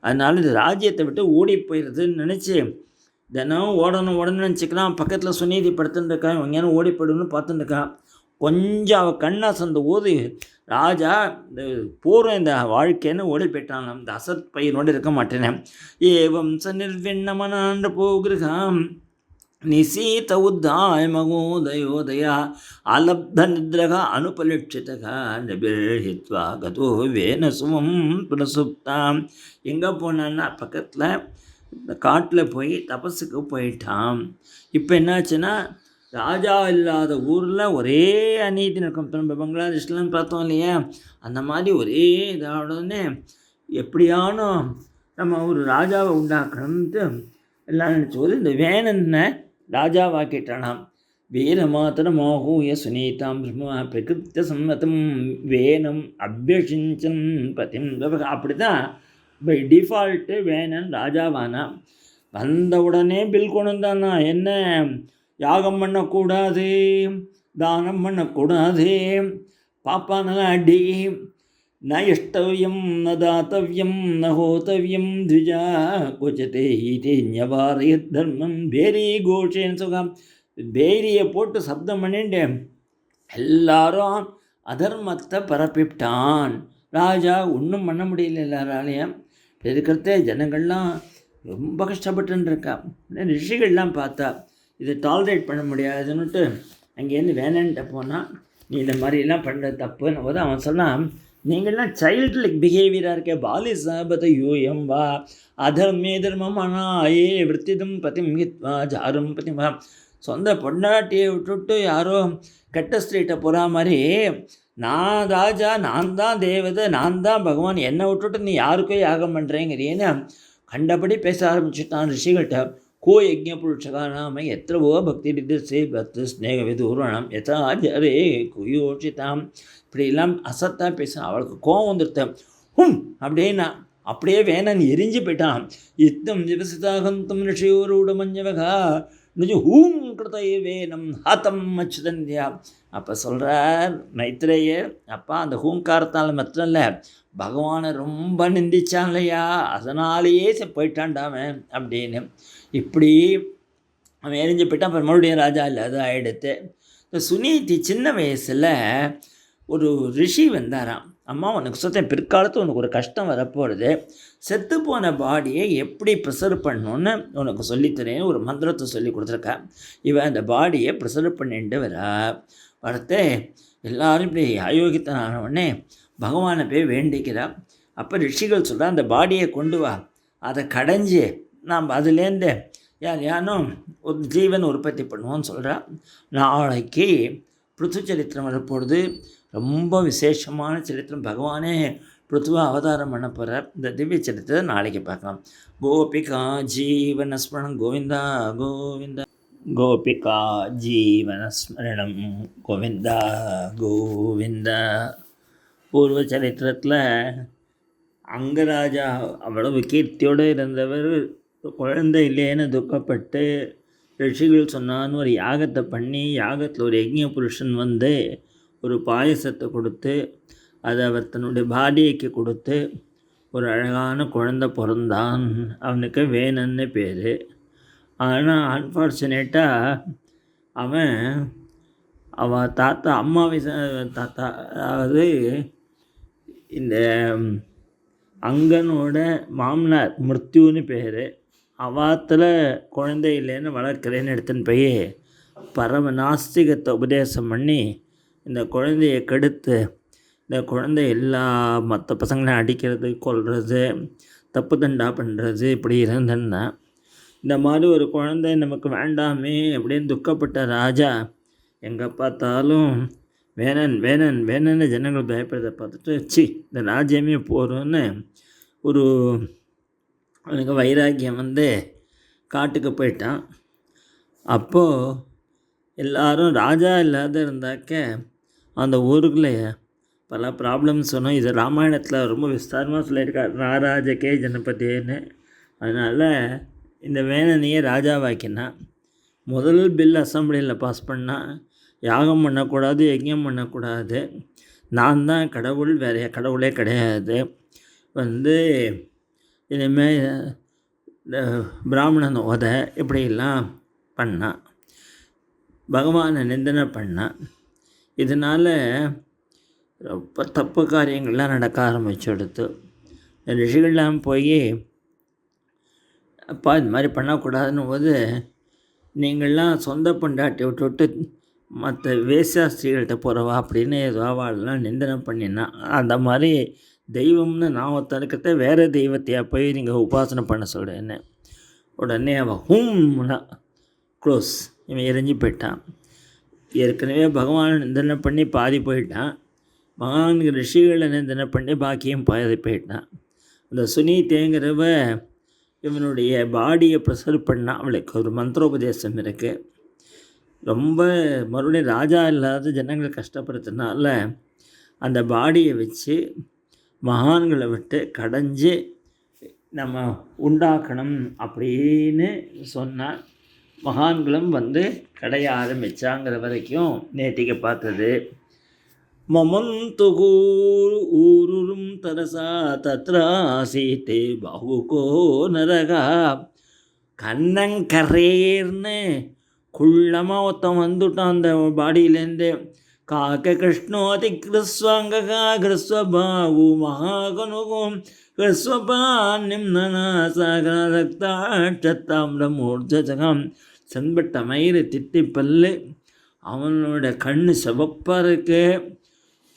அதனால இந்த ராஜ்யத்தை விட்டு ஓடி போயிடுறதுன்னு நினச்சி தினம் ஓடணும்னு நினச்சிக்கலாம். பக்கத்தில் சுநீதி படுத்துட்டுருக்கான், எங்கேயானு ஓடி போயிடுன்னு பார்த்துட்டுருக்கான். கொஞ்சம் அவள் கண்ணாசந்த ஓது ராஜா இந்த பூர்வம் இந்த வாழ்க்கைன்னு ஓடி போயிட்டான். இந்த அசத் பையனோடு இருக்க மாட்டேனே. ஏவம் ச நிர்விண்ணமனான்ற போகிருகாம் நிசீத உத்தாய மகோதயோதயா ஆலப்த நித்ரக அனுபலட்சிதக நிபிர்ஹித்வா கதோ வேன சுமம் பிரசுப்தாம். எங்கே போனான்னா பக்கத்தில் இந்த காட்டில் போய் தபஸுக்கு போயிட்டான். இப்போ என்னாச்சுன்னா, ராஜா இல்லாத ஊரில் ஒரே அநீதி நடக்கும். இப்போ நம்ம பங்களாதேஷ்லாம் பார்த்தோம் இல்லையா, அந்த மாதிரி ஒரே இதானே எப்படியானோ நம்ம ஒரு ராஜாவை உண்டாக்கணும்ட்டு எல்லாம் நினச்சோது இந்த வேணனை ராஜாவாக்கிட்டானாம். வீர மாத்திரம் ஆகூய சுனீதாம் பிரம்மா பிரகிருத்த சம்மதம் வேனம் அபியசிஞ்சன் பதிம். அப்படி தான் பை டிஃபால்ட்டு வேணன் ராஜாவானா. வந்த உடனே பில் கொண்டு வந்தானா, என்ன யாகம் பண்ணக்கூடாது, தானம் பண்ணக்கூடாது, பாப்பானெல்லாம் அடி, ந இஷ்டவியம் ந தாத்தவியம் ந ஹோத்தவியம் த்விஜா கொச்சதே ஹீதே ஞவாரயத் தர்மம் பேரி கோஷேன் சுகம். பேரியை போட்டு சப்தம் பண்ணிட்டு எல்லாரும் அதர்மத்தை பரப்பிவிட்டான். ராஜா ஒன்றும் பண்ண முடியல எல்லாராலையும். இருக்கிறதே ஜனங்கள்லாம் ரொம்ப கஷ்டப்பட்டுருக்கா. ரிஷிகள்லாம் பார்த்தா இதை டாலரேட் பண்ண முடியாதுன்னுட்டு அங்கேருந்து வேணன்ட்ட போனால், நீ இந்த மாதிரிலாம் பண்ணுற தப்புன்னு போது அவன் சொன்னான், நீங்கள்லாம் சைல்டு லைக் பிஹேவியராக இருக்க பாலி சாபத யூயம் வா அதர்மே தர்மமானா ஏ விற்த்திதம் பதிம் ஹித்வா ஜாரும் பதிமா. சொந்த பொண்டாட்டியை விட்டுட்டு யாரோ கெட்ட ஸ்ட்ரீட்டை போகிற மாதிரி, நான் ராஜா, நான் தான் தேவதை, நான் தான் பகவான், என்னை விட்டுட்டு நீ யாருக்கோ யாகம் பண்ணுறேங்கிறீன்னு கண்டபடி பேச ஆரம்பிச்சுட்டான் ரிஷிகள்கிட்ட. கோ யஜ்ஞ புருஷகா நாம எத்தவோ பக்தி விதே பக்தி ஸ்நேக விதூரணம் யதா ஜரே குயோஷிதாம். இப்படிலாம் அசத்தாக பேசினான். அவளுக்கு கோவம் வந்துருத்தேன். அப்படின்னா அப்படியே வேணன் எரிஞ்சு போயிட்டான். யுத்தம் திவசிதாகந்தம் ரிஷியோரோட மஞ்சவகா நிஜம் ஹூம் கிருத்தையே வேனம் ஹாத்தம் அச்சுதந்தியா. அப்போ சொல்கிறார் மைத்ரேயர், அப்பா அந்த ஹூங்காரத்தால் மாத்திரம் இல்லை, பகவானை ரொம்ப நிந்திச்சான் இல்லையா, அதனாலேயே போயிட்டான்டாவன் அப்படின்னு. இப்படி அவன் எரிஞ்சு போயிட்டான். அப்புறம் மறுபடியும் ராஜா இல்லாத ஆகிடுத்து. இந்த சுனீதி சின்ன வயசில் ஒரு ரிஷி வந்தாராம். அம்மா உனக்கு சொத்தேன், பிற்காலத்தில் உனக்கு ஒரு கஷ்டம் வரப்போகிறது, செத்துப்போன பாடியை எப்படி ப்ரிசர்வ் பண்ணணுன்னு உனக்கு சொல்லித்தரேன்னு ஒரு மந்திரத்தை சொல்லி கொடுத்துருக்கா. இவன் அந்த பாடியை ப்ரிசர்வ் பண்ணிட்டு வரத்தே எல்லாரும் இப்படி அயோக்கியத்தனான உடனே பகவானை போய் வேண்டிக்கிறா. அப்போ ரிஷிகள் சொல்கிறா, அந்த பாடியை கொண்டு வா, அதை கடைஞ்சி நாம் அதுலேருந்து யானும் ஒரு ஜீவன் உற்பத்தி பண்ணுவோன்னு சொல்கிறா. நாளைக்கு பிருத்து சரித்திரம் வரப்போகிறது. ரொம்ப விசேஷமான சரித்திரம். பகவானே பிருத்துவா அவதாரம் பண்ண போகிற இந்த திவ்ய சரித்திரத்தை நாளைக்கு பார்க்கலாம். கோபிகா ஜீவனஸ்மரணம் கோவிந்தா கோவிந்தா. கோபிகா ஜீவனஸ்மரணம் கோவிந்தா கோவிந்தா. பூர்வ சரித்திரத்தில் அங்கராஜா அவ்வளவு கீர்த்தியோடு இருந்தவர் குழந்தை இல்லைன்னு துக்கப்பட்டு ரிஷிகள் சொன்னான்னு ஒரு யாகத்தை பண்ணி, யாகத்தில் ஒரு யஜ்ஞ புருஷன் ஒரு பாயசத்தை கொடுத்து அதை அவர் தன்னுடைய பாடியைக்கு கொடுத்து ஒரு அழகான குழந்தை பிறந்தான். அவனுக்கு வேணன்னு பேர். ஆனால் அன்ஃபார்ச்சுனேட்டாக அவன் தாத்தா அம்மாவை தாத்தா, அதாவது இந்த அங்கனோட மாமனார் மிருத்யுன்னு பேர். அவாத்தில் குழந்தை இல்லைன்னு வளர்க்குறேன்னு எடுத்துன்னு போய் பரம நாஸ்திகத்தை உபதேசம் பண்ணி இந்த குழந்தையை கெடுத்து இந்த குழந்தை எல்லா மற்ற பசங்களையும் அடிக்கிறது, கொல்வது, தப்பு தண்டா பண்ணுறது இப்படி இருந்தேன்னா இந்த மாதிரி ஒரு குழந்தை நமக்கு வேண்டாமே அப்படின்னு துக்கப்பட்ட ராஜா எங்கே பார்த்தாலும் வேணன் வேணன் வேணன்னு ஜனங்கள் பயப்படுறதை பார்த்துட்டு இந்த ராஜ்யமே போகிறோன்னு ஒரு அவனுக்கு வைராக்கியம் வந்து காட்டுக்கு போயிட்டான். அப்போது எல்லாரும் ராஜா இல்லாத இருந்தாக்க அந்த ஊருக்குள்ளே பல ப்ராப்ளம்ஸ் சொன்னோம். இது ராமாயணத்தில் ரொம்ப விஸ்தாரமாக சொல்லியிருக்கார், நாராஜகே ஜனபதேன்னு. அதனால் இந்த வேணனையே ராஜாவாக்கினான். முதல் பில் அசம்பிளியில் பாஸ் பண்ணால் யாகம் பண்ணக்கூடாது, யஜ்ஞம் பண்ணக்கூடாது, நான் தான் கடவுள், வேறு கடவுளே கிடையாது, இனிமேல் இந்த பிராமணன் உதை இப்படிலாம் பண்ணான், பகவானை நிந்தனை பண்ணான். இதனால் ரொம்ப தப்பு காரியங்கள்லாம் நடக்க ஆரம்பிச்சுடுத்து. ரிஷிகள்லாம் போய் அப்பா இது மாதிரி பண்ணக்கூடாதுன்னு போது, நீங்கள்லாம் சொந்த பொண்டாட்டி விட்டு மற்ற வேசாஸ்திரிகள்கிட்ட போகிறவா அப்படின்னு ஏதோ அவள்லாம் நிந்தனை பண்ணினா, அந்த மாதிரி தெய்வம்னு நான் ஒருத்தருக்கிட்ட வேறு தெய்வத்தையா போய் நீங்கள் உபாசனை பண்ண சொல்கிறேன்னு. உடனே அவள் ஹூம்னா க்ளோஸ், இவன் எரிஞ்சு போயிட்டான். ஏற்கனவே பகவானை நிந்தனை பண்ணி பாதி போயிட்டான், மகான் ரிஷிகளை நிந்தனை பண்ணி பாக்கியும் பாதி போயிட்டான். அந்த சுனீதேங்கிறவ இவனுடைய பாடியை ப்ரெசர்வ் பண்ணால் அவளுக்கு ஒரு மந்திரோபதேசம் இருக்குது. ரொம்ப மறுபடியும் ராஜா இல்லாத ஜனங்கள் கஷ்டப்படுறதுனால அந்த பாடியை வச்சு மகான்களை விட்டு கடைஞ்சி நம்ம உண்டாக்கணும் அப்படின்னு சொன்னால் மகான்களும் கடைய ஆரம்பித்தாங்கிற வரைக்கும் நேற்றுக்கு பார்த்தது. மமந்துகூர் ஊருரும் தரசா தத்ராசீத்தே பாகுகோ நரகா. கண்ணங்கரேர்னு குள்ளமாக ஒருத்தன் வந்துட்டான் அந்த பாடியிலேருந்து. காக்க கிருஷ்ணோதி கிருஸ்வங்ககா கிருஸ்வபாகு மகாகனுகும் கிருஸ்வபான்யம் நனாசாகர ரக்தாட்சத்தாம்ரமூர்ஜகம். செம்பட்ட மயிறு தித்திப்பல்லு, அவனோட கண்ணு சிவப்பாக இருக்கு.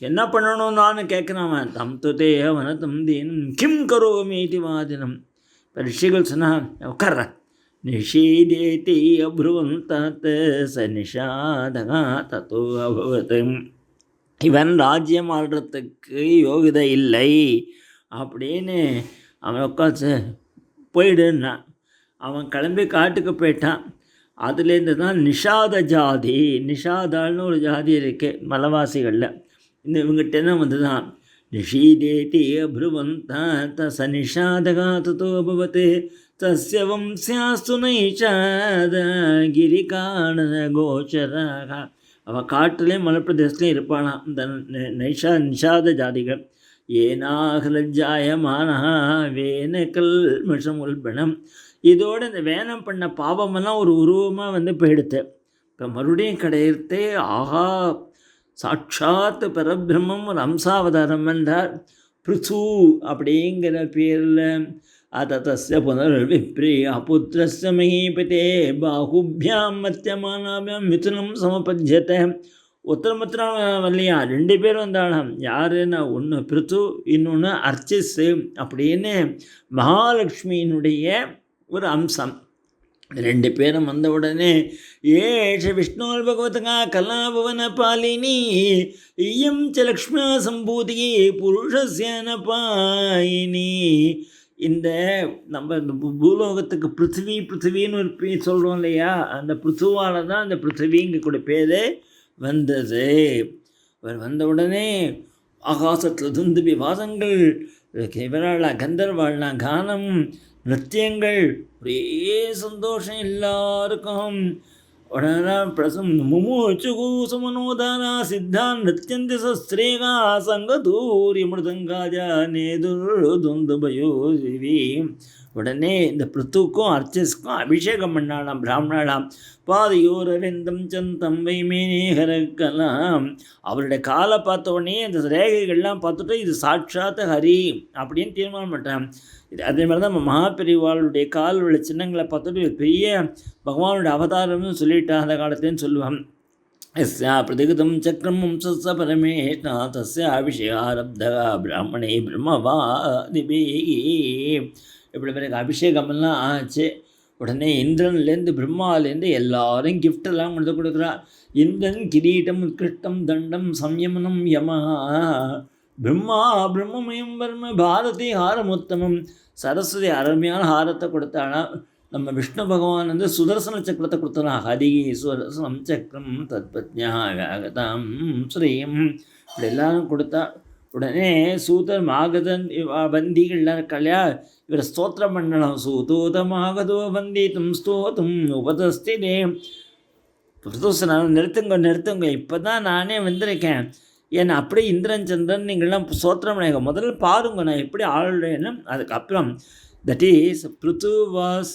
என்ன பண்ணணும் நான் கேட்குறான். தம் துதே அவன தம் தீன் கிம் கரோமீதி வாதினம். இப்போ ரிஷிகள் சொன்னால் உட்கார்ற. நிஷீதேதி அப்ருவந்தாத் ச நிஷாதகா தத்தோ அபவத். இவன் ராஜ்யம் ஆள்றதுக்கு யோகிதை இல்லை அப்படின்னு அவன் உட்காந்து போயிடுன்னா. அவன் கிளம்பி காட்டுக்கு போயிட்டான். அதுலேருந்து தான் நிஷாத ஜாதி, நிஷாதால்னு ஒரு ஜாதி இருக்குது மலைவாசிகளில். இந்த இவங்ககிட்ட வந்து தான் நிஷீதேதி அப்ருவந்தாத் ச நிஷாதகா தத்தோ அபவத் தஸ்ய வம்ஸ்யாஸ்து நைஷாத கிரிகாண கோச்சராக. அவன் காட்டுலேயும் மலைப்பிரதேசத்துலேயும் இருப்பானான் இந்த நிஷாத ஜாதிகள். ஏனாகலஜாயமானா வேனக்கல் மிஷமுல்பணம். இதோடு இந்த வேனம் பண்ண பாவமெல்லாம் ஒரு உருவமாக போயிடுத்து. இப்போ மறுபடியும் கிடையிறதே ஆஹா சாட்சாத் பரபிரம்மம் ஒரு அம்சாவதாரம் என்றார். பிருத்து அப்படிங்கிற பேரில் அததஸ்ய புனர்விப்ரியா புத்திரஸ்ய மஹீபதே பாகுபியாம் மத்தியமானாபியாம் மிதுனம் சமபத்யத்தை. உத்தரமத்திரம் வரலையா, 2 பேர் வந்தாலும். யாருன்னா ஒன்று பிருத்து, இன்னொன்று அர்ச்சிஸ் அப்படின்னு மகாலட்சுமியினுடைய ஒரு அம்சம். 2 பேரும் வந்த உடனே ஏஷ விஷ்ணோர் பகவதகா கலாபவன பாலினி இயம் ச லக்ஷ்மியா சம்பூதியே புருஷஸ்யன பாயினி. இந்த நம்ம இந்த பூலோகத்துக்கு பிருத்திவின்னு ஒரு சொல்கிறோம் இல்லையா, அந்த பிருத்துவால் தான் அந்த பிருத்திவிங்க கூட பேர் வந்தது. அவர் வந்த உடனே ஆகாசத்தில் துந்துபி வாசங்கள், இவராளா கந்தர்வாள்னா கானம், நிருத்தியங்கள், ஒரே சந்தோஷம் எல்லாருக்கும். முமுச்சுகு சுமனோதானா சித்தான் நித்யந்தி சஸ்திரேகா சங்கதூரி மிருதங்காஜா நேதுர்துந்துபயோ சிவி. உடனே இந்த பிருத்துவுக்கும் அர்ச்சஸ்க்கும் அபிஷேகம் பண்ணாலாம் பிராமணாலாம். பாதையோரவிந்தம் சந்தம் வைமேனேகரக்கலாம். அவருடைய காலை பார்த்த உடனே இந்த ரேகைகள்லாம் பார்த்துட்டு இது சாட்சாத் ஹரி அப்படின்னு தீர்மானம் பண்ணுறான். இது அதே மாதிரி தான் மகாபெரிவாளுடைய கால் உள்ள சின்னங்களை பார்த்துட்டு பெரிய பகவானுடைய அவதாரம்னு சொல்லிட்டா அந்த காலத்துலேன்னு சொல்லுவான். எஸ்யா பிரதிகதம் சக்கரம் வம்சஸ்ஸ பரமேஷ்ணா தஸ்ய அபிஷேகாரப்தா பிராமணே பிரம்மவாதிபி. இப்படி பிறகு அபிஷேகமெல்லாம் ஆச்சு. உடனே இந்திரன்லேருந்து பிரம்மாலேருந்து எல்லாரும் கிஃப்டெல்லாம் கொண்டு கொடுக்குறா. இந்திரன் கிரீட்டம் உத்கிருஷ்டம் தண்டம் சம்யமனம் யமா. பிரம்மா பிரம்மமயம் பர்ம பாரதி ஹாரமுத்தமம். சரஸ்வதி அருமையான ஹாரத்தை கொடுத்தானா. நம்ம விஷ்ணு பகவான் வந்து சுதர்சன சக்கரத்தை கொடுத்தான். ஹரி சுதர்சனம் சக்கரம் தத்பத்யாகதாம் ஸ்ரீம் இப்படி எல்லாரும் கொடுத்தா. உடனே சூதர் மாகதன் பந்திகள்லாம் இருக்கலையா, இவரை ஸ்தோத்திரம் பண்ணலாம். சூதோதமாகதோ வந்தித்தும் ஸ்தோத்தும் உபதஸ்தினே. நான் நிறுத்துங்க இப்போ தான் நானே வந்திருக்கேன். ஏன்னா அப்படியே இந்திரன் சந்திரன் நீங்கள்லாம் ஸ்தோத்திரம் பண்ணிங்க. முதல்ல பாருங்க நான் எப்படி ஆளுறேன்னு. அதுக்கப்புறம் that is Prithu was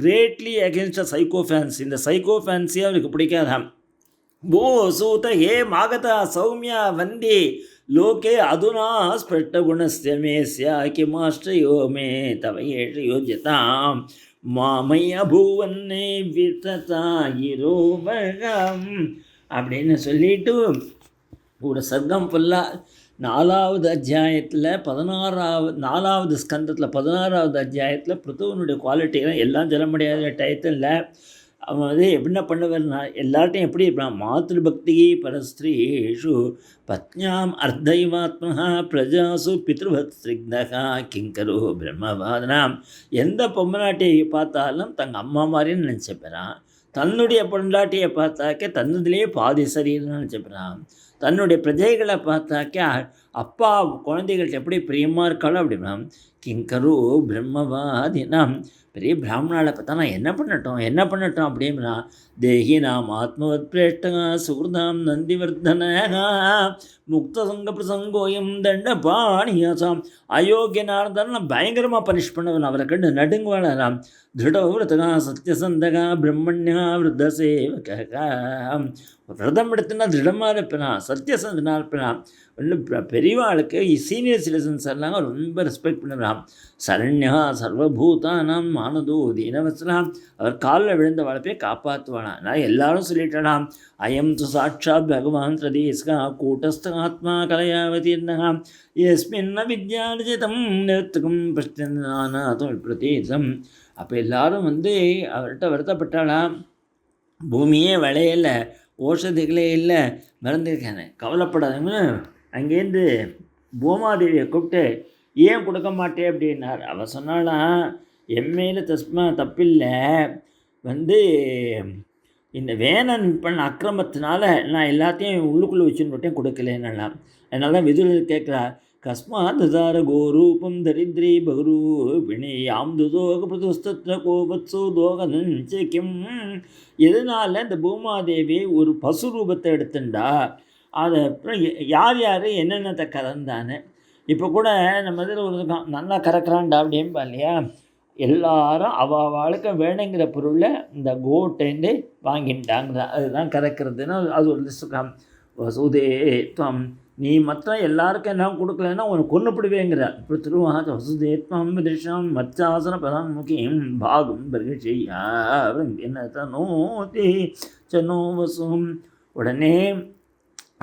greatly against a sycophants. இந்த சைக்கோஃபேன்ஸியே அவருக்கு பிடிக்காதான். ஓ சூத ஹே மாகதா சௌமியா வந்தி லோகே அதுனா ஸ்பிருஷ்ட குணஸ்யமேஸ்யா கிமாஷ்டயோ மே தவ ஏஷ யோஜ்யதாம் மாமையா பூவன்னே வித்ததாயிரோபகம் அப்படின்னு சொல்லிட்டு ஒரு சர்க்கம் ஃபுல்லாக 4வது அத்தியாயத்தில் 4வது ஸ்கந்தத்தில் 16வது அத்தியாயத்தில் பிருத்துவனுடைய குவாலிட்டியெல்லாம் எல்லாம் சொல்ல முடியாத டயத்தில் அவன் வந்து என்ன பண்ணுவார்னா எல்லார்ட்டையும் எப்படி இருப்பான். மாத்ரு பக்தி பரஸ்திரீஷு பத்னியாம் அர்த்தைவாத்மஹா பிரஜாசு பித்ருவத் ஸ்ரிக்னகா கிங்கரு பிரம்மவாதனாம். எந்த பொம்மநாட்டியை பார்த்தாலும் தங்கள் அம்மா மாதிரின்னு நினச்சிப்பறான். தன்னுடைய பொண்டாட்டியை பார்த்தாக்க தன்னதுலேயே பாதி சரீரம்னு நினச்சிப்பறான். தன்னுடைய பிரஜைகளை பார்த்தாக்க அப்பா குழந்தைகள்ட்ட எப்படி பிரியமாக இருக்காளோ அப்படின்னா கிங்கரு பிரம்மவாதினாம். பெரிய பிராமணாவை பார்த்தா நான் என்ன பண்ணட்டும் அப்படின்னா தேகி நாம் ஆத்மவத் பிரேஷ்டா சுகிருதாம் நந்திவர்தனா முக்தசங்க பிரசங்கோயம் தண்ட பாணியாசாம். அயோக்கியனாக இருந்தாலும் நான் பயங்கரமாக பனிஷ் பண்ணுவேன். அவரை கண்டு நடுங்குவாளாம். திருடோ விரதகா சத்தியசந்தகா பிரம்மண்யா விரத சேவகா. விரதம் எடுத்துனா திருடமாக இருப்பேனா, சத்தியசந்தனாக இருப்பேனா. இன்னும் பெரியவாளுக்கு சீனியர் சிட்டிசன்ஸ் எல்லாம் ரொம்ப ரெஸ்பெக்ட் பண்ணுறான். சரண்யா சர்வபூதானாம் மானதோ தீனவசலாம். அவர் காலில் விழுந்த வளப்பே காப்பாற்றுவானா. நான் எல்லாரும் சொல்லிட்டேனாம். அயம் து சாட்சாத் பகவான் பிரதேஸ்கா கூட்டஸ்தாத்மா கலையாவதீர்ணா எஸ்மின்ன வித்யார்ஜிதம் நிறுத்துக்கும் பிரச்சனானா தொல் பிரதேசம். அப்போ எல்லாரும் வந்து அவர்கிட்ட வருத்தப்பட்டாலாம். பூமியே விளையலை, ஓஷதிகளே இல்லை, மறந்துருக்கேன், கவலைப்படாதுன்னு அங்கேருந்து பூமாதேவியை கூப்பிட்டு ஏன் கொடுக்க மாட்டேன் அப்படின்னார். அவள் சொன்னாலாம் எம்மையில் தப்பில்லை, வந்து இந்த வேணன் பண்ண அக்கிரமத்தினால நான் எல்லாத்தையும் உள்ளுக்குள்ளே வச்சுன்னு கொடுக்கலன்னலாம். அதனால தான் விதுரர் கேட்குறா கஸ்மாத் தார கோரூபம் தரித்ரி பகுரு விணியாம் துதோக பிரதுஸ்தத்ர கோபத்சோ தோகனும். எதனால் இந்த பூமாதேவி ஒரு பசு ரூபத்தை எடுத்துண்டா, அதை அப்புறம் யார் என்னென்னத்தை கறந்தானே. இப்போ கூட நம்ம இதில் ஒரு நல்லா கறக்கிறான்டா அப்படின்பா இல்லையா. எல்லாரும் அவளுக்கு வேணுங்கிற பொருளை இந்த கோட்டேந்து வாங்கிட்டாங்க. அதுதான் கறக்கிறதுன்னு அது ஒரு லிஸ்ட்டு. வசுதே துவம், நீ மற்ற எல்லாருக்கும் எல்லாம் கொடுக்கலன்னா உனக்கு கொன்னுப்பிடுவேங்கிற. இப்போ திருவாத வசுதேத்வம் திருஷம் மச்சாசன பதாமுகிம் பாகும் பர்கிஷையா என்ன நோதி சனோ வசும். உடனே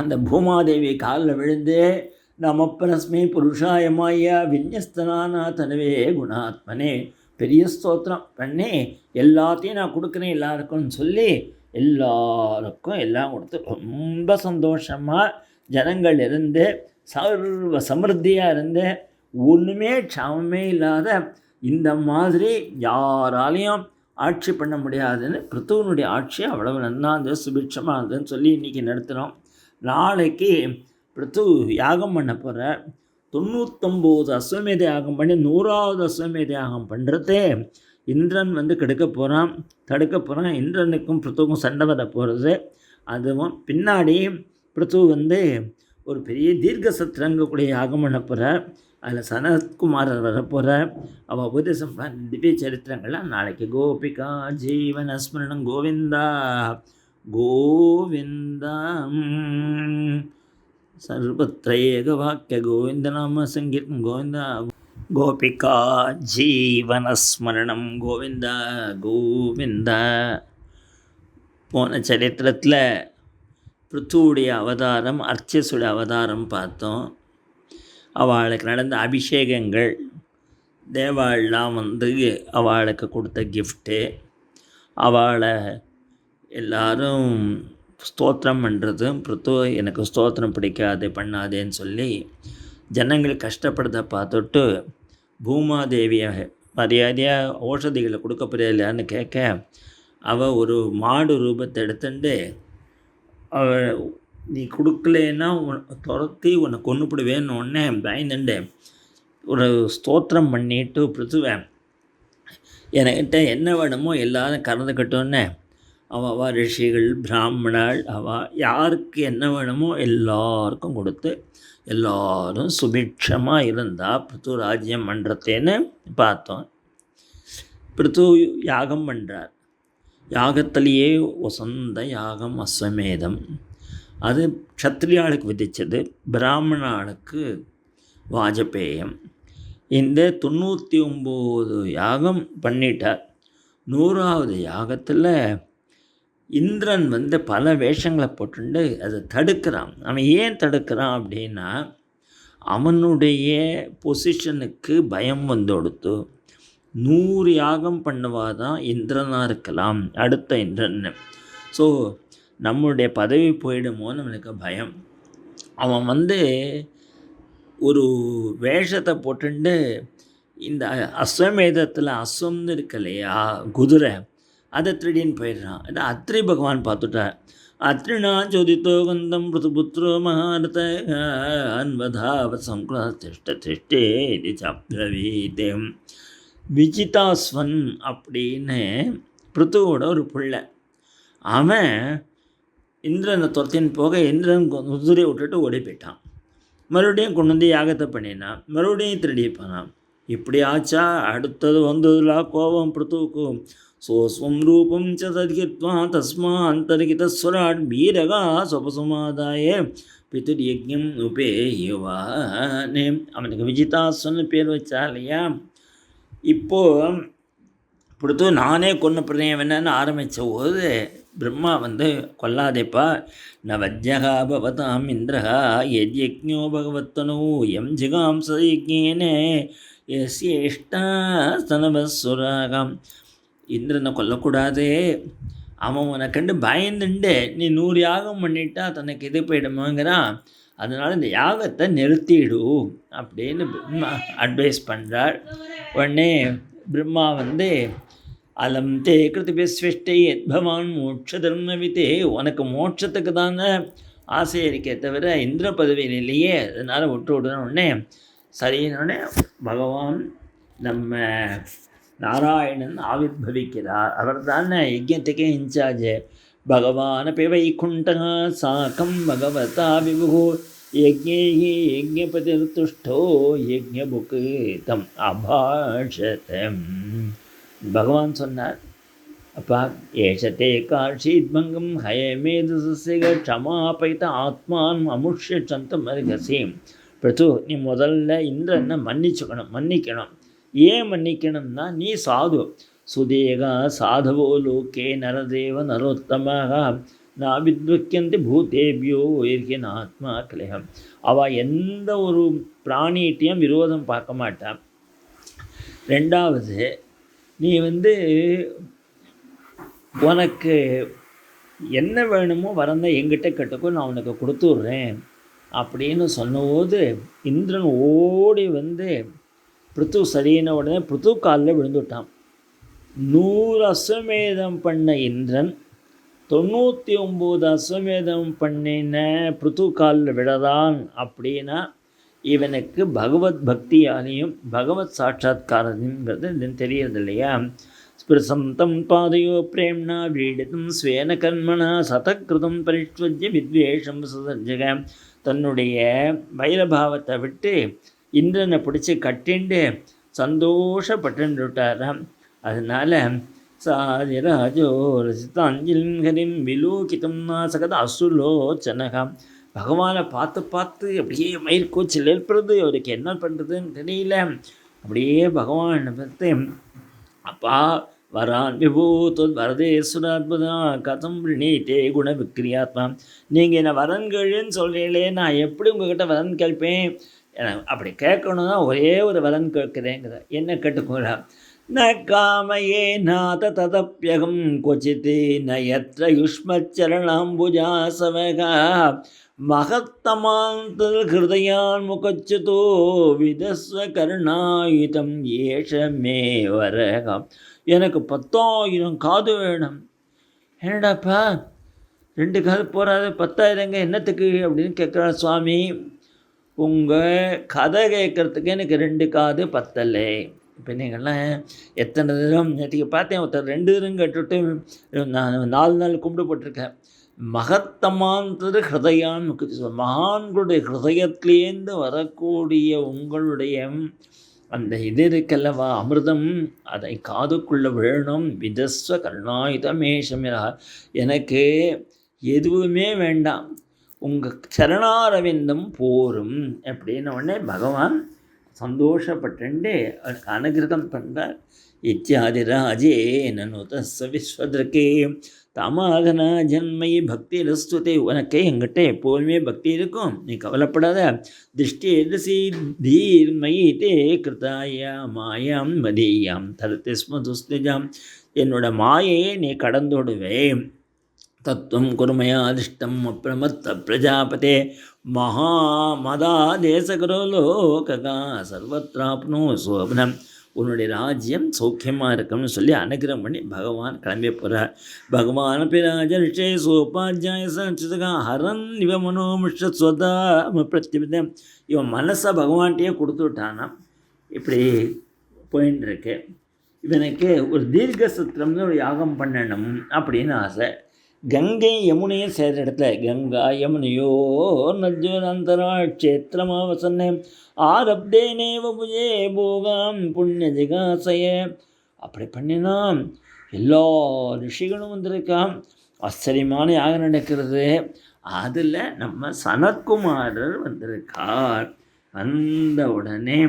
அந்த பூமாதேவி காலில் விழுந்து நமப்பரஸ்மை புருஷாயமாயா விநியஸ்தனானா தனவே குணாத்மனே பெரிய ஸ்தோத்திரம் பண்ணி எல்லாத்தையும் நான் கொடுக்குறேன் எல்லாருக்கும்னு சொல்லி எல்லாருக்கும் எல்லாம் கொடுத்து ரொம்ப சந்தோஷமாக ஜனங்கள் இருந்து சர்வ சமிருத்தியாக இருந்து ஒன்றுமே க்ஷாமமே இல்லாத இந்த மாதிரி யாராலையும் ஆட்சி பண்ண முடியாதுன்னு பிருத்துவனுடைய ஆட்சி அவ்வளவு நன்னா இருந்தது, சுபிட்சமாக இருந்ததுன்னு சொல்லி இன்றைக்கி நடத்துகிறோம். நாளைக்கு பிருத்து யாகம் பண்ண போகிற 99 அஸ்வமேத யாகம் பண்ணி 100வது அஸ்வமேத யாகம் பண்ணுறதே இந்திரன் வந்து கெடுக்க போகிறான், தடுக்க போகிறான். இந்திரனுக்கும் பிருத்துவுக்கும் சண்டை வர போகிறது. அதுவும் பின்னாடி பிருத்து வந்து ஒரு பெரிய தீர்க்க சத்திரங்கக்கூடிய யாகம் பண்ண போகிறார். அதில் சனத்குமாரர் வரப்போகிறார். அவள் உபதேசம் திவ்ய சரித்திரங்கள்லாம் நாளைக்கு. கோபிகா ஜீவன ஸ்மரணம் கோவிந்தா கோவிந்தா சர்வத்திர ஏகவாக்கிய கோவிந்தநாம சங்கீர்த்தம் கோவிந்தா. கோபிகா ஜீவனஸ்மரணம் கோவிந்தா கோவிந்தா. போன சரித்திரத்தில் பிருத்துவுடைய அவதாரம், அர்ச்சசுடைய அவதாரம் பார்த்தோம். அவளுக்கு நடந்த அபிஷேகங்கள், தேவாள்லாம் வந்து அவளுக்கு கொடுத்த கிஃப்ட்டு, அவளை எல்லாரும் ஸ்தோத்திரம் பண்ணுறதும், பிருத்து எனக்கு ஸ்தோத்திரம் பிடிக்காது பண்ணாதேன்னு சொல்லி ஜனங்கள் கஷ்டப்படுறதை பார்த்துட்டு பூமாதேவியை மரியாதையாக ஓஷதிகளை கொடுக்க போறியான்னு கேட்க, அவள் ஒரு மாடு ரூபத்தை எடுத்துட்டு அவள் நீ கொடுக்கலன்னா துரத்தி உன்னை கொண்டுபிடுவேன்னு உடனே பயந்துண்டு ஒரு ஸ்தோத்திரம் பண்ணிட்டு பிருத்துவேன் என்கிட்ட என்ன வேணுமோ எல்லாரும் கறந்துக்கிட்டோன்னே அவள் ரிஷிகள் பிராமணாள் அவள் யாருக்கு என்ன வேணுமோ எல்லாருக்கும் கொடுத்து எல்லோரும் சுபிட்சமாக இருந்தால் பிருத்து ராஜ்யம் பண்ணுறதேன்னு பார்த்தோம். பிருத்து யாகம் பண்ணுறார். யாகத்திலேயே வசந்த யாகம் அஸ்வமேதம். அது க்ஷத்ரியாளுக்கு விதித்தது, பிராமணாளுக்கு வாஜபேயம். இந்த 99 யாகம் பண்ணிட்டார். 100வது யாகத்தில் இந்திரன் வந்து பல வேஷங்களை போட்டுண்டு அதை தடுக்கிறான். அவன் ஏன் தடுக்கிறான் அப்படின்னா, அவனுடைய பொசிஷனுக்கு பயம் வந்து கொடுத்து 100 யாகம் பண்ணுவாதான் இந்திரனாக இருக்கலாம் அடுத்த இந்திரன். ஸோ நம்மளுடைய பதவி போயிடுமோன்னு நம்மளுக்கு பயம். அவன் வந்து ஒரு வேஷத்தை போட்டுண்டு இந்த அஸ்வமேதத்தில் அஸ்வம்னு இருக்கு இல்லையா குதிரை, அதை திருடின்னு போயிடுறான். இதை அத்ரி பகவான் பார்த்துட்டார். அத்ரினா ஜோதித்தோ கந்தம் பிருத்துபுத்ரோ மகாரத அன்வதாவ சங்குலா திஷ்ட திஷ்டே இது சப்ரவீதம். விஜிதாஸ்வன் அப்படின்னு பிருத்துவோட ஒரு பிள்ளை. அவன் இந்திரனை துரத்தின்னு போக இந்திரன் குதிரையை விட்டுட்டு ஓடி போயிட்டான். மறுபடியும் கொண்டு வந்து யாகத்தை பண்ணினான். மறுபடியும் திருடி போனான். இப்படி ஆச்சா. அடுத்தது வந்ததுல கோபம் பிருத்துவுக்கு. சோஸ்வம் ரூபம் சதகித்வா தஸ்மா அந்தர்கிதஸ்வராட் வீரகா சொபசுமாதாய பிதுர் யஜ்யம் உபேயுவானே. அவனுக்கு விஜிதாஸ்வன்னு பேர் வச்சா இல்லையா. இப்போது பிடித்து நானே கொண்டு பிறந்தேன் வேணான்னு ஆரம்பித்த போது பிரம்மா வந்து கொல்லாதேப்பா, ந வஜ்யகா பவதாம் இந்திரஹா யஜ்யஜ்ஞோ பகவத்தனோ எம் ஜிகாம் சயஜ்ஞேனே எஸ்யேஷ்டா ஸ்தனவசுராகம். இந்திரனை கொல்லக்கூடாது, அவன் உன்னை கண்டு பயந்துண்டு நீ 100 யாகம் பண்ணிட்டா தனக்கு இது போயிடுமாங்கிறான். அதனால் இந்த யாகத்தை நிறுத்திடு அப்படின்னு பிரம்மா அட்வைஸ் பண்ணுறாள். உடனே பிரம்மா வந்து அலம் தே கிருத்திபே ஸ்வஷ்டை பவான் மோட்ச தர்மவித்தே, உனக்கு மோட்சத்துக்கு தானே ஆசை இருக்கே தவிர இந்திர பதவியில் இல்லையே, அதனால் விட்டு விடணும். உடனே சரியினோடனே பகவான் நம்ம நாராயணன் ஆவிர்பவிக்கிறார். அவர் தானே யஜ்யத்துக்கே இன்சார்ஜ். பகவானபி வைகுண்டः சாக்கம் பகவதா விபுः யஜ்ஞேஹி யஜ்ஞபதிர்துஷ்டோ யஜ்ஞபுக் தம் அபாஷதம். பகவான் சொன்னார், அப்பா ஏஷத்தே கார்ஷீத்பங்கம் ஹயமேதுசஸ்ய க்ஷமாபயித ஆத்மான் அமுஷ்ய சந்தம் அருகசி. பிருத்து நீ முதல்ல இந்திரனை மன்னிக்கணும். ஏன் மன்னிக்கணும்னா, நீ சாது. சுதேகா சாதவோ லோகே நரதேவ நரோத்தமாக நான் வித்வக்கியந்தி பூதேபியோ உயிர்கின் ஆத்மா கலேகம். அவள் எந்த ஒரு பிராணிகிட்டையும் விரோதம் பார்க்க மாட்டான். ரெண்டாவது, நீ வந்து உனக்கு என்ன வேணுமோ வரந்த எங்கிட்ட கட்டுக்கோ, நான் உனக்கு கொடுத்துட்றேன் அப்படின்னு சொன்னபோது இந்திரன் ஓடி வந்து பிருத்து சரியின உடனே பிருத்து காலில் விழுந்துட்டான். 100 அஸ்வமேதம் பண்ண இந்திரன் 99 அஸ்வமேதம் பண்ணின பிருத்து காலில் விடதான் அப்படின்னா இவனுக்கு பகவத் பக்தியாலையும் பகவத் சாட்சாத்காரங்கிறது தெரியறது இல்லையா. ஸ்பிருசம் தம் பாதையோ பிரேம்னா வீடிதம் ஸ்வேன கர்மணா சதக்கிருதம் பரிஷ்வஜ்ய வித்வேஷம் சுசர்ஜக. தன்னுடைய வைரபாவத்தை விட்டு இந்திரனை பிடிச்சி கட்டிண்டு சந்தோஷப்பட்டுட்டாராம். அதனால் சாதிராஜோ ரசிதாஞ்சலிம் ஹரிம் விலோகிதம் நாசகத அசுலோச்சனகம். பகவானை பார்த்து பார்த்து அப்படியே மயிர்கூச்சல் ஏற்படுறது. அவருக்கு என்ன பண்ணுறதுன்னு தெரியல. அப்படியே பகவானை பார்த்து, அப்பா வரான் விபூத் வரதேஸ்வராத்பதா கதம் நீட்டே குண விக்ரியாத்மா. நீங்கள் என்ன வரன் கேளுன்னு சொல்கிறீங்களே, நான் எப்படி உங்ககிட்ட வரன் கேட்பேன்? அப்படி கேட்கணும்னா ஒரே ஒரு வரன் கேட்குறேங்கிற. என்ன கேட்டுக்கோடா? ந காமயே நாத ததப்யகம் கொச்சித் நயத்ர யுஷ்மச்சரணாம்புஜாசவகா மகத்தமாந்தல் ஹிருதயான் முகச்சுதோ விதஸ்வ கருணாயுதம் ஏஷமே வரகம். எனக்கு 10,000 காது வேணும். என்னடாப்பா 2 காது போகாது, 10,000ங்க என்னத்துக்கு அப்படின்னு கேட்குறாரு சுவாமி. உங்கள் கதை கேட்குறதுக்கு எனக்கு 2 காது பத்தலை. இப்போ நீங்கள்லாம் எத்தனை தரம் நேற்றுக்கு பார்த்தேன், ஒருத்தர் 2 தரம் கேட்டுவிட்டு நான் 4 நாள் கும்பிடுபட்டிருக்கேன். மகத்தமானது ஹிருதயான் மகான்களுடைய ஹிருதயத்திலேருந்து வரக்கூடிய உங்களுடைய அந்த இது இருக்கல்லவா அமிர்தம், அதை காதுக்குள்ளே விழணும். விதஸ்வ கருணாயுதமேஷமிரா. எனக்கு எதுவுமே வேண்டாம், உங்கள் சரணாரவிந்தம் போரும் அப்படின்னு உடனே பகவான் சந்தோஷப்பட்டு அனுகிரகம் பண்ணுறார். இத்தியாதிராஜே நனுதஸ்ஸ விஸ்வத்ருக்கே தாமாகனா ஜன்மயி பக்தி ரஸ்துதே. உனக்கு எங்கிட்ட எப்போதுமே பக்தி இருக்கும், நீ கவலைப்படாத. திருஷ்டி எதிர்சி தீர்மயி தே கிருதாயா மாயாம் மதீயாம் தரத்தை ஸ்மதுஸ்திஜாம். என்னோட மாயையே நீ கடந்தோடுவே. தத்துவம் குருமயா அதிஷ்டம் அப்பிரமத்த பிரஜாபதே மகாமதா தேசகரோ லோககா சர்வத்ராப்னோ சோபனம். உன்னுடைய ராஜ்யம் சௌக்கியமாக இருக்கும்னு சொல்லி அனுகிரகம் பண்ணி பகவான் கிளம்பி போகிறார். பகவான் பிராஜ ரிஷே சோபாஜாய சச்சுதகா ஹரன் இவ மனோமிஷஸ்வதா பிரத்யபிதம். இவன் மனசை பகவான்கிட்டயே கொடுத்து விட்டானா. இப்படி போயின்னு இருக்கு. இவனுக்கு ஒரு தீர்க்க சத்திரம்னு ஒரு யாகம் பண்ணணும் அப்படின்னு ஆசை. கங்கை யமுனையை சேர்ற இடத்துல கங்கா யமுனையோ நஜ்ஜோனந்தரா க்ஷேத்திரமாவசன்னே ஆரப்தேனேவ புஜே போகாம் புண்ணிய ஜிகாசய. அப்படி பண்ணினா எல்லா ரிஷிகளும் வந்திருக்கான். ஆச்சரியமான யாகம் நடக்கிறது. அதில் நம்ம சனத்குமாரர் வந்திருக்கார். வந்த உடனே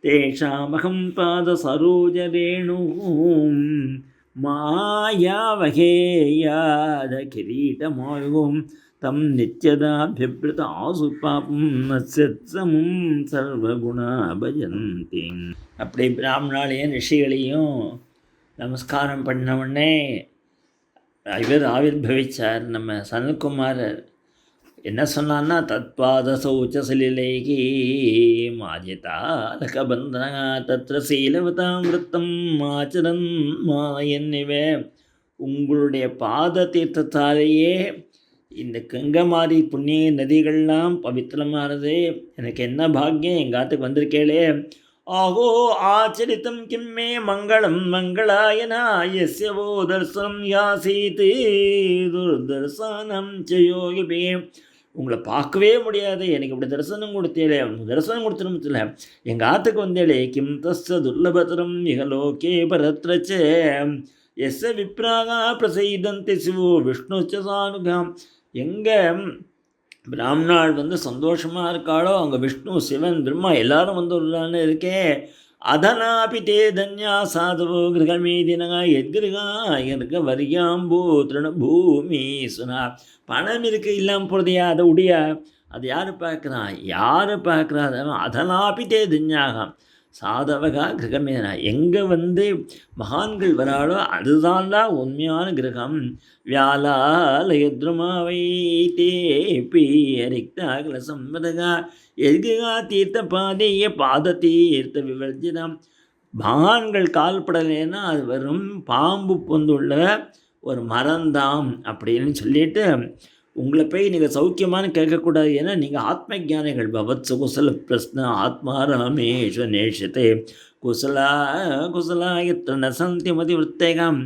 தேஷாமகம் பாத சரோஜரேணு மாயாவகேயாத கிரீடமாயும் தம் நித்யதாபிப்ரத ஆசு பாபம் சமும் சர்வகுணாபஜந்தி. அப்படி பிராமணாலையும் ரிஷிகளையும் நமஸ்காரம் பண்ண உடனே இவர் ஆவிர்பவிச்சார் நம்ம சனத்குமாரர். என்ன சொன்னான்னா, தத்பாத சௌச்சசலிலேகி மாஜிதாலகபந்தனா தத்ர சீலவதாம் விருத்தம் ஆச்சரன் மாயன்னிவே. உங்களுடைய பாத தீர்த்தத்தாலேயே இந்த கங்கமாரி புண்ணிய நதிகள்லாம் பவித்திரமானது. எனக்கு என்ன பாக்கியம், எங்காத்துக்கு வந்திருக்கேளே. ஆகோ ஆச்சரித்தம் கிம்மே மங்களம் மங்களாயனா யஸ்யவோ தர்சனம் யாசீத் துர்தர்சனம் சயோகிபே. உங்களை பார்க்கவே முடியாது, எனக்கு இப்படி தரிசனம் கொடுத்தேளே. தரிசனம் கொடுத்துருமத்தில்ல, எங்கள் ஆற்றுக்கு வந்தேளே. கிம் தஸ்ஸ துர்லபதரம் இகலோகே பரத்ரச்ச எஸ் விப்ராகா பிரசைதந்தி சிவோ விஷ்ணுச்ச சானுகாம். எங்கே பிராமணாள் சந்தோஷமாக இருக்காளோ அங்கே விஷ்ணு சிவன் பிரம்மா எல்லாரும் வந்துடுறான்னு இருக்கே. அதனாபி தே தன்யா சாதுவோ கிரகமேதினா எத்கிருகா இருக்க வரியாம்பூ திருண பூமி சுனா. பணம் இருக்கு இல்லாமல் போகிறதையா, அதை உடையா, அது யார் பார்க்குறான், யார் பார்க்குறா? அதனாபி தே தன்யாகம் சாதவகா கிரகமேனா. எங்கே மகான்கள் வராளோ அதுதான்டா உண்மையான கிரகம். வியாலாலயத்ருமாவை தேபி அரிக்தாகல சம்பதகா எதுகா தீர்த்த பாதைய பாத தீர்த்த விவர்ஜிதம். மகான்கள் கால்படலைன்னா அது வெறும் பாம்பு பொந்துள்ள ஒரு மரந்தாம் அப்படின்னு சொல்லிட்டு உங்களை போய் நீங்கள் சௌக்கியமானு கேட்கக்கூடாது. ஏன்னா நீங்கள் ஆத்ம ஜானிகள். பவத் சுகுசல பிரஸ்ன ஆத்மா ராமேஷ நேஷத்தை குசலா குசலா எத்தனை சந்தி மதி விற்த்தேகம்.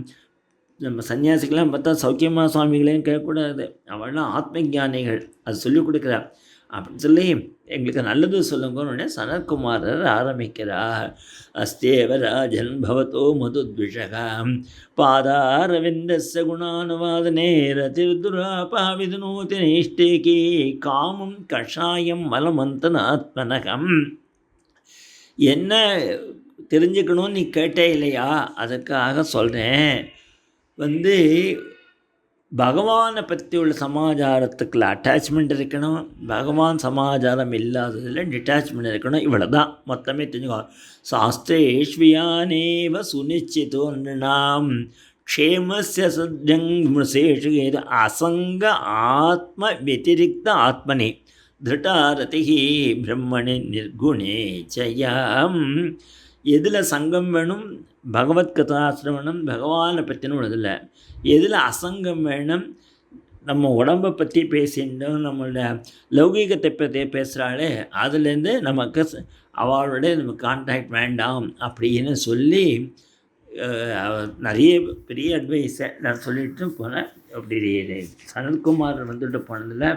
நம்ம சன்னியாசிக்கெல்லாம் பார்த்தா சௌக்கியமாக சுவாமிகளேன்னு கேட்கக்கூடாது, அவள்லாம் ஆத்ம ஞானிகள், அது சொல்லிக் கொடுக்குறார் அப்படின்னு சொல்லி எங்களுக்கு நல்லது சொல்லுங்கன்னு சனத்குமாரர் ஆரம்பிக்கிறார். அஸ்தேவ ராஜன் பவதோ மதுத்விஷகம் பாதாரவிந்தஸ்ய குணானுவாதனே ரதிர்துராபாவிதுனோதி நிஷ்டேகி காமம் கஷாயம் மலமந்தனாத்மனகம். என்ன தெரிஞ்சுக்கணும்னு நீ கேட்டே இல்லையா, அதுக்காக சொல்கிறேன். பகவானை பற்றி உள்ள சமாச்சாரத்துக்குள்ள அட்டாச்மெண்ட் இருக்கணும், பகவான் சமாச்சாரம் இல்லாததில் டிட்டாச்மெண்ட் இருக்கணும். இவ்வளோ தான் மொத்தமே தெரிஞ்சுக்கோ. சாஸ்திரேஷ்வியானேவ சுனிச்சிதோ நாம் க்ஷேமஸ்ய சத்யங் மிருசேஷு அசங்க ஆத்ம வத்திரிக்த ஆத்மனே திருட்டாரதி பிரம்மணி நிர்குணே ஜயம். எதில் சங்கம் வேணும்? பகவத் கதாசிரவணம், பகவானை பற்றின உள்ளதில்லை. எதில் அசங்கம் வேணும்? நம்ம உடம்பை பற்றி பேசிட்டோம், நம்மளோட லௌகீகத்தை பற்றி பேசுகிறாளே, அதுலேருந்து நமக்கு அவளோட நமக்கு கான்டாக்ட் வேண்டாம் அப்படின்னு சொல்லி நிறைய பெரிய அட்வைஸை நான் சொல்லிட்டு போனேன். அப்படி சனத்குமார் வந்துட்டு போனதில்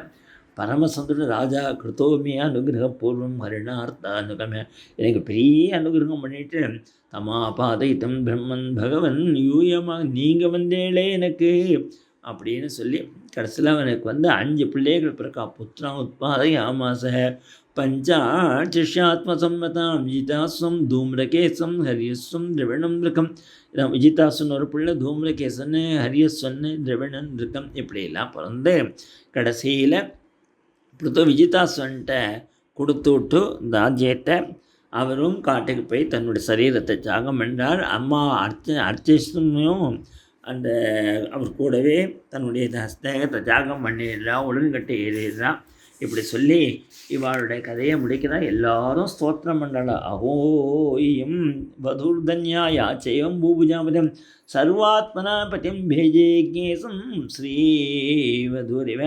பரமசந்திர ராஜா கிருத்தோமியா அனுகிரக பூர்வம் ஹரிணார்த்தா அனுகமே, எனக்கு பெரிய அனுகிரகம் பண்ணிவிட்டு தமாபாதைத்தம் பிரம்மன் பகவன் யூயமாக நீங்கள் வந்தேளே எனக்கு அப்படின்னு சொல்லி கடைசியில் அவனுக்கு 5 பிள்ளைகள் பிறக்கா. புத்திரா உத்பாதை ஆமாச பஞ்சாட்சிஷ்யாத்மசம்மதாம் விஜிதாஸ்வம் தூம்ரகேசம் ஹரியஸ்வம் திரவிணம் இருக்கம். இதான் விஜிதாஸ்வன் ஒரு பிள்ளை, தூம்ரகேசன்னு ஹரியஸ்வன்னு திரவிணன் இருக்கம். இப்படியெல்லாம் பிறந்து கடைசியில் பிருத்து விஜிதாஸ்வன்ட்ட கொடுத்து விட்டு இந்த ராஜ்யத்தை அவரும் காட்டுக்கு போய் தன்னுடைய சரீரத்தை தியாகம் பண்ணார். அம்மா அர்ச்சனையும் அந்த அவர் கூடவே தன்னுடைய தேகத்தை தியாகம் பண்ணிடுறான், ஒழுங்கட்டை ஏறிடுறான். இப்படி சொல்லி இவாளுடைய கதையை முடிக்கிறான். எல்லாரும் ஸ்தோத்திரம் பண்ணல. அஹோயம் வதுர்தன்யா யாச்சயம் பூபுஜாபதம் சர்வாத்மனா பதிம் பேஜேகேசம் ஸ்ரீவதூரிவ.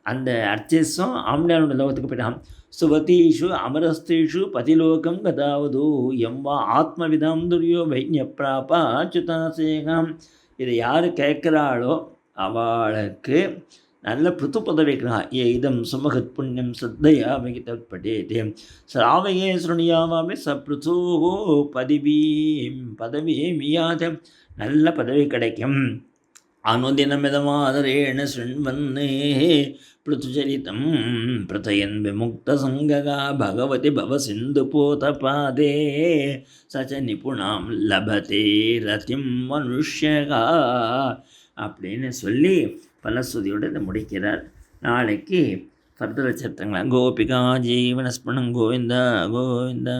அந்த அர்ச்சேஸும் ஆம்னியானோட லோகத்துக்கு போயிட்டான். சுவதீஷு அமரஸ்தீஷு பதிலோகம் கதாவது எம்பா ஆத்மவிதம் துரியோ வைஞப்ராபா அச்சுதாசேகம். இதை யார் கேட்குறாளோ அவளுக்கு நல்ல பிருத்து பதவிக்கிறா. இதம் சுமகத் புண்ணியம் சத்தையா வகிதத் படேதே சாவையே சுருணியாவே சப்ருதோ பதவியே நல்ல பதவி கிடைக்கும். அனுதினமிதமாதரேண ஸ்ருண்வன்னே பிருத்துச்சரிதம் பிரதயன் விமுக்தசங்ககா பகவதி பவசிந்துபூதபாதே சச்ச நிபுணாம் லபதே ரதிம் மனுஷ்யகா அப்படின்னு சொல்லி பலஸ்ருதியோடு இதை முடிக்கிறார். நாளைக்கு ஃபர்தர் சத்தங்களா கோபிகா ஜீவனஸ்மரணம் கோவிந்தா கோவிந்தா.